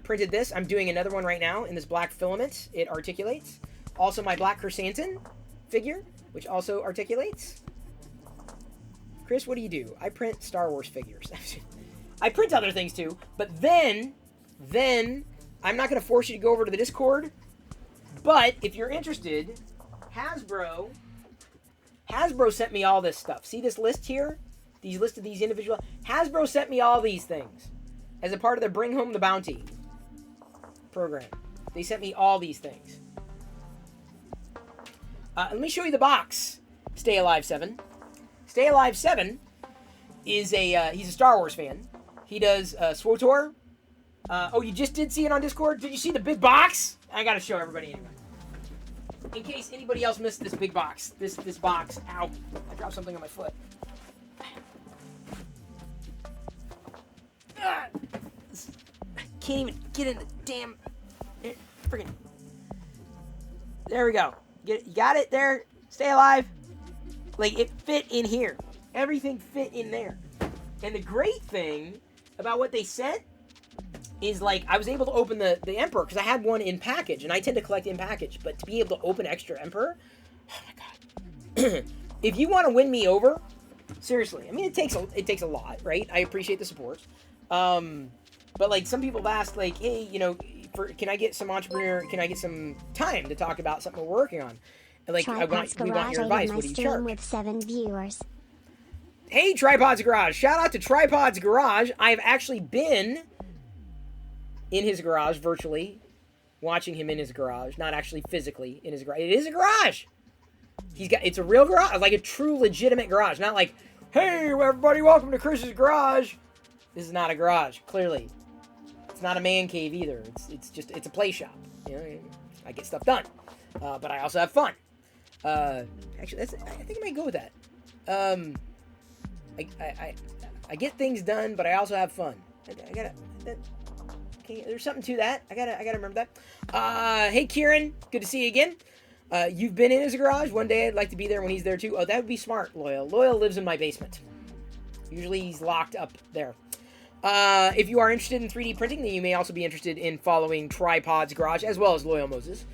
Printed this. I'm doing another one right now in this black filament. It articulates. Also my black chrysanthemum figure, which also articulates. Chris, what do you do? I print Star Wars figures. I print other things too, but then I'm not going to force you to go over to the Discord, but if you're interested, Hasbro sent me all this stuff. See this list here? These list of these individual... Hasbro sent me all these things as a part of their Bring Home the Bounty program. They sent me all these things. Let me show you the box. Stay Alive 7. Stay Alive 7 is he's a Star Wars fan. He does SWTOR. Oh, you just did see it on Discord? Did you see the big box? I gotta show everybody anyway. In case anybody else missed this big box. This box. Ow. I dropped something on my foot. I can't even get in the damn... Freaking... There we go. You got it there? Stay Alive? Like, it fit in here. Everything fit in there. And the great thing about what they sent is, like, I was able to open the Emperor, because I had one in package, and I tend to collect in package, but to be able to open extra Emperor, oh my god. If you want to win me over, seriously, I mean, it takes a lot, right? I appreciate the support. But, like, some people have asked, like, hey, you know, can I get some can I get some time to talk about something we're working on? And, like, we want your advice. What do you charge? With 7 viewers. Hey, Tripod's Garage. Shout out to Tripod's Garage. I've actually been in his garage virtually, watching him in his garage, not actually physically in his garage. It is a garage. It's a real garage, like a true legitimate garage, not like, hey, everybody, welcome to Chris's garage. This is not a garage, clearly. It's not a man cave either. It's a play shop. You know, I get stuff done, but I also have fun. Actually, I think I might go with that. I get things done, but I also have fun. There's something to that. I gotta remember that. Hey, Kieran, good to see you again. You've been in his garage. One day I'd like to be there when he's there too. Oh, that would be smart, Loyal. Loyal lives in my basement. Usually he's locked up there. If you are interested in 3D printing, then you may also be interested in following Tripod's Garage, as well as Loyal Moses.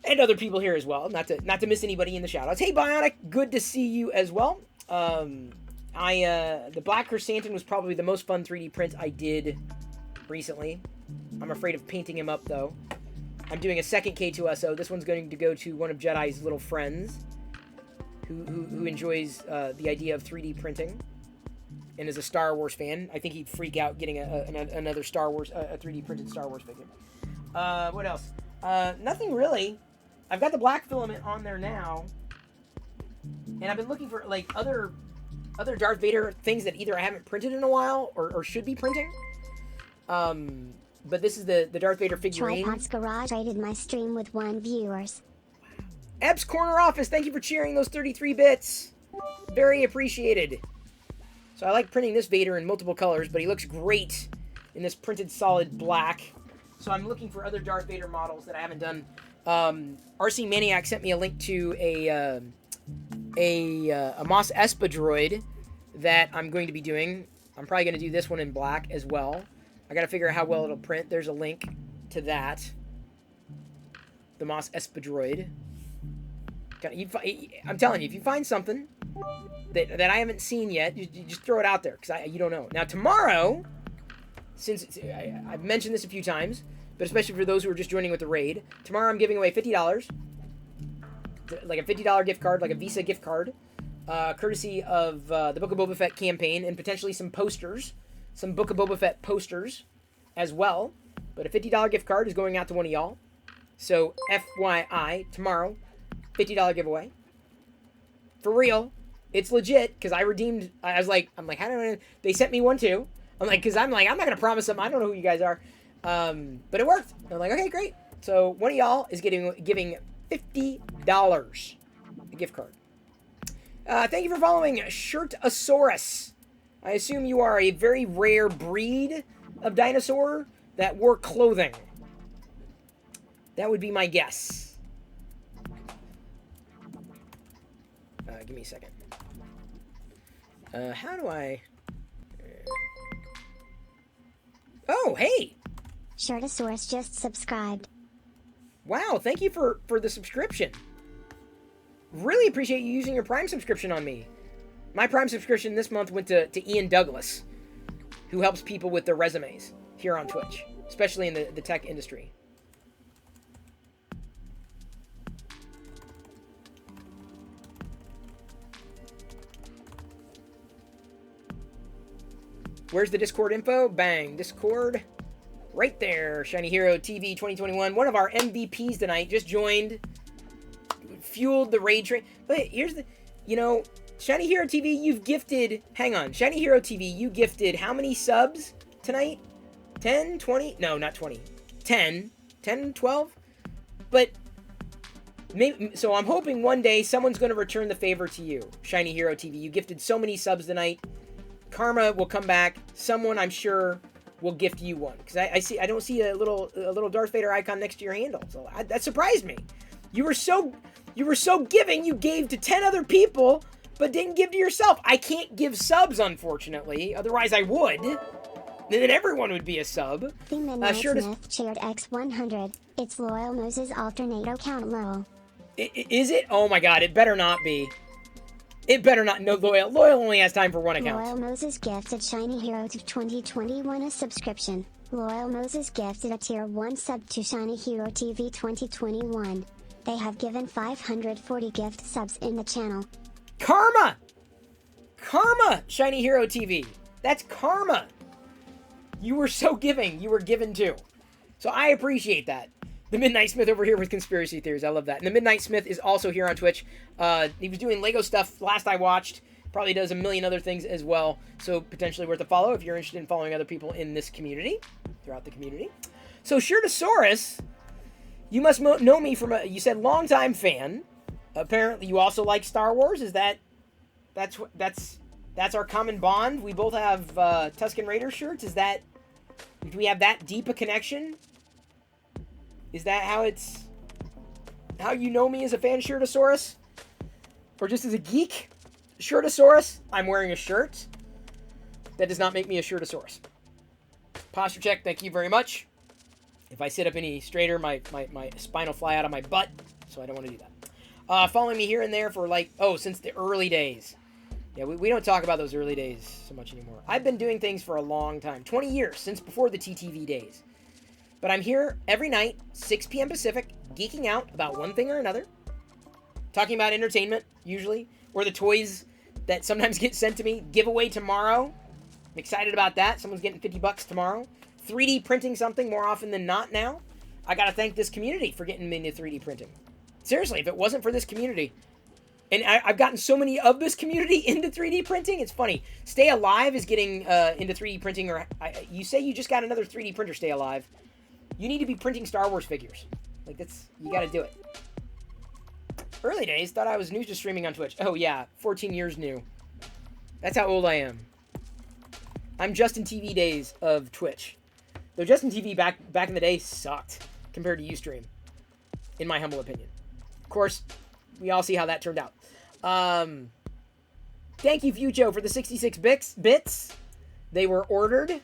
And other people here as well. Not to miss anybody in the shoutouts. Hey, Bionic, good to see you as well. The Black Chrysanthemum was probably the most fun 3D print I did recently. I'm afraid of painting him up, though. I'm doing a second K2so. This one's going to go to one of Jedi's little friends who enjoys the idea of 3D printing and is a Star Wars fan. I think he'd freak out getting another Star Wars, a 3D printed Star Wars figure. What else? Nothing really. I've got the black filament on there now, and I've been looking for like other Darth Vader things that either I haven't printed in a while or should be printing. But this is the Darth Vader figurine. Tripod's Garage rated my stream with 1 viewers. Ebb's Corner Office, thank you for cheering those 33 bits. Very appreciated. So I like printing this Vader in multiple colors, but he looks great in this printed solid black. So I'm looking for other Darth Vader models that I haven't done RC Maniac sent me a link to a Mos Espa droid that I'm going to be doing. I'm probably going to do this one in black as well. I got to figure out how well it'll print. There's a link to that. The Mos Espa droid. I'm telling you, if you find something that I haven't seen yet, you just throw it out there, because you don't know. Now, tomorrow, since I've mentioned this a few times, but especially for those who are just joining with the raid, tomorrow I'm giving away $50, like a $50 gift card, like a Visa gift card, courtesy of the Book of Boba Fett campaign, and potentially some posters, some Book of Boba Fett posters as well. But a $50 gift card is going out to one of y'all. So, FYI, tomorrow, $50 giveaway. For real. It's legit, because I redeemed, I'm like, how do I, they sent me one too. I'm like, I'm not going to promise them, I don't know who you guys are. But it worked. I'm like, okay, great. So, one of y'all is giving $50 a gift card. Thank you for following Shirtosaurus. I assume you are a very rare breed of dinosaur that wore clothing. That would be my guess. Give me a second. How do I... Oh, hey! Shirtosaurus just subscribed. Wow, thank you for the subscription. Really appreciate you using your Prime subscription on me. My Prime subscription this month went to Ian Douglas, who helps people with their resumes here on Twitch, especially in the tech industry. Where's the Discord info? Bang. Discord. Right there. Shiny Hero TV 2021. One of our MVPs tonight just joined. Fueled the raid train. But here's the... You know, Shiny Hero TV, you've gifted... Hang on. Shiny Hero TV, you gifted how many subs tonight? 10? 20? No, not 20. 10? 10? 12? But... Maybe, so I'm hoping one day someone's going to return the favor to you, Shiny Hero TV. You gifted so many subs tonight. Karma will come back. Someone, I'm sure, will gift you one, because I don't see a little Darth Vader icon next to your handle. So that surprised me. You were so giving. You gave to 10 other people, but didn't give to yourself. I can't give subs, unfortunately. Otherwise, I would. Then everyone would be a sub. The Midnight Smith shared X100. It's Loyal Moses alternate account low. Is it? Oh my God! It better not be. It better not. No, Loyal. Loyal only has time for one account. Loyal Moses gifted Shiny Hero to 2021 a subscription. Loyal Moses gifted a tier 1 sub to Shiny Hero TV 2021. They have given 540 gift subs in the channel. Karma! Karma, Shiny Hero TV. That's karma. You were so giving. You were given too. So I appreciate that. The Midnight Smith over here with conspiracy theories. I love that. And the Midnight Smith is also here on Twitch. He was doing Lego stuff last I watched. Probably does a million other things as well. So potentially worth a follow if you're interested in following other people in this community. Throughout the community. So Shirtosaurus, you must know me from you said longtime fan. Apparently you also like Star Wars. Is that's our common bond? We both have Tusken Raider shirts. Do we have that deep a connection? Is that how you know me as a fan, Shirtosaurus? Or just as a geek? Shirtosaurus, I'm wearing a shirt. That does not make me a Shirtosaurus. Posture check, thank you very much. If I sit up any straighter, my spine will fly out of my butt, so I don't want to do that. Following me here and there for since the early days. Yeah, we don't talk about those early days so much anymore. I've been doing things for a long time. 20 years, since before the TTV days. But I'm here every night, 6 p.m. Pacific, geeking out about one thing or another. Talking about entertainment, usually. Or the toys that sometimes get sent to me. Giveaway tomorrow. I'm excited about that. Someone's getting $50 tomorrow. 3D printing something more often than not now. I gotta thank this community for getting me into 3D printing. Seriously, if it wasn't for this community... And I've gotten so many of this community into 3D printing. It's funny. Stay Alive is getting into 3D printing. You say you just got another 3D printer, Stay Alive. You need to be printing Star Wars figures. You gotta do it. Early days, thought I was new to streaming on Twitch. Oh yeah, 14 years new. That's how old I am. I'm Justin TV days of Twitch. Though Justin TV back in the day sucked compared to Ustream. in my humble opinion. Of course, we all see how that turned out. Thank you, Fujo, for the 66 bits. They were ordered.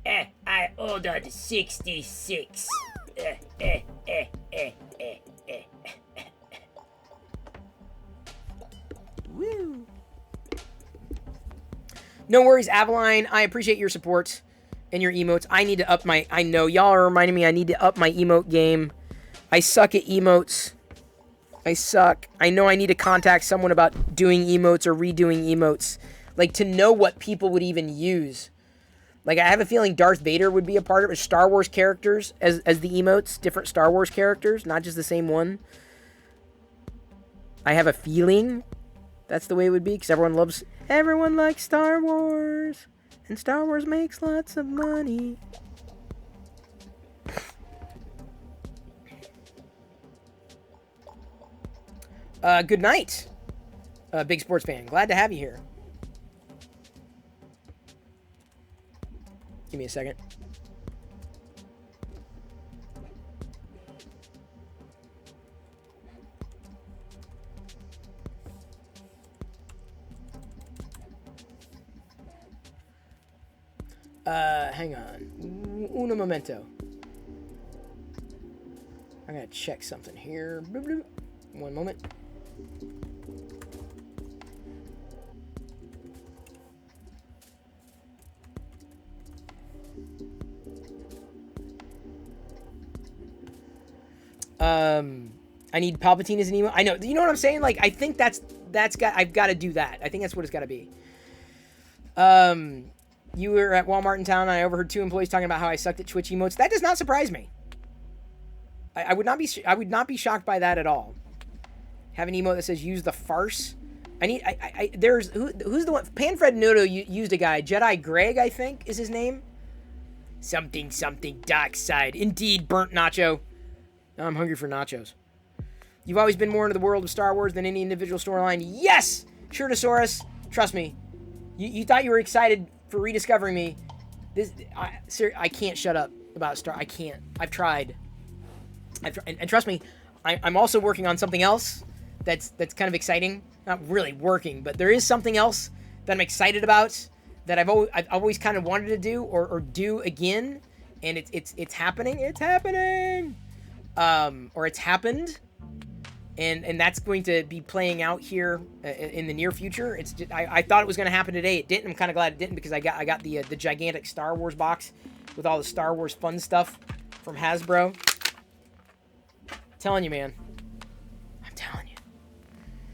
I ordered 66. Woo. No worries, Avaline. I appreciate your support and your emotes. I need to up my... I know, y'all are reminding me I need to up my emote game. I suck at emotes. I suck. I know I need to contact someone about doing emotes or redoing emotes. Like, to know what people would even use. Like, I have a feeling Darth Vader would be a part of it. Star Wars characters as the emotes. Different Star Wars characters, not just the same one. I have a feeling that's the way it would be, because everyone likes Star Wars. And Star Wars makes lots of money. Good night, big sports fan. Glad to have you here. Give me a second. Hang on. Un momento. I gotta check something here. One moment. I need Palpatine as an emo. I know. You know what I'm saying? Like, I think I've got to do that. I think that's what it's got to be. You were at Walmart in town, and I overheard 2 employees talking about how I sucked at Twitch emotes. That does not surprise me. I would not be shocked by that at all. Have an emote that says "use the farce." Who's the one? Panfred Noto used a guy. Jedi Greg, I think, is his name. Something dark side. Indeed, burnt nacho. Now I'm hungry for nachos. You've always been more into the world of Star Wars than any individual storyline. Yes, Shirtosaurus. Trust me. You thought you were excited for rediscovering me. I can't shut up about Star. I can't. I've tried. And trust me, I'm also working on something else that's kind of exciting. Not really working, but there is something else that I'm excited about that I've always kind of wanted to do or do again, and it's happening. It's happening. Or it's happened. And that's going to be playing out here in the near future. It's just, I thought it was going to happen today. It didn't. I'm kind of glad it didn't, because I got the gigantic Star Wars box with all the Star Wars fun stuff from Hasbro. Telling you, man. I'm telling you.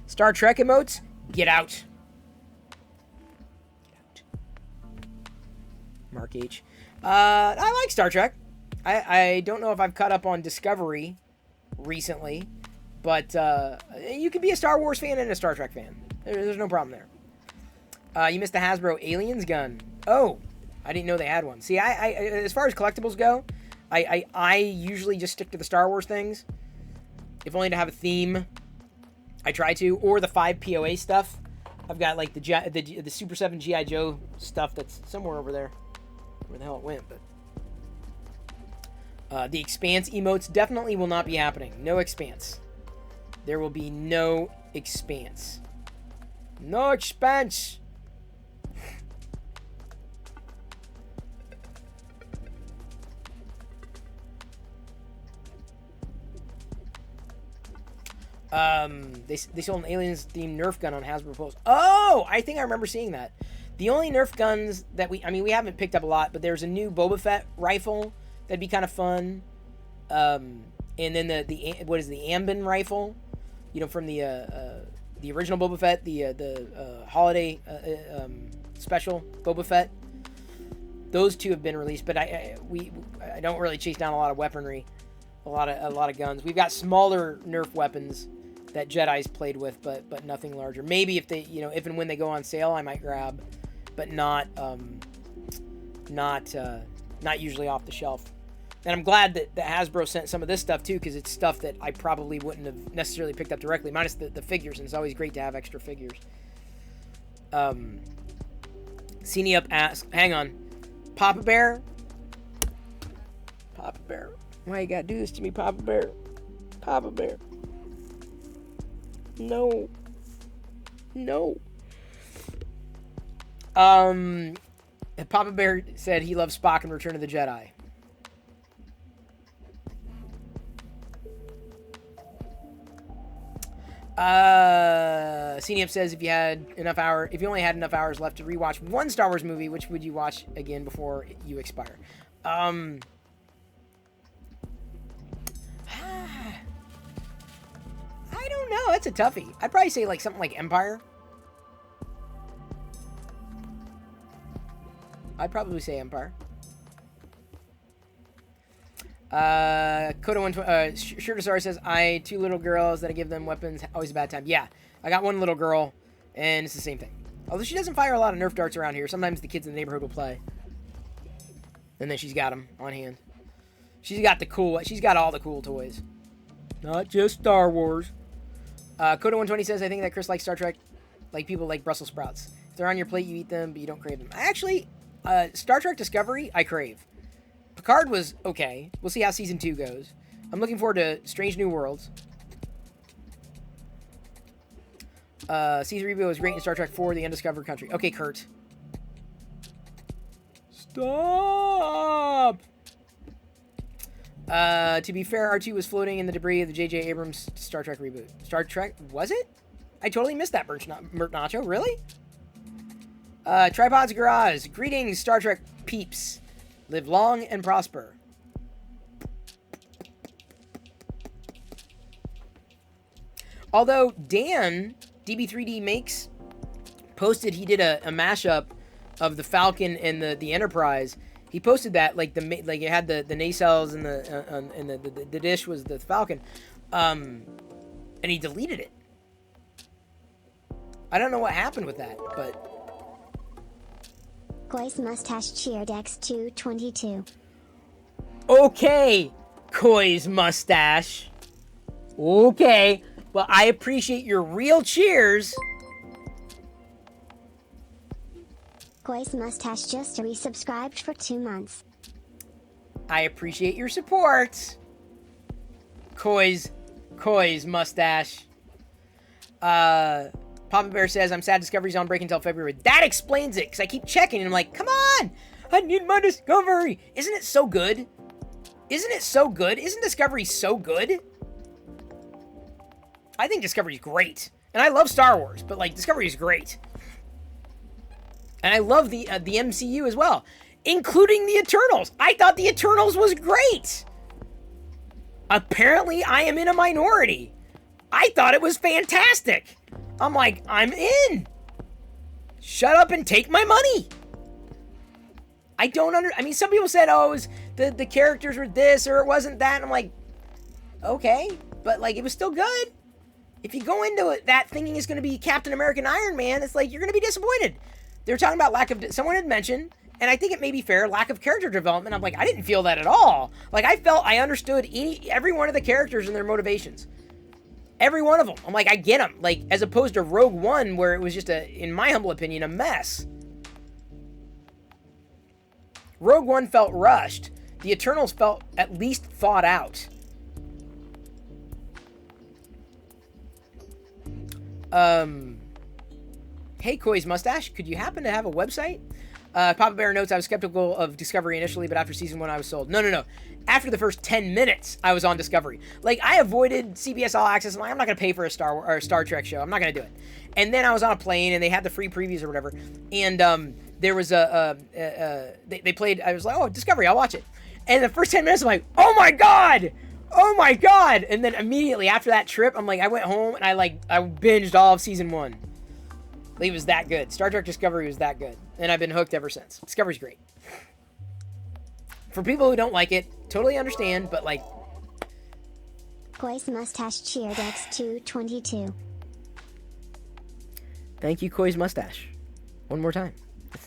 Star Trek emotes, get out. Get out. Mark H. I like Star Trek. I don't know if I've caught up on Discovery recently. But you can be a Star Wars fan and a Star Trek fan. There's no problem there. You missed the Hasbro Aliens gun. Oh, I didn't know they had one. See, I as far as collectibles go, I usually just stick to the Star Wars things. If only to have a theme. I try to. Or the 5 POA stuff. I've got like the Super 7 G.I. Joe stuff that's somewhere over there. Where the hell it went, but... the Expanse emotes definitely will not be happening. No Expanse. There will be no Expanse. No Expanse! They sold an Aliens-themed Nerf gun on Hasbro Pulse. Oh! I think I remember seeing that. The only Nerf guns that we haven't picked up a lot, but there's a new Boba Fett rifle that'd be kind of fun. And then the Ambin rifle, you know, from the original Boba Fett, the holiday special Boba Fett. Those 2 have been released, but I don't really chase down a lot of weaponry, a lot of guns. We've got smaller Nerf weapons that Jedi's played with, but nothing larger. Maybe if and when they go on sale, I might grab, but not usually off the shelf. And I'm glad that Hasbro sent some of this stuff too, because it's stuff that I probably wouldn't have necessarily picked up directly, minus the figures, and it's always great to have extra figures. Cine Up asks, hang on, Papa Bear? Why you gotta do this to me, Papa Bear? Papa Bear. No. No. Papa Bear said he loves Spock in Return of the Jedi. CNM says if you only had enough hours left to rewatch one Star Wars movie, which would you watch again before you expire? I don't know. That's a toughie. I'd probably say like something like Empire. I'd probably say Empire. Shirtasar says, two little girls that I give them weapons, always a bad time. Yeah, I got one little girl, and it's the same thing. Although she doesn't fire a lot of Nerf darts around here. Sometimes the kids in the neighborhood will play. And then she's got them on hand. She's got all the cool toys. Not just Star Wars. Coda120 says, I think that Chris likes Star Trek like people like Brussels sprouts. If they're on your plate, you eat them, but you don't crave them. Star Trek Discovery, I crave. Picard was okay. We'll see how season 2 goes. I'm looking forward to Strange New Worlds. Season reboot was great in Star Trek 4, The Undiscovered Country. Okay, Kurt. Stop! To be fair, R2 was floating in the debris of the J.J. Abrams Star Trek reboot. Star Trek, was it? I totally missed that, Mert Nacho. Really? Tripod's Garage. Greetings, Star Trek peeps. Live long and prosper. Although Dan, DB3D Makes, posted he did a mashup of the Falcon and the Enterprise. He posted that like it had the nacelles and the dish was the Falcon, and he deleted it. I don't know what happened with that, but. Koi's mustache cheered X222. Okay, Koi's mustache. Okay. Well, I appreciate your real cheers. Koi's mustache just resubscribed for 2 months. I appreciate your support. Koi's mustache. Papa Bear says, I'm sad Discovery's on break until February. That explains it, because I keep checking, and I'm like, come on! I need my Discovery! Isn't it so good? Isn't it so good? Isn't Discovery so good? I think Discovery's great. And I love Star Wars, but, like, Discovery's great. And I love the MCU as well, including the Eternals. I thought the Eternals was great! Apparently, I am in a minority. I thought it was fantastic. I'm like, I'm in. Shut up and take my money. I mean, some people said, oh, it was the characters were this or it wasn't that. And I'm like, okay, but like, it was still good. If you go into it, that thinking is going to be Captain America and Iron Man, it's like, you're going to be disappointed. They were talking about someone had mentioned, and I think it may be fair, lack of character development. I'm like, I didn't feel that at all. Like, I felt I understood every one of the characters and their motivations. Every one of them. I'm like, I get them. Like, as opposed to Rogue One, where it was just in my humble opinion, a mess. Rogue One felt rushed. The Eternals felt at least thought out. Hey, Koi's mustache, could you happen to have a website? Papa Bear notes, I was skeptical of Discovery initially, but after season 1, I was sold. No. After the first 10 minutes, I was on Discovery. Like, I avoided CBS All Access. I'm like, I'm not going to pay for a Star Trek show. I'm not going to do it. And then I was on a plane, and they had the free previews or whatever. And there was they played, I was like, oh, Discovery, I'll watch it. And the first 10 minutes, I'm like, oh my God! Oh my God! And then immediately after that trip, I'm like, I went home, and I binged all of season 1. Like, it was that good. Star Trek Discovery was that good. And I've been hooked ever since. Discovery's great. For people who don't like it, totally understand, but like... Koi's mustache cheered X222. Thank you, Koi's mustache. One more time.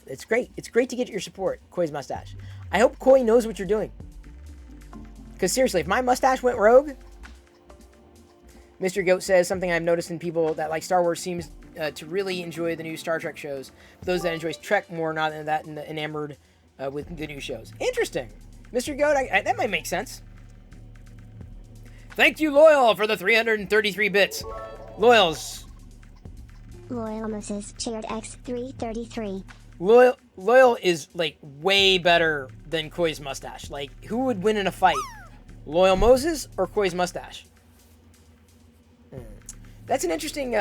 It's great. It's great to get your support, Koi's mustache. I hope Koi knows what you're doing. Because seriously, if my mustache went rogue... Mr. Goat says, something I've noticed in people that like Star Wars seems to really enjoy the new Star Trek shows. But those that enjoy Trek more, not that enamored with the new shows. Interesting. Mr. Goat, that might make sense. Thank you, Loyal, for the 333 bits. Loyals. Loyal Moses shared X333. Loyal is, like, way better than Koi's mustache. Like, who would win in a fight? Loyal Moses or Koi's mustache? That's an interesting,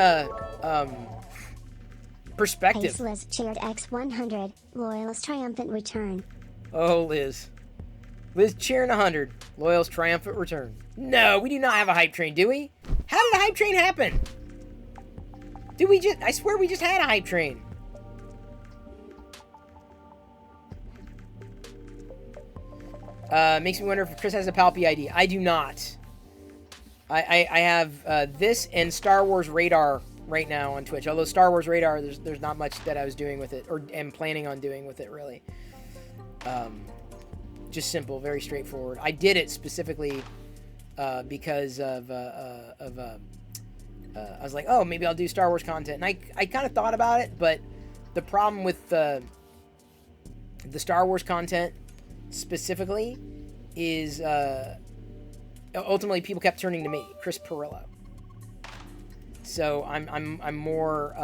perspective. Ace Liz shared X100. Loyal's triumphant return. Oh, Liz. Liz cheering 100. Loyal's triumphant return. No, we do not have a hype train, do we? How did a hype train happen? I swear we just had a hype train. Makes me wonder if Chris has a Palpy ID. I do not. I have this and Star Wars Radar right now on Twitch. Although Star Wars Radar, there's not much that I was doing with it or am planning on doing with it, really. Just simple, very straightforward. I did it specifically because of I was like, oh, maybe I'll do Star Wars content. And I kind of thought about it, but the problem with the Star Wars content specifically is ultimately people kept turning to me, Chris Perillo. So I'm more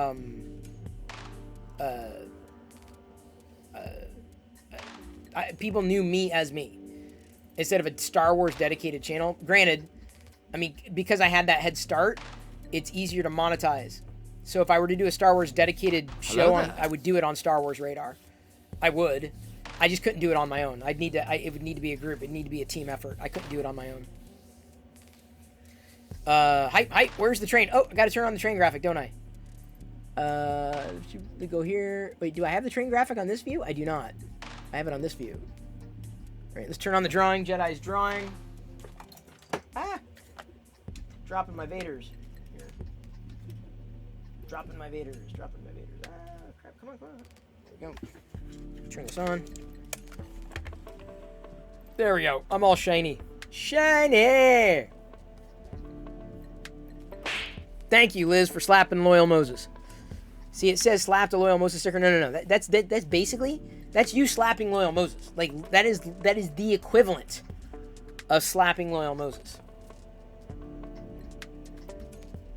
people knew me as me instead of a Star Wars dedicated channel. Granted, I mean, because I had that head start, it's easier to monetize. So if I were to do a Star Wars dedicated show I would do it on Star Wars Radar. I would. I just couldn't do it on my own. It would need to be a group. It'd need to be a team effort. I couldn't do it on my own. Hype, where's the train? Oh, I gotta turn on the train graphic, don't I? Should we go here? Wait, do I have the train graphic on this view? I do not. I have it on this view. Alright, let's turn on the drawing. Jedi's drawing. Ah! Dropping my Vaders. Here. Dropping my Vaders. Ah, crap. Come on. There we go. Turn this on. There we go. I'm all shiny. Shiny! Thank you, Liz, for slapping Loyal Moses. See, it says slap the Loyal Moses sticker. No. That's basically, that's you slapping Loyal Moses. Like, that is the equivalent of slapping Loyal Moses.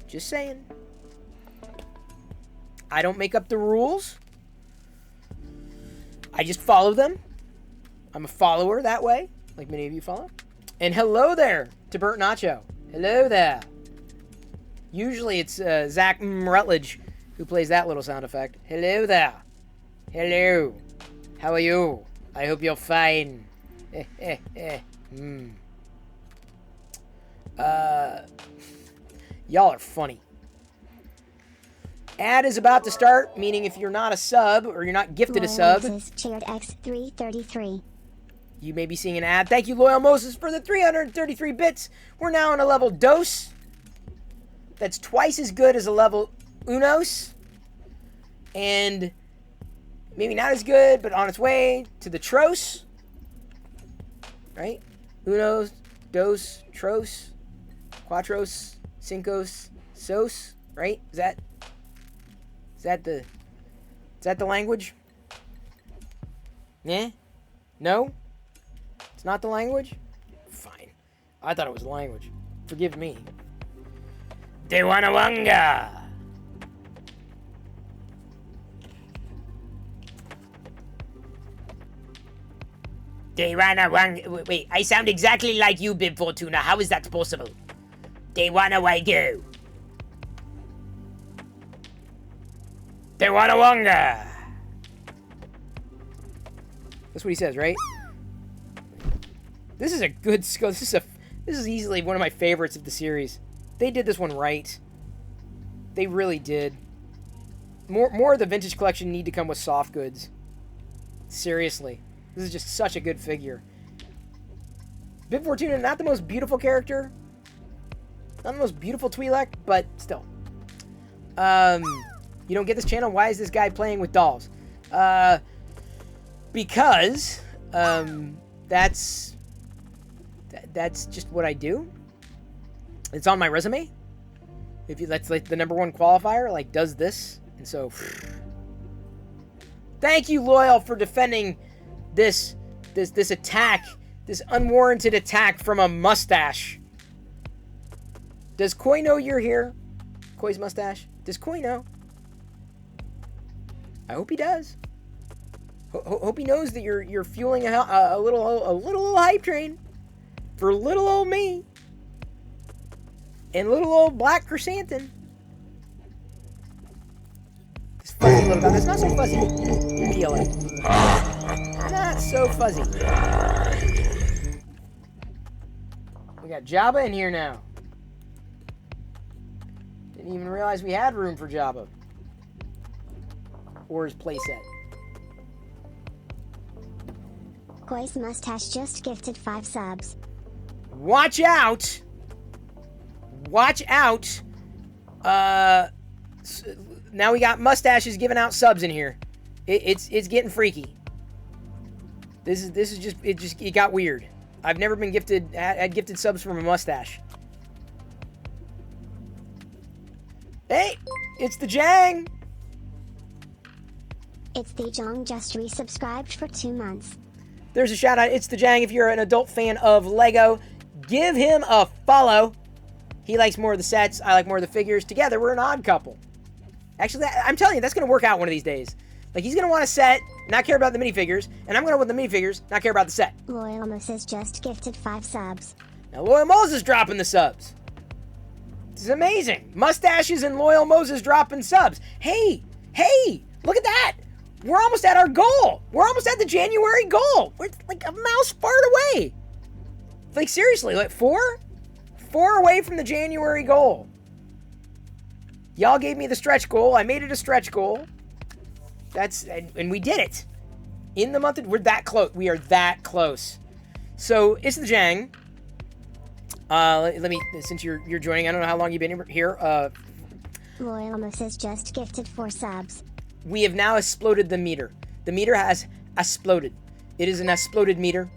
Just saying. I don't make up the rules. I just follow them. I'm a follower that way, like many of you follow. And hello there to Burt Nacho. Hello there. Usually it's Zach Rutledge who plays that little sound effect. Hello there. Hello. How are you? I hope you're fine. Y'all are funny. Ad is about to start, meaning if you're not a sub or you're not gifted a sub, shared X333. You may be seeing an ad. Thank you, Loyal Moses, for the 333 bits. We're now on a level dos. That's twice as good as a level unos. And maybe not as good, but on its way to the tros. Right? Unos, dos, tros, cuatros, cincos, sos. Right? Is that the language? Yeah? No? It's not the language? Fine. I thought it was the language. Forgive me. Dewanawanga! Dewanawanga. Wait, I sound exactly like you, Bib Fortuna. How is that possible? Dewanawanga. Dewanawanga! That's what he says, right? This is a good score. This is easily one of my favorites of the series. They did this one right. They really did. More of the vintage collection need to come with soft goods. Seriously. This is just such a good figure. Bib Fortuna, not the most beautiful character. Not the most beautiful Twi'lek, but still. You don't get this channel? Why is this guy playing with dolls? Because that's just what I do. It's on my resume. That's like the #1 qualifier, like does this, and so. Thank you, Loyal, for defending this attack, this unwarranted attack from a mustache. Does Koi know you're here? Koi's mustache. Does Koi know? I hope he does. Hope he knows that you're fueling a little hype train for little old me and little old black chrysanthemum. This fuzzy little guy. It's not so fuzzy. PLA. Not so fuzzy. We got Jabba in here now. Didn't even realize we had room for Jabba. Or his playset. Koi's mustache just gifted 5 subs. Watch out! Watch out! Now we got mustaches giving out subs in here. It's getting freaky. This is just it got weird. I've never been had gifted subs from a mustache. Hey, it's the Jang. It's the Jong just resubscribed for 2 months. There's a shout out. It's the Jang. If you're an adult fan of Lego, give him a follow. He likes more of the sets. I like more of the figures. Together, we're an odd couple. Actually, I'm telling you, that's going to work out one of these days. Like, he's going to want a set, not care about the minifigures, and I'm going to want the minifigures, not care about the set. Loyal Moses just gifted 5 subs. Now, Loyal Moses dropping the subs. This is amazing. Mustaches and Loyal Moses dropping subs. Hey, look at that. We're almost at our goal. We're almost at the January goal. We're like a mouse fart away. Like, seriously, like 4 away from the January goal. Y'all gave me the stretch goal. I made it a stretch goal. And we did it. In the month we're that close. We are that close. So, it's the Jang. Let me, since you're joining, I don't know how long you've been here. Loyal Moses just gifted 4 subs. We have now exploded the meter. The meter has exploded. It is an exploded meter.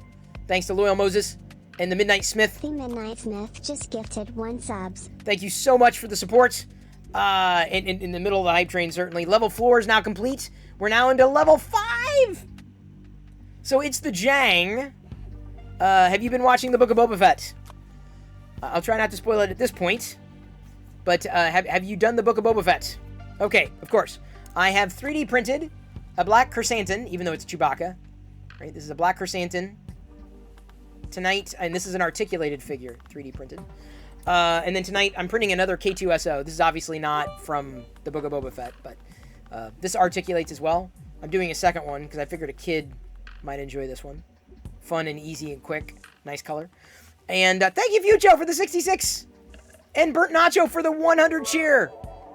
Thanks to Loyal Moses and the Midnight Smith. The Midnight Smith just gifted 1 subs. Thank you so much for the support. In the middle of the hype train, certainly. Level 4 is now complete. We're now into level 5. So it's the Jang. Have you been watching the Book of Boba Fett? I'll try not to spoil it at this point. But have you done the Book of Boba Fett? Okay, of course. I have 3D printed a black chrysanthemum, even though it's Chewbacca. Right, this is a black chrysanthemum. Tonight, and this is an articulated figure, 3D printed. And then tonight, I'm printing another K2so. This is obviously not from the Book of Boba Fett, but this articulates as well. I'm doing a second one because I figured a kid might enjoy this one. Fun and easy and quick. Nice color. And thank you, Fucho, for the 66. And Burnt Nacho for the 100 cheer.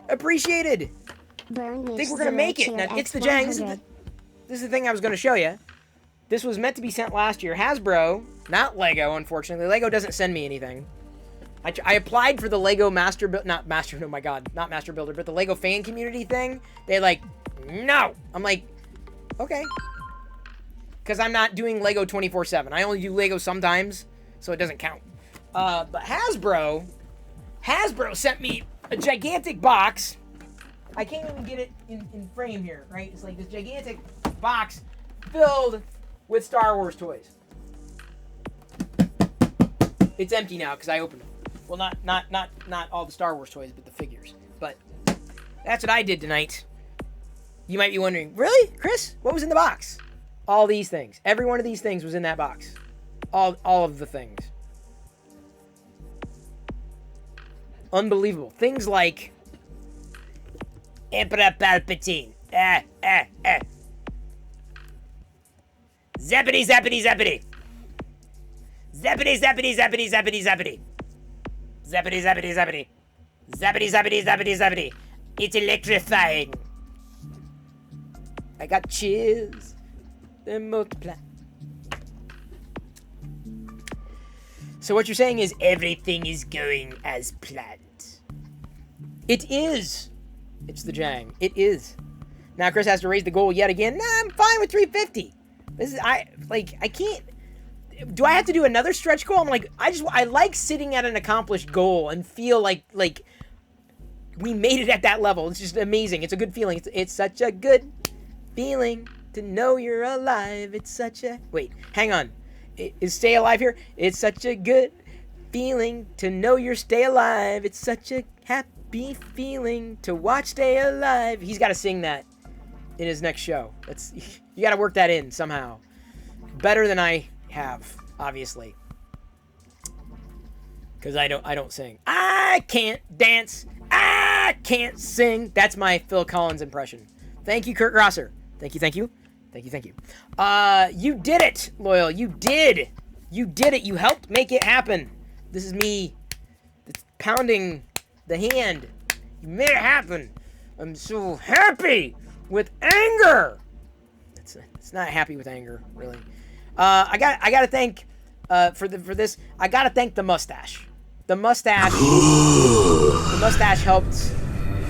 Appreciated. I think we're going to make it. Now, it's the Jang. This is the thing I was going to show you. This was meant to be sent last year. Hasbro, not Lego, unfortunately. Lego doesn't send me anything. I applied for the Lego Master Builder, not Master Builder, but the Lego fan community thing. They like, no. I'm like, okay. Because I'm not doing Lego 24/7. I only do Lego sometimes, so it doesn't count. But Hasbro sent me a gigantic box. I can't even get it in frame here, right? It's like this gigantic box filled with Star Wars toys. It's empty now because I opened them. Well, not all the Star Wars toys, but the figures. But that's what I did tonight. You might be wondering, really, Chris? What was in the box? All these things. Every one of these things was in that box. All of the things. Unbelievable. Things like Emperor Palpatine. Zappity, zappity, zappity. Zappity, zappity, zappity, zappity, zappity. Zappity, zappity, zappity. Zappity, zappity, zappity, zappity. It's electrifying. I got chills. They multiply. So what you're saying is everything is going as planned. It is. It's the Jang. It is. Now Chris has to raise the goal yet again. Nah, I'm fine with 350. I can't. Do I have to do another stretch goal? I'm like, I like sitting at an accomplished goal and feel like we made it at that level. It's just amazing. It's a good feeling. It's such a good feeling to know you're alive. It's such a... Wait, hang on. Is Stay Alive here? It's such a good feeling to know you're stay alive. It's such a happy feeling to watch Stay Alive. He's got to sing that in his next show. You got to work that in somehow. Better than I have, obviously. Because I don't sing. I can't dance. I can't sing. That's my Phil Collins impression. Thank you, Kurt Grosser. Thank you. You did it, Loyal. You did. You did it. You helped make it happen. This is me pounding the hand. You made it happen. I'm so happy with anger. It's not happy with anger, really. I gotta thank for this. I gotta thank the mustache. The mustache helped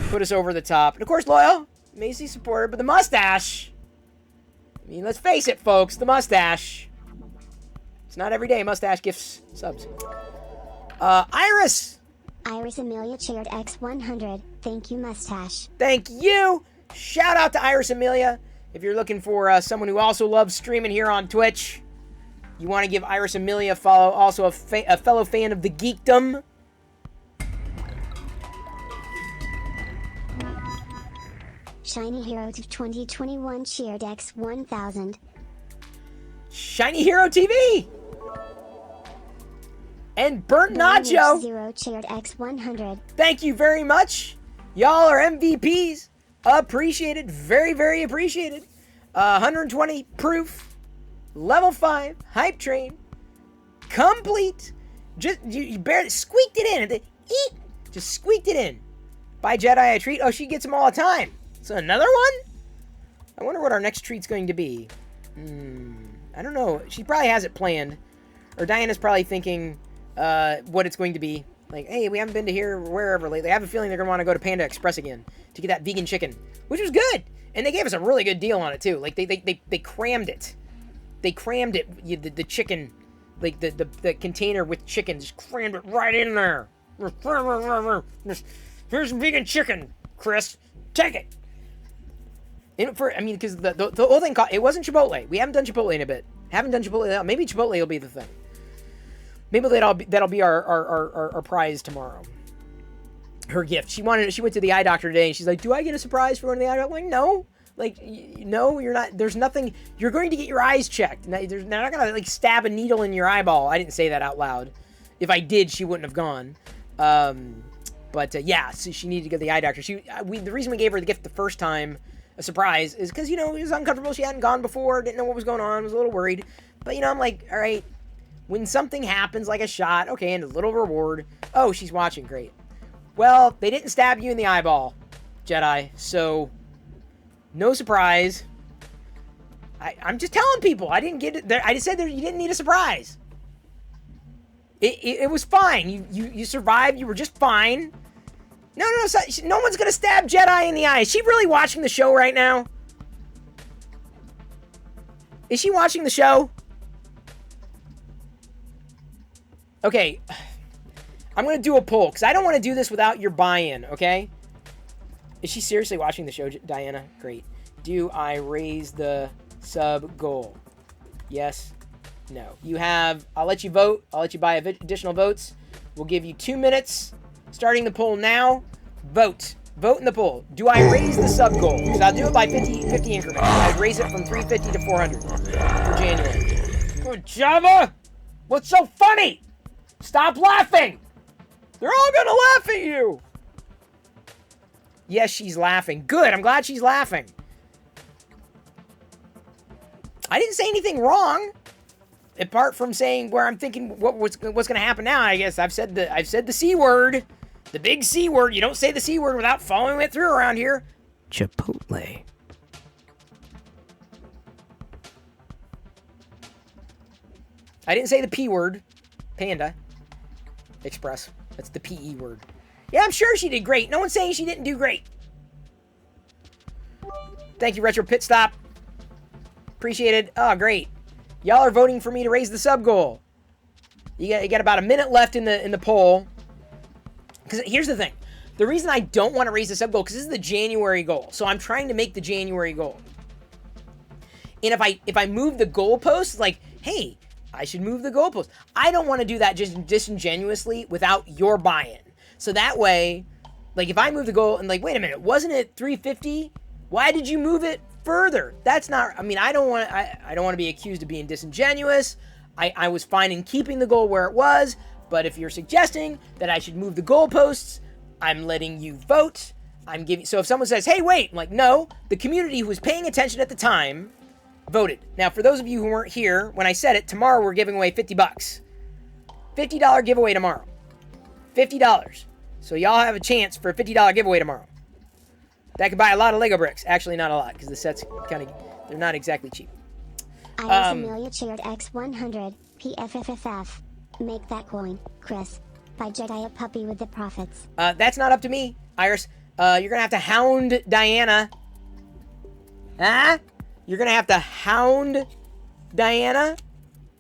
put us over the top. And of course, Loyal, Macy supporter, but the mustache. I mean, let's face it, folks. The mustache. It's not every day mustache gifts subs. Iris Amelia cheered X100. Thank you, mustache. Thank you. Shout out to Iris Amelia. If you're looking for someone who also loves streaming here on Twitch, you want to give Iris Amelia a follow. Also a fellow fan of the geekdom. Shiny Hero 2021 cheered X1000. Shiny Hero TV. And Burnt Nacho. Zero cheered X100. Thank you very much. Y'all are MVPs. Appreciated. Very, very appreciated. 120 proof. Level 5. Hype train. Complete. Just, you barely squeaked it in. Eat. Just squeaked it in. Buy Jedi a treat. Oh, she gets them all the time. So another one? I wonder what our next treat's going to be. I don't know. She probably has it planned. Or Diana's probably thinking what it's going to be. Like, hey, we haven't been to here or wherever lately. I have a feeling they're going to want to go to Panda Express again to get that vegan chicken, which was good. And they gave us a really good deal on it, too. Like, they crammed it. They crammed it, the chicken, like the container with chicken, just crammed it right in there. Here's some vegan chicken, Chris. Take it. Because the whole thing, it wasn't Chipotle. We haven't done Chipotle in a bit. Haven't done Chipotle. Maybe Chipotle will be the thing. Maybe that'll be our prize tomorrow. Her gift. She went to the eye doctor today, and she's like, "Do I get a surprise for going to the eye doctor?" I'm like, no. Like, no, you're not. There's nothing. You're going to get your eyes checked. They're not gonna like stab a needle in your eyeball. I didn't say that out loud. If I did, she wouldn't have gone. Yeah, so she needed to go to the eye doctor. The reason we gave her the gift the first time, a surprise, is because, it was uncomfortable. She hadn't gone before, didn't know what was going on, was a little worried. But, I'm like, all right, when something happens, like a shot, okay, and a little reward. Oh, she's watching, great. Well, they didn't stab you in the eyeball, Jedi, so no surprise. I'm just telling people, I didn't get it. I just said you didn't need a surprise. It was fine. You survived. You were just fine. No one's gonna stab Jedi in the eye. Is she really watching the show right now? Is she watching the show? Okay. I'm gonna do a poll, because I don't want to do this without your buy-in, okay? Is she seriously watching the show, Diana? Great. Do I raise the sub goal? Yes. No. I'll let you vote. I'll let you buy additional votes. We'll give you 2 minutes. Starting the poll now. Vote. Vote in the poll. Do I raise the sub goal? Because I'll do it by 50 increments. I'd raise it from 350 to 400 for January. Good Java! What's so funny? Stop laughing! They're all gonna laugh at you! Yes, she's laughing. Good, I'm glad she's laughing. I didn't say anything wrong. Apart from saying where I'm thinking what's gonna happen now. I guess I've said the C word. The big C word. You don't say the C word without following it through around here. Chipotle. I didn't say the P word. Panda Express. That's the PE word. Yeah, I'm sure she did great. No one's saying she didn't do great. Thank you, Retro Pit Stop. Appreciated. Oh, great. Y'all are voting for me to raise the sub goal. You got about a minute left in the poll. Because here's the thing. The reason I don't want to raise the sub goal, because this is the January goal. So I'm trying to make the January goal. And if I move the goalposts, like, hey, I should move the goalpost. I don't want to do that just disingenuously without your buy-in. So that way, like if I move the goal and like, wait a minute, wasn't it 350? Why did you move it further? That's not, I mean, I don't want to be accused of being disingenuous. I was fine in keeping the goal where it was, but if you're suggesting that I should move the goalposts, I'm letting you vote. So if someone says, hey, wait, I'm like, no, the community who was paying attention at the time voted. Now, for those of you who weren't here, when I said it, tomorrow we're giving away $50. $50 giveaway tomorrow. $50. So y'all have a chance for a $50 giveaway tomorrow. That could buy a lot of Lego bricks. Actually, not a lot, because the sets they're not exactly cheap. Iris Amelia cheered X100, PFFFF. Make that coin, Chris. By Jedi a puppy with the profits. That's not up to me, Iris. You're gonna have to hound Diana. Huh? You're gonna have to hound Diana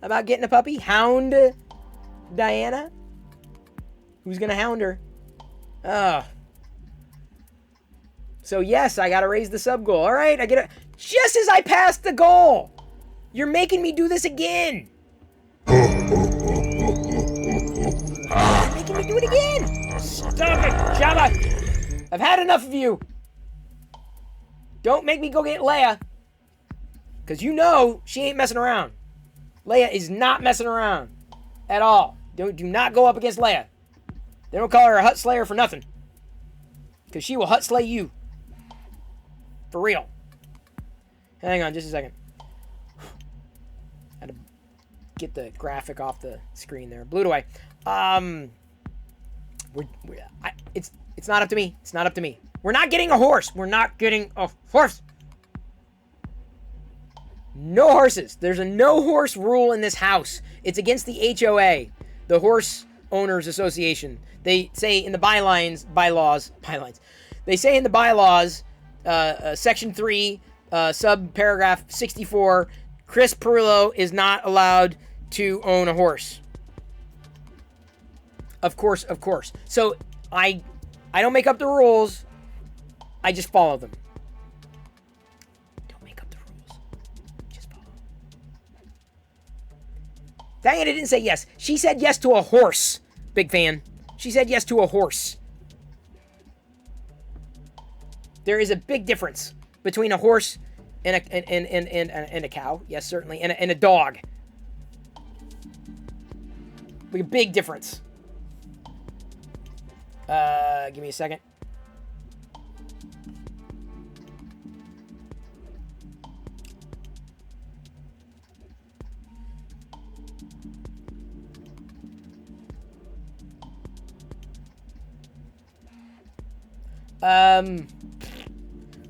about getting a puppy? Hound Diana? Who's gonna hound her? Oh. So yes, I gotta raise the sub goal. All right, I get it. Just as I passed the goal, you're making me do this again. You're making me do it again. Stop it, Jabba. I've had enough of you. Don't make me go get Leia, because you know she ain't messing around. Leia is not messing around at all. Do not go up against Leia. They don't call her a Hut Slayer for nothing, because she will Hut Slay you. For real. Hang on just a second. Had to get the graphic off the screen there. Blew it away. It's not up to me. It's not up to me. We're not getting a horse. We're not getting a horse. No horses. There's a no horse rule in this house. It's against the HOA, the Horse Owners Association. They say in the bylaws. They say in the bylaws, Section 3, sub-paragraph 64, Chris Perillo is not allowed to own a horse. Of course. So, I don't make up the rules. I just follow them. Don't make up the rules. Just follow them. Diana didn't say yes. She said yes to a horse. Big fan. She said yes to a horse. There is a big difference between a horse and a cow. Yes, certainly. And a dog. Like a big difference. Give me a second.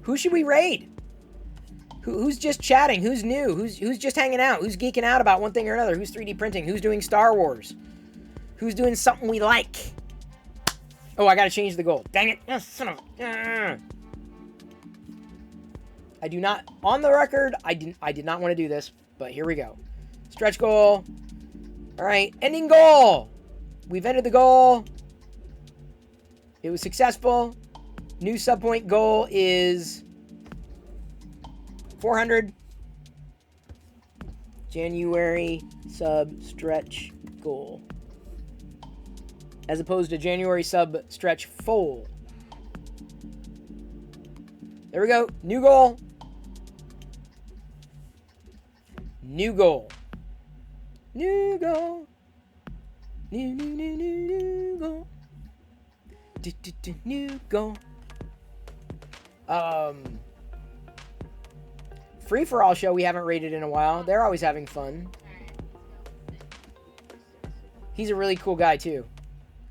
Who should we raid? Who's just chatting? Who's new? Who's just hanging out? Who's geeking out about one thing or another? Who's 3D printing? Who's doing Star Wars? Who's doing something we like? Oh, I gotta change the goal. Dang it. Oh, son of a... I do not... On the record, I did not want to do this, but here we go. Stretch goal. Alright, ending goal. We've ended the goal. It was successful. New subpoint goal is 400. January sub stretch goal. As opposed to January sub stretch full. There we go. New goal. New goal. New goal. New goal. New goal. Free for all show we haven't rated in a while. They're always having fun. He's a really cool guy too.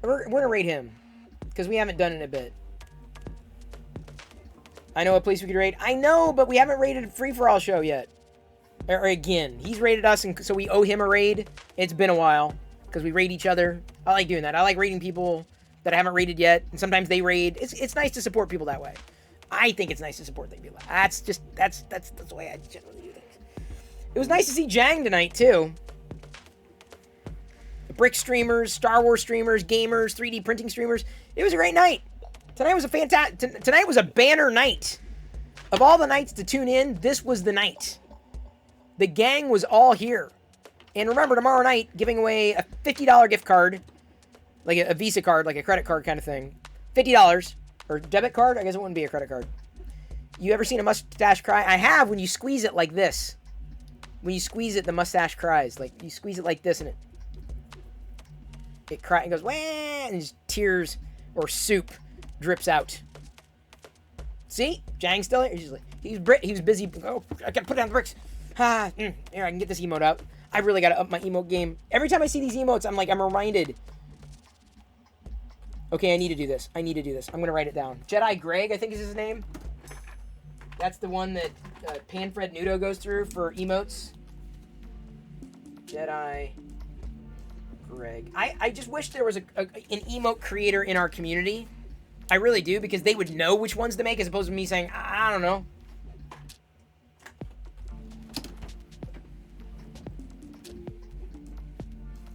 We're gonna rate him because we haven't done it in a bit. I know a place we could rate. I know, but we haven't rated free for all show yet. Or again, he's rated us, and so we owe him a raid. It's been a while because we raid each other. I like doing that. I like raiding people that I haven't raided yet, and sometimes they raid. It's nice to support people that way. I think it's nice to support people. That's the way I generally do things. It was nice to see Jang tonight too. The Brick streamers, Star Wars streamers, gamers, 3D printing streamers. It was a great night. Tonight was a Tonight was a banner night. Of all the nights to tune in, this was the night. The gang was all here. And remember, tomorrow night, giving away a $50 gift card, like a Visa card, like a credit card kind of thing. $50. Or debit card? I guess it wouldn't be a credit card. You ever seen a mustache cry? I have, when you squeeze it like this. When you squeeze it, the mustache cries. Like, you squeeze it like this, and it cries, it goes, wah, and just tears or soup drips out. See? Jang's still here. He was busy. Oh, I gotta put down the bricks. Here, I can get this emote out. I really gotta up my emote game. Every time I see these emotes, I'm reminded. Okay, I need to do this. I'm gonna write it down. Jedi Greg, I think is his name. That's the one that Panfred Nudo goes through for emotes. Jedi Greg. I just wish there was an emote creator in our community. I really do, because they would know which ones to make as opposed to me saying, I don't know.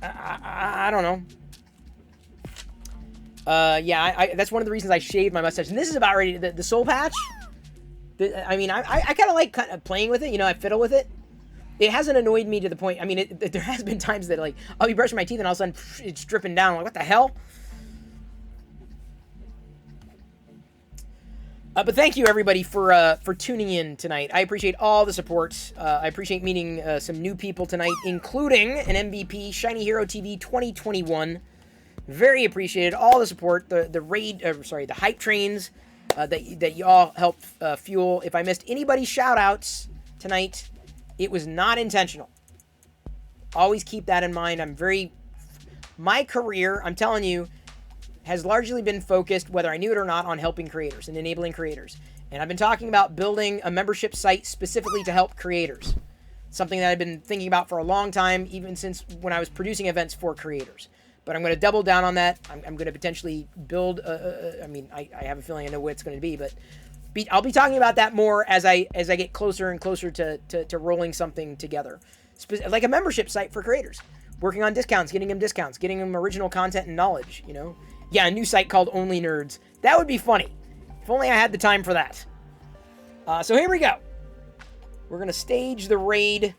I don't know. Yeah, that's one of the reasons I shaved my mustache. And this is about ready. The soul patch. I mean, I kind of playing with it. You know, I fiddle with it. It hasn't annoyed me to the point. I mean, there has been times that, like, I'll be brushing my teeth and all of a sudden it's dripping down. I'm like, what the hell? But thank you, everybody, for tuning in tonight. I appreciate all the support. I appreciate meeting some new people tonight, including an MVP, Shiny Hero TV 2021. Very appreciated. All the support, the hype trains that you all helped fuel. If I missed anybody's shout-outs tonight, it was not intentional. Always keep that in mind. My career, I'm telling you, has largely been focused, whether I knew it or not, on helping creators and enabling creators. And I've been talking about building a membership site specifically to help creators. Something that I've been thinking about for a long time, even since when I was producing events for creators. But I'm going to double down on that. I'm going to potentially build, I have a feeling I know what it's going to be, but I'll be talking about that more as I get closer and closer to rolling something together. Like a membership site for creators. Working on discounts, getting them original content and knowledge, you know? Yeah, a new site called Only Nerds. That would be funny. If only I had the time for that. So here we go. We're going to stage the raid,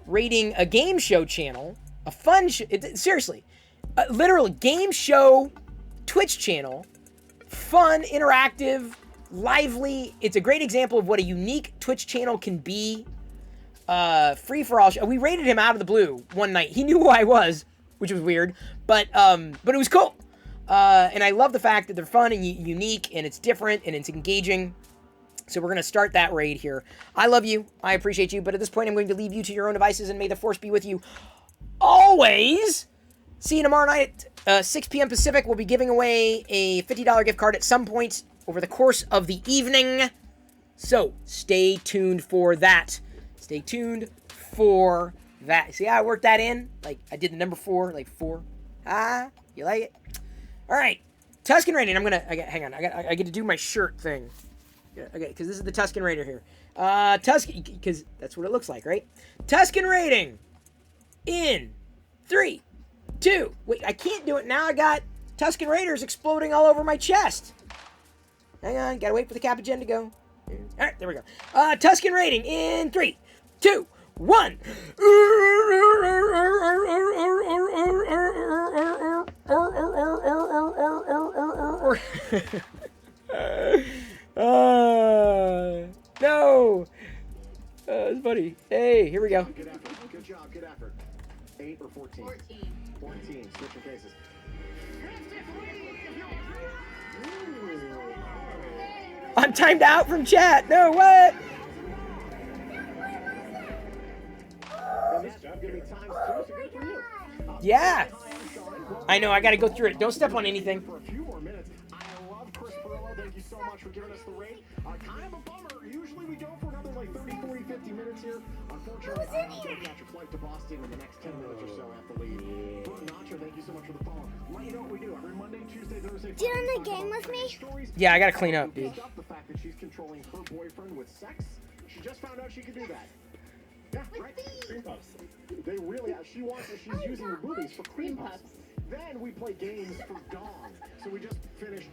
raiding a game show channel. A fun seriously. Literally, game show Twitch channel. Fun, interactive, lively. It's a great example of what a unique Twitch channel can be. Free for all. We raided him out of the blue one night. He knew who I was, which was weird. But it was cool. And I love the fact that they're fun and unique, and it's different, and it's engaging. So we're going to start that raid here. I love you. I appreciate you. But at this point, I'm going to leave you to your own devices, and may the Force be with you always. See you tomorrow night at 6 p.m. Pacific. We'll be giving away a $50 gift card at some point over the course of the evening. So stay tuned for that. Stay tuned for that. See how I worked that in? Like, I did the number 4, like 4. You like it? All right, Tusken rating. Hang on. I get to do my shirt thing. Yeah, okay, because this is the Tusken Raider here. Tusken, because that's what it looks like, right? Tusken rating in 3, 2. Wait, I can't do it now. I got Tusken Raiders exploding all over my chest. Hang on, gotta wait for the Capigen to go. All right, there we go. Tusken rating in 3, 2, 1. No. It's funny. Hey, here we go. Good effort. Good job. Good effort. 8 or 14? 14. Switching cases. I'm timed out from chat. No, what? Yeah. I know, I gotta go through it. Don't step on anything. For a few more minutes. I love Chris Perillo. Thank you so much for giving us the raid. Kind of a bummer. Usually we go for another like 30, 40, 50 minutes here. Unfortunately, I have to catch a flight to Boston in the next 10 minutes or so. I have to leave. Nacho, thank you so much for the follow. Let you know what we do every Monday, Tuesday, Thursday. Do you want the game with me? Yeah, I gotta clean up, dude. The fact that she's controlling her boyfriend with sex. She just found out she could do that. Yeah, right. Cream puffs. They really. She's using the boobies for cream puffs. Then we play games for Dawn. So we just finished